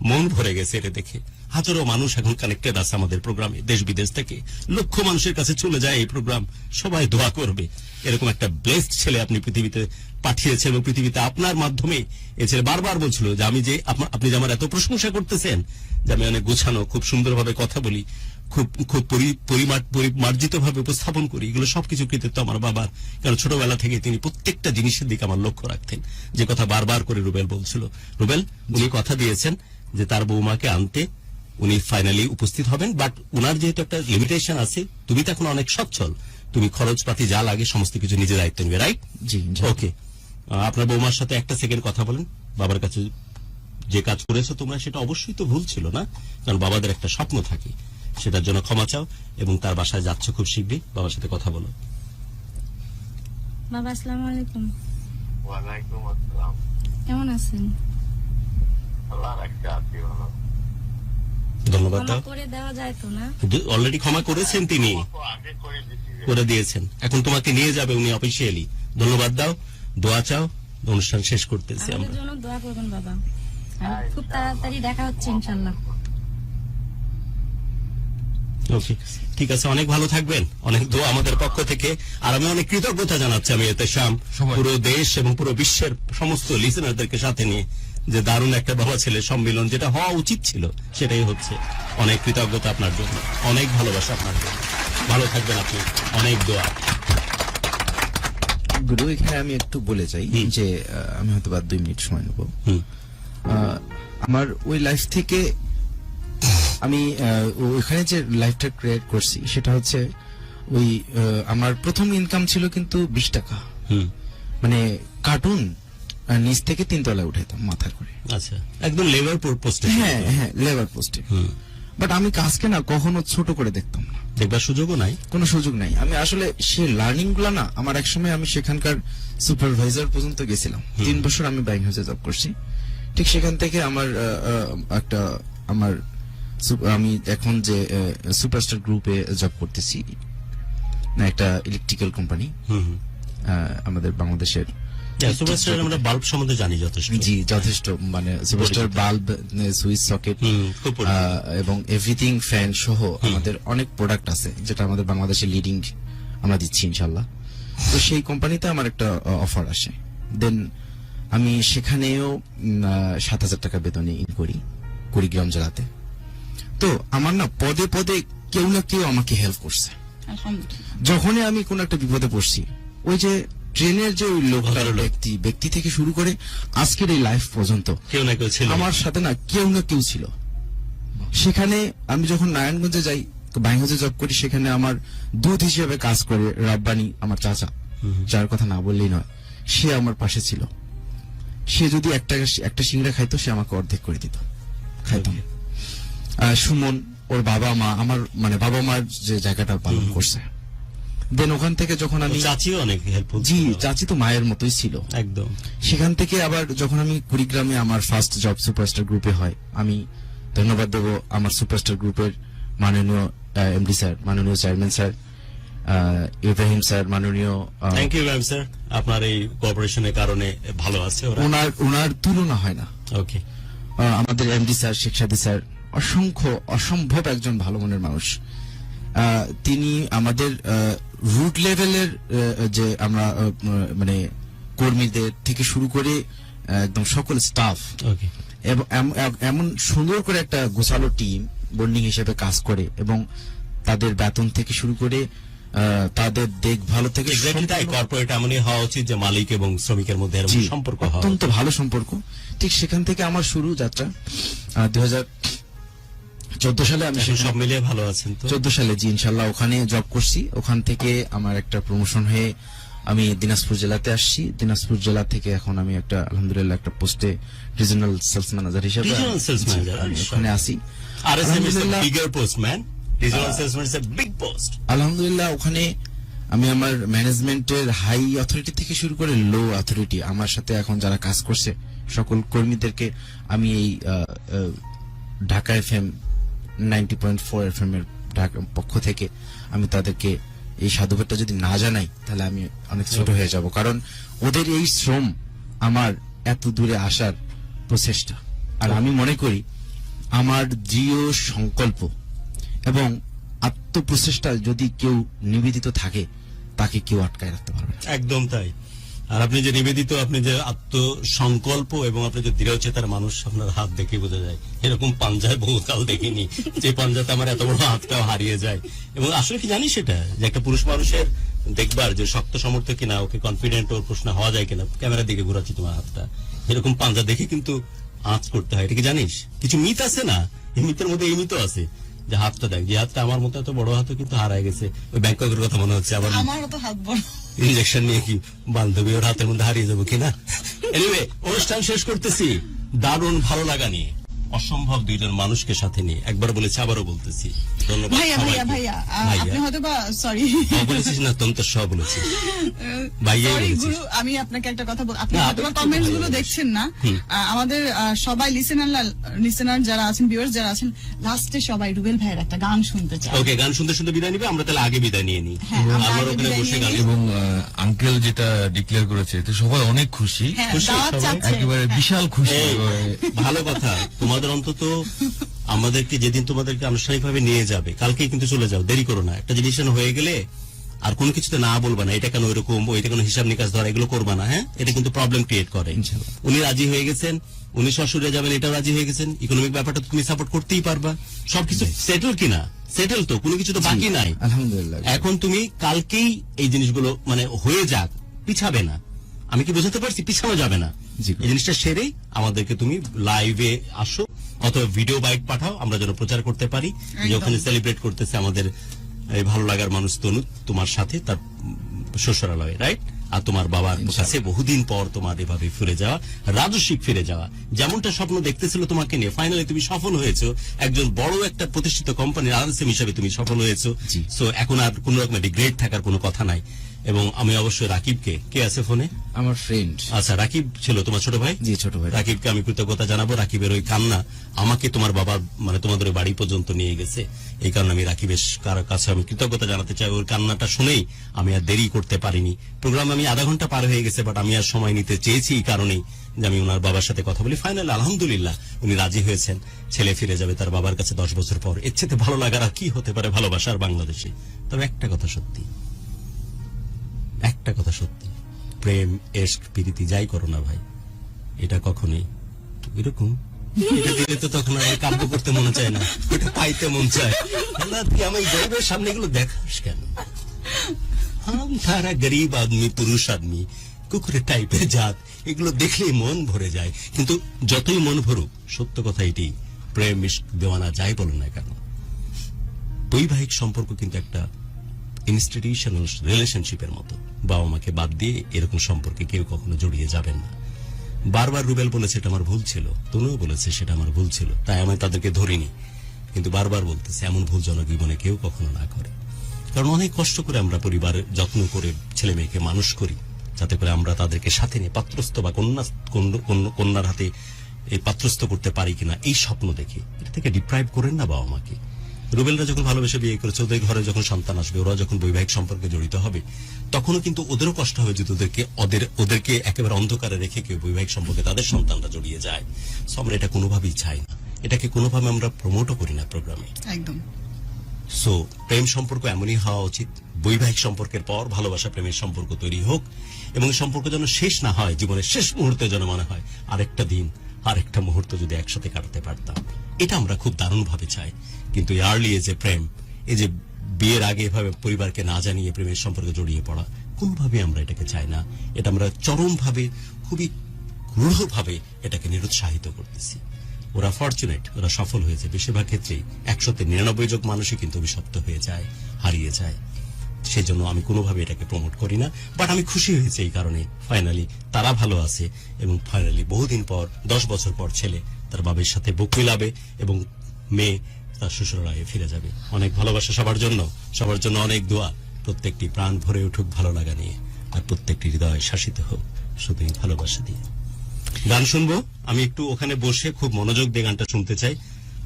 মন ভরে গেছে এটা দেখে। হাজারো মানুষ এখন কানেক্টেড আছে আমাদের প্রোগ্রামে, দেশ বিদেশ থেকে লক্ষ মানুষের কাছে চলে যায় এই প্রোগ্রাম। সবাই দোয়া করবে, এরকম একটা ব্লেসড ছেলে আপনি পৃথিবীতে পাঠিয়েছেন, এবং পৃথিবীতে আপনার মাধ্যমে এ ছেলে বারবার বলছিল যে আমি যে আপনি যে আমার এত প্রশংসা করতেছেন, যে আমি অনেক গোছানো, খুব সুন্দরভাবে কথা বলি, খুব খুব পরিমার্জিত ভাবে উপস্থাপন করি, এগুলো সবকিছু কৃতিত্ব আমার বাবার। কারণ ছোটবেলা থেকে তিনি প্রত্যেকটা জিনিসের দিকে আমার লক্ষ্য রাখতেন, যে কথা বারবার করে রুবেল বলছিল। রুবেল, উনি কথা দিয়েছেন যে তার বৌমাকে আনতে উনি ফাইনালি উপস্থিত হবেন, বাট উনার যেহেতু একটা লিমিটেশন আছে, তুমি তো এখন অনেক সচ্ছল, তুমি খরচপাতি যা লাগে সমস্ত কিছু নিজে দায়িত্ব নেবে, রাইট? জি ইনশাল্লাহ। ওকে, আপনার বৌমার সাথে একটা সেকেন্ড কথা বলেন। বাবার কাছে যে কাজ করেছো তোমরা, সেটা অবশ্যই তো ভুল ছিল না, কারণ বাবাদের একটা স্বপ্ন থাকে, সেটার জন্য ক্ষমা চাও, এবং তার বাসায় যাচ্ছ খুব শীঘ্রই, বাবার সাথে কথা বলো। বাবা আসসালামু আলাইকুম, ওয়ালাইকুম আসসালাম। কেমন আছেন? আল্লাহ রাখতে আছি ভালো। ধন্যবাদ ক্ষমা দাও। করে দেওয়া যায় তো না? অলরেডি ক্ষমা করেছেন তিনি, তো আগে করে দিছি। করে দিয়েছেন, এখন তোমাকে নিয়ে যাবে উনি অফিসিয়ালি। ধন্যবাদ দাও, দোয়া চাও, অনুষ্ঠান শেষ করতেছি আমাদের আমরা। জন্য দোয়া করবেন বাবা। আর খুব তাড়াতাড়ি দেখা হচ্ছে ইনশাল্লাহ। ওকে, ঠিক আছে, অনেক ভালো থাকবেন, অনেক দোয়া আমাদের পক্ষ থেকে। আর আমি অনেক কৃতজ্ঞতা জানাচ্ছি আমি এতেশাম সবাই। পুরো দেশ এবং পুরো বিশ্বের সমস্ত লিসেনারদেরকে সাথে নিয়ে, যে দারুণ একটা বাবা ছেলে সম্মিলন যেটা হওয়া উচিত ছিল সেটাই হচ্ছে। অনেক কৃতজ্ঞতা আপনার জন্য, অনেক ভালোবাসা আপনার জন্য। ভালো থাকবেন আপনি, অনেক দোয়া। গুরু, এখানে আমি একটু বলে যাই যে আমি হয়তো 2 মিনিট সময় নেব। হুম। আমার ওই লাইফ থেকে আমি ওইখানে যে লাইফটা ক্রিয়েট করছি সেটা হচ্ছে ওই আমার প্রথম ইনকাম ছিল কিন্তু 20 টাকা, হুম। মানে কার্টুন নিচ থেকে 3 তলায় উঠাইতাম মাথা করে। আচ্ছা, একদম লেবার পোস্টে। হ্যাঁ হ্যাঁ, লেবার পোস্টে। হুম। বাট আমি কাজকে না কখনো ছোট করে দেখতাম না, দেখবার সুযোগও নাই। কোনো সুযোগ নাই। আমি আসলে সেই লার্নিং গুলা না, আমার একসময় আমি সেখানকার সুপারভাইজার পর্যন্ত গেছিলাম। 3 বছর আমি ব্যাংক হাউসে জব করছি। ঠিক সেখান থেকে আমার আমি এখন যে সুপারস্টার গ্রুপে জব করতেছি, না একটা ইলেকট্রিক্যাল কোম্পানি হুম হুম। আমাদের বাংলাদেশের। সুপারস্টার আমরা বাল্ব সম্বন্ধে জানি যথেষ্ট। জি, যথেষ্ট, মানে সুপারস্টার বাল্ব, সুইচ সকেট হুম, খুব পরিচিত। এবং এভরিথিং ফ্যান সহ আমাদের অনেক প্রোডাক্ট আছে যেটা আমাদের বাংলাদেশে লিডিং আমরা দিচ্ছি ইনশাল্লাহ। তো সেই কোম্পানিতে আমার একটা অফার আসে। দেন আমি সেখানেও 7,000 টাকা বেতনে ইন করি কুড়িগ্রাম জেলাতে। তো আমার না পদে পদে কেউ না কেউ আমাকে হেল্প করছে। আলহামদুলিল্লাহ। যখনই আমি কোন একটা বিপদে পড়ছি, ওই যে ট্রেনের যে ওই লোকটার ব্যক্তি থেকে শুরু করে আজকের এই লাইফ পর্যন্ত কেউ না কেউ ছিল আমার সাথে না কেউ ছিল। সেখানে আমি যখন নারায়ণগঞ্জে যাই, বাইংহাউসে জব করি, সেখানে আমার দুধ হিসেবে কাজ করে রাব্বানি, আমার চাচা, যার কথা না বললেই নয়, সে আমার পাশে ছিল। সে যদি একটা সিংড়া খাইতো, সে আমাকে অর্ধেক করে দিত, খাইতাম। সুমন, ওর বাবা মা, আমার মানে বাবা মার যে জায়গাটা পালন করছে। দেন ওখান থেকে যখন আমি, চাচিও অনেক হেল্পফুল। জি, চাচি তো মায়ের মতোই ছিল একদম। সেখান থেকে আবার যখন আমি কুড়িগ্রামে আমার ফার্স্ট জব সুপারস্টার গ্রুপে হয়, আমি ধন্যবাদ দেব আমার সুপারস্টার গ্রুপের মাননীয় এমডি স্যার, মাননীয় চেয়ারম্যান স্যার ইব্রাহিম স্যার, মাননীয় থ্যাংক ইউ ম্যাম স্যার, আপনার এই কোঅপারেশনের কারণে ভালো আছে ওরা। ওনার তুলনা হয় না। ওকে। আমাদের এমডি স্যার, শেখ সাদি স্যার, অসম্ভব একজন ভালো মনের মানুষ। তিনি আমাদের রুট লেভেলের যে আমরা মানে কর্মীদের থেকে শুরু করে একদম সকল স্টাফ, ওকে। এমন সুন্দর করে একটা গোছালো টিম বন্ডিং হিসেবে কাজ করে, এবং তাদের বেতন থেকে শুরু করে তাদের দেখভাল থেকে এক্স্যাক্টলি তাই। কর্পোরেট এমনই হওয়া উচিত যে মালিক এবং শ্রমিকের মধ্যে এরকম জি, সম্পর্ক হওয়া অত্যন্ত উচিত। ভালো সম্পর্ক। ঠিক সেখান থেকে আমার শুরু যাত্রা। 2014 সালে আমি এখন সব মিলিয়ে ভালো আছেন তো? 14 সালে, জি ইনশাল্লাহ, ওখানে জব করছি। ওখান থেকে আমার একটা প্রমোশন হয়ে আমি দিনাজপুর জেলাতে আসছি। দিনাজপুর জেলা থেকে এখন আমি একটা আলহামদুলিল্লাহ একটা পোস্টে রিজনাল সেলস ম্যানেজার হিসেবে Regional sales manager, আমি ওখানে আসি। RSM is a আলহামদুলিল্লাহ, bigger post, man. Regional sales manager is a big post. আলহামদুলিল্লাহ ওখানে আমি আমার ম্যানেজমেন্টের হাই অথরিটি থেকে শুরু করে লো অথরিটি, আমার সাথে এখন যারা কাজ করছে সকল কর্মীদেরকে আমি এই ঢাকা FM 90.4 FM এর পক্ষ থেকে আমি তাদেরকে এই সাধুবাদটা যদি না জানাই তাহলে আমি অনেক ছোট হয়ে যাব। কারণ ওদের এই শ্রম আমার এত দূরে আসার প্রচেষ্টা। আর আমি মনে করি আমার দৃঢ় সংকল্প এবং আত্মপ্রচেষ্টা যদি কেউ নিবেদিত থাকে, তাকে কেউ আটকায় রাখতে পারবে না। একদম তাই। আর আপনি যে নিবেদিত, আপনি যে আত্মসংকল্প এবং আপনি যে দৃঢ়চেতার মানুষ, আপনার হাত দেখে বোঝা যায়। এরকম পাঞ্জায় বহুকাল দেখিনি যে পাঞ্জাতে আমার এত বড় হাতটাও হারিয়ে যায়। এবং আসলে কি জানি সেটা, যে একটা পুরুষ মানুষের দেখবার যে শক্ত সমর্থ কিনা, ওকে কনফিডেন্ট ওর প্রশ্ন হওয়া যায় কিনা, ক্যামেরার দিকে ঘুরাচ্ছি তোমার হাতটা, এরকম পাঞ্জা দেখে কিন্তু আঁচ করতে হয়। এটা কি জানিস? কিছু মিথ আছে না, এই মিথের মধ্যে এই মিথও আছে যে হাতটা দেখ, যে হাতটা আমার মতো এত বড় হাতও কিন্তু হারায় গেছে। ওই ব্যাংককের কথা মনে হচ্ছে, আবার আমারও তো হাত বড়। ইঞ্জেকশন নিয়ে কি বান্ধবী ওর হাতের মধ্যে হারিয়ে যাবো কিনা। এনিওয়ে, অনুষ্ঠান শেষ করতেছি দারুণ ভালো লাগা নিয়ে। অসম্ভব দুইজন মানুষকে সাথে নিয়ে, একবার বলেছি আবারও বলতেছি, ধন্যবাদ ভাইয়া সবাইকে। ভাইয়া ভাইয়া আপনি হয়তো বা সরি বলেছিস না, তন্তর সহ বলেছিস, ভাইয়াই সরি বলেছিস। গুরু, আমি আপনাকে একটা কথা আপনি না, হয়তো আপনি কমেন্টস ভালো গুলো বলেছেন। দেখছেন না, আমাদের সবাই লিসেনার যারা আছেন, ভিউয়ার্স যারা আছেন, লাস্টে সবাই রুবেল ভাইয়ের একটা গান শুনতে চায়। ওকে, গান শুনতে শুনতে বিদায় নিবে, আমরা তাহলে আগে বিদায় নিয়ে নিই। হ্যাঁ, আমরা আমার আগে ওখানে বিদায় বসে নিয়ে গান নিই। এবং আঙ্কেল যেটা ডিক্লেয়ার করেছে এতে সবাই অনেক খুশি, হ্যাঁ, খুশি দাওয়াত সবাই? চাচ্ছে। একেবারে বিশাল খুশি। এই, ভালো কথা, তোমাদের অন্তত আমাদেরকে যেদিন তোমাদেরকে আনুষ্ঠানিকভাবে নিয়ে যাবে, কালকেই কিন্তু চলে যাও, দেরি করো না। একটা জিনিস হয়ে গেলে আর কোনো কিছুতে না বলবা না, এটা কেন এরকম, ওইটা কোনো হিসাব নিকাশ ধরা, এগুলো করবা না। হ্যাঁ, এটা কিন্তু প্রবলেম ক্রিয়েট করে। উনি রাজি হয়ে গেছেন, উনি শ্বশুরে যাবেন, এটাও রাজি হয়ে গেছেন, ইকোনমিক ব্যাপারটা তো তুমি সাপোর্ট করতেই পারবা। সবকিছু সেটেল কিনা? সেটেল তো, কোনো কিছু তো বাকি নাই। আলহামদুলিল্লাহ। এখন তুমি কালকেই এই জিনিসগুলো মানে হয়ে যাক, পিছাবে না। আমি কি বোঝাতে পারছি? পিছানো যাবে না। জি। এই জিনিসটা সেরেই আমাদেরকে তুমি লাইভে আসো অথবা ভিডিও বাইট পাঠাও, আমরা যেন প্রচার করতে পারি যে ওখানে সেলিব্রেট করতেছে আমাদের এই ভালো লাগার মানুষ তনু তোমার সাথে তার শ্বশুরালয়ে, রাইট? আর তোমার বাবার কাছে বহুদিন পর তোমার এভাবে ফিরে যাওয়া, রাজস্বিক ফিরে যাওয়া, যেমনটা স্বপ্ন দেখতেছিল তোমাকে নিয়ে, ফাইনালি তুমি সফল হয়েছো। একজন বড় একটা প্রতিষ্ঠিত কোম্পানির আরএসএম হিসাবে তুমি সফল হয়েছো। জি। সো এখন আর কোন রকম রিগ্রেট থাকার কোনো কথা নাই। এবং আমি অবশ্যই রাকিবকে, কে আছে ফোনে? আমার ফ্রেন্ড। আচ্ছা, রাকিব ছিল তোমার ছোট ভাই? জি, ছোট ভাই। রাকিবকে আমি কৃতজ্ঞতা জানাবো। রাকিবের ওই কান্না আমাকে তোমার বাবা মানে তোমাদের ওই বাড়ি পর্যন্ত নিয়ে গেছে, এই কারণে আমি রাকিবের কাছে আমি কৃতজ্ঞতা জানাতে চাই। ওই কান্নাটা শুনেই আমি আর দেরি করতে পারিনি। প্রোগ্রাম আমি আধা ঘন্টা পার হয়ে গেছে, বাট আমি আর সময় নিতে চেয়েছি এই কারণেই যে আমি ওনার বাবার সাথে কথা বলি। ফাইনাল আলহামদুলিল্লাহ উনি রাজি হয়েছেন, ছেলে ফিরে যাবে তার বাবার কাছে 10 বছর পর। এর চেয়ে ভালো লাগার আর কি হতে পারে ভালোবাসার বাংলাদেশে? তবে একটা কথা সত্যি, একটা কথা সত্যি, প্রেম, এশক, প্রীতি যাই করো না ভাই, এটা কখনোই এরকম এটা দিলে তো তখন আর কাব্য করতে মনে চায় না, ওটা পাইতে মন চায়। আল্লাহ, তুই আমার গরিবের সামনে এগুলো দেখাস কেন? হাম তারা গরিব আদমি, পুরুষ আদমি, কুকুরে টাইপের জাত, এগুলো দেখলেই মন ভরে যায়। কিন্তু যতই মন ভরুক, সত্য কথা এটি, প্রেম, ইশক, দেওয়ানা যাই বলো না কেন, বৈবাহিক সম্পর্ক কিন্তু একটা ইনস্টিটিউশনাল রিলেশনশিপের মতো। বাবা মাকে বাদ দিয়ে এরকম সম্পর্কে কেউ কখনো জড়িয়ে যাবেন না। বারবার রুবেল বলেছে এটা আমার ভুল ছিল, তনুও বলেছে সেটা আমার ভুল ছিল, তাই আমি তাদেরকে ধরিনি। কিন্তু বারবার বলতেছে এমন ভুল যেন জীবনে কেউ কখনো না করে। কারণ অনেক কষ্ট করে আমরা পরিবারের যত্ন করে ছেলে মেয়েকে মানুষ করি, যাতে করে আমরা তাদেরকে সাথে নিয়ে পাত্রস্থ বা কন্যার হাতে এই পাত্রস্থ করতে পারি কিনা এই স্বপ্ন দেখে। এটা থেকে ডিপ্রাইভ করেন না বাবা মাকে। রুবেলরা যখন ভালোবেসে বিয়ে করেছে, ওদের ঘরে যখন সন্তান আসবে, ওরা যখন বৈবাহিক সম্পর্কে জড়িত হবে, তখনও কিন্তু ওদেরও কষ্ট হবে যদি ওদেরকে একেবারে অন্ধকারে রেখে কেউ বৈবাহিক সম্পর্কে তাদের সন্তানরা জড়িয়ে যায়। সো আমরা এটা কোনোভাবেই চাই না, এটাকে কোনোভাবে আমরা প্রমোটও করি না প্রোগ্রামে। একদম। সো প্রেম সম্পর্ক এমনই হওয়া উচিত, বৈবাহিক সম্পর্কের পর ভালোবাসা প্রেমের সম্পর্ক তৈরি হোক, এবং সম্পর্ক যেন শেষ না হয়, জীবনের শেষ মুহূর্তে যেন মনে হয় আরেকটা দিন, আরেকটা মুহূর্ত যদি একসাথে কাটাতে পারতাম। এটা আমরা খুব দারুণ ভাবে চাই। কিন্তু আর্লি এজে প্রেম, এই যে বিয়ের আগে এভাবে পরিবারকে না জানিয়ে প্রেমের সম্পর্কে জড়িয়ে পড়া, কোনোভাবে আমরা এটাকে চাই না। এটা আমরা চরমভাবে, খুবই রূঢ়ভাবে এটাকে নিরুৎসাহিত করতেছি। ওরা ফরচুনেট, ওরা সফল হয়েছে। বেশিরভাগ ক্ষেত্রেই 199 মানুষই কিন্তু অভিশপ্ত হয়ে যায়, হারিয়ে যায়। সেজন্য আমি কোনোভাবে এটাকে প্রমোট করি না। বাট আমি খুশি হয়েছে এই কারণে, ফাইনালি তারা ভালো আছে, এবং ফাইনালি বহুদিন পর, 10 বছর পর ছেলে তার বাবার সাথে বুক মিলাবে এবং মেয়ে তার শ্বশুরালয়ে ফিরে যাবে। অনেক ভালোবাসা সবার জন্য অনেক দোয়া। প্রত্যেকটি প্রাণ ভরে উঠুক ভালো লাগা নিয়ে, আর প্রত্যেকটি হৃদয় শাসিত হোক শুধুই ভালোবাসা দিয়ে। গান শুনবো, আমি একটু ওখানে বসে খুব মনোযোগ দিয়ে গানটা শুনতে চাই।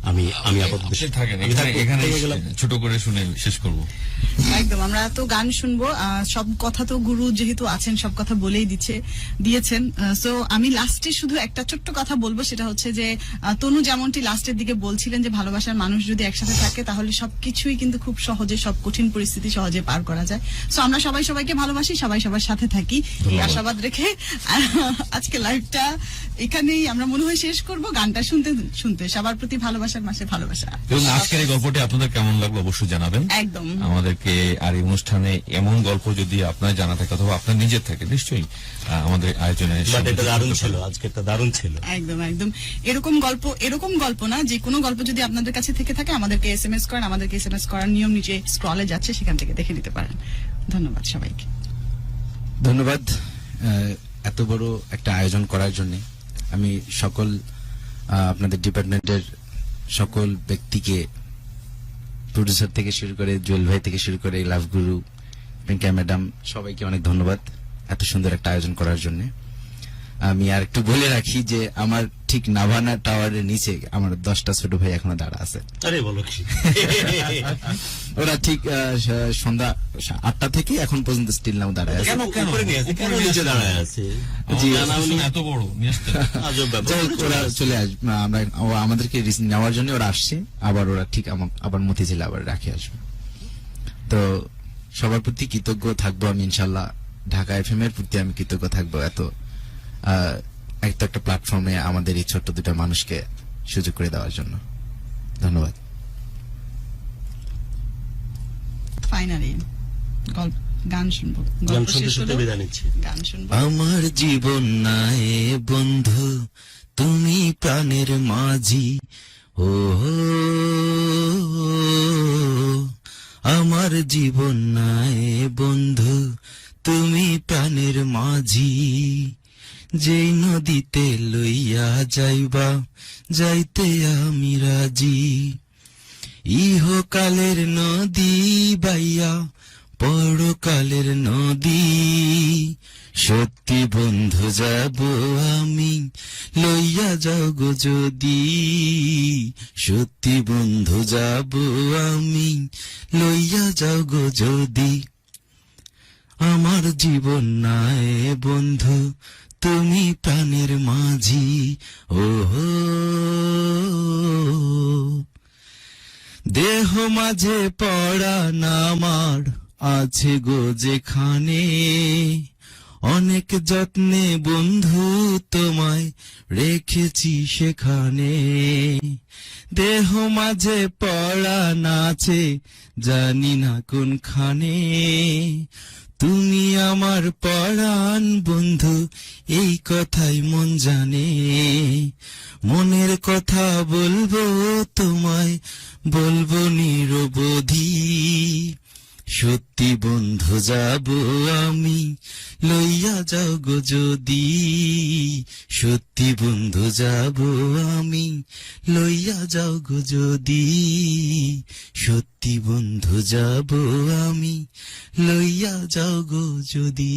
আমি আপাতত আপনি থাকেন আমি থাকবো, এখানে থেকে গেলাম। ছোট করে শুনে শেষ করব। একদম, আমরা তো গান শুনবো। সব কথা তো গুরু যেহেতু আছেন, সব কথা বলেই দিয়েছেন। সো আমি লাস্টে শুধু একটা ছোট্ট কথা বলবো, সেটা হচ্ছে যে তনু যেমনটি লাস্টের দিকে বলছিলেন যে ভালোবাসার মানুষ যদি একসাথে থাকে তাহলে সবকিছুই কিন্তু খুব সহজে, সব কঠিন পরিস্থিতি সহজে পার করা যায়। সো আমরা সবাই সবাইকে ভালোবাসি, সবাই সবার সাথে থাকি, এই আশাবাদ রেখে আজকে লাইভটা এখানেই আমরা মনে হয় শেষ করব। গানটা শুনতে সবার প্রতি ভালোবাসার মাসে ভালোবাসা। এবং আজকের এই গল্পটি আপনাদের কেমন লাগলো অবশ্যই জানাবেন একদম আমাদেরকে। আর এই অনুষ্ঠানে এমন গল্প যদি আপনার জানা থাকে অথবা আপনার নিজের থাকে, নিশ্চয়ই আমাদের আয়োজনে বাট এটা দারুণ ছিল, আজকে এটা দারুণ ছিল। একদম এরকম গল্প না, যে কোনো গল্প যদি আপনাদের কাছে থেকে থাকে আমাদেরকে এসএমএস করেন। আমাদেরকে এসএমএস করার নিয়ম নিচে স্ক্রলে যাচ্ছে, সেখান থেকে দেখে নিতে পারেন। ধন্যবাদ সবাইকে। ধন্যবাদ এত বড় একটা আয়োজন করার জন্য। আমি সকল আপনাদের ডিপার্টমেন্টের সকল ব্যক্তিকে, প্রডিউসার থেকে শুরু করে জুয়েল ভাই থেকে শুরু করে লাভ গুরু, পিঙ্কা ম্যাডাম, সবাইকে অনেক ধন্যবাদ এত সুন্দর একটা আয়োজন করার জন্য। আমি আর একটু বলে রাখি যে আমার ঠিক নাভানা টাওয়ারের নিচে আমার 10টা ছোট ভাই এখনো দাঁড়া আছে। আরে বলো কি ওরা ঠিক সন্ধ্যা 8টা থেকে এখন পর্যন্ত স্টিল নাও দাঁড়ায় আছে। কেন? উপরে নিয়ে আছে, কেন নিচে দাঁড়ায় আছে? জি, এত বড় নিয়ে আসতে আজব ব্যাপার। যাই হোক, ওরা চলে আসবে, আমাদেরকে নেওয়ার জন্য ওরা আসছে, আবার ওরা ঠিক আবার মতিঝিলে আবার রাখে আসবে। তো সবার প্রতি কৃতজ্ঞ থাকবো আমি ইনশাল্লাহ। ঢাকা এফএম এর প্রতি আমি কৃতজ্ঞ থাকবো এত একটা প্ল্যাটফর্মে আমাদের এই ছোট্ট দুটা মানুষকে সুযোগ করে দেওয়ার জন্য। ধন্যবাদ। ফাইনালি গান শুনবো, গান গল্প শুনতে শেষ শুনতে হলো, বিদায় নিচ্ছি। গান শুনবো। আমার জীবন নাই বন্ধু, তুমি প্রাণের মাঝি। ও আমার জীবন নাই বন্ধু, তুমি প্রাণের মাঝি। যেই নদীতে লইয়া যাইবা, যাইতে আমি রাজি। ইহকালের নদী বাইয়া পরকালের নদী, সত্যি বন্ধু যাব আমি, লইয়া যাও গো যদি। সত্যি বন্ধু যাব আমি, লইয়া যাও গো যদি। আমার জীবন নাই বন্ধু, তুমি প্রাণের মাঝি। ও দেহ মাঝে পড়া নামার আছে গো যেখানে, অনেক যত্নে বন্ধু তোমায় রেখেছি সেখানে। দেহ মাঝে পড়া নাচে জানি না কোনখানে, তুমি আমার পরাণ বন্ধু, এই কথাই মন জানে। মনের কথা বলবো তোমায়, বলবো নিরবধি। সত্যি বন্ধু যাব আমি, লইয়া যাও গো যদি। সত্যি বন্ধু যাব আমি, লইয়া যাও গো যদি। সত্যি বন্ধু যাব আমি, লইয়া যাও গো যদি।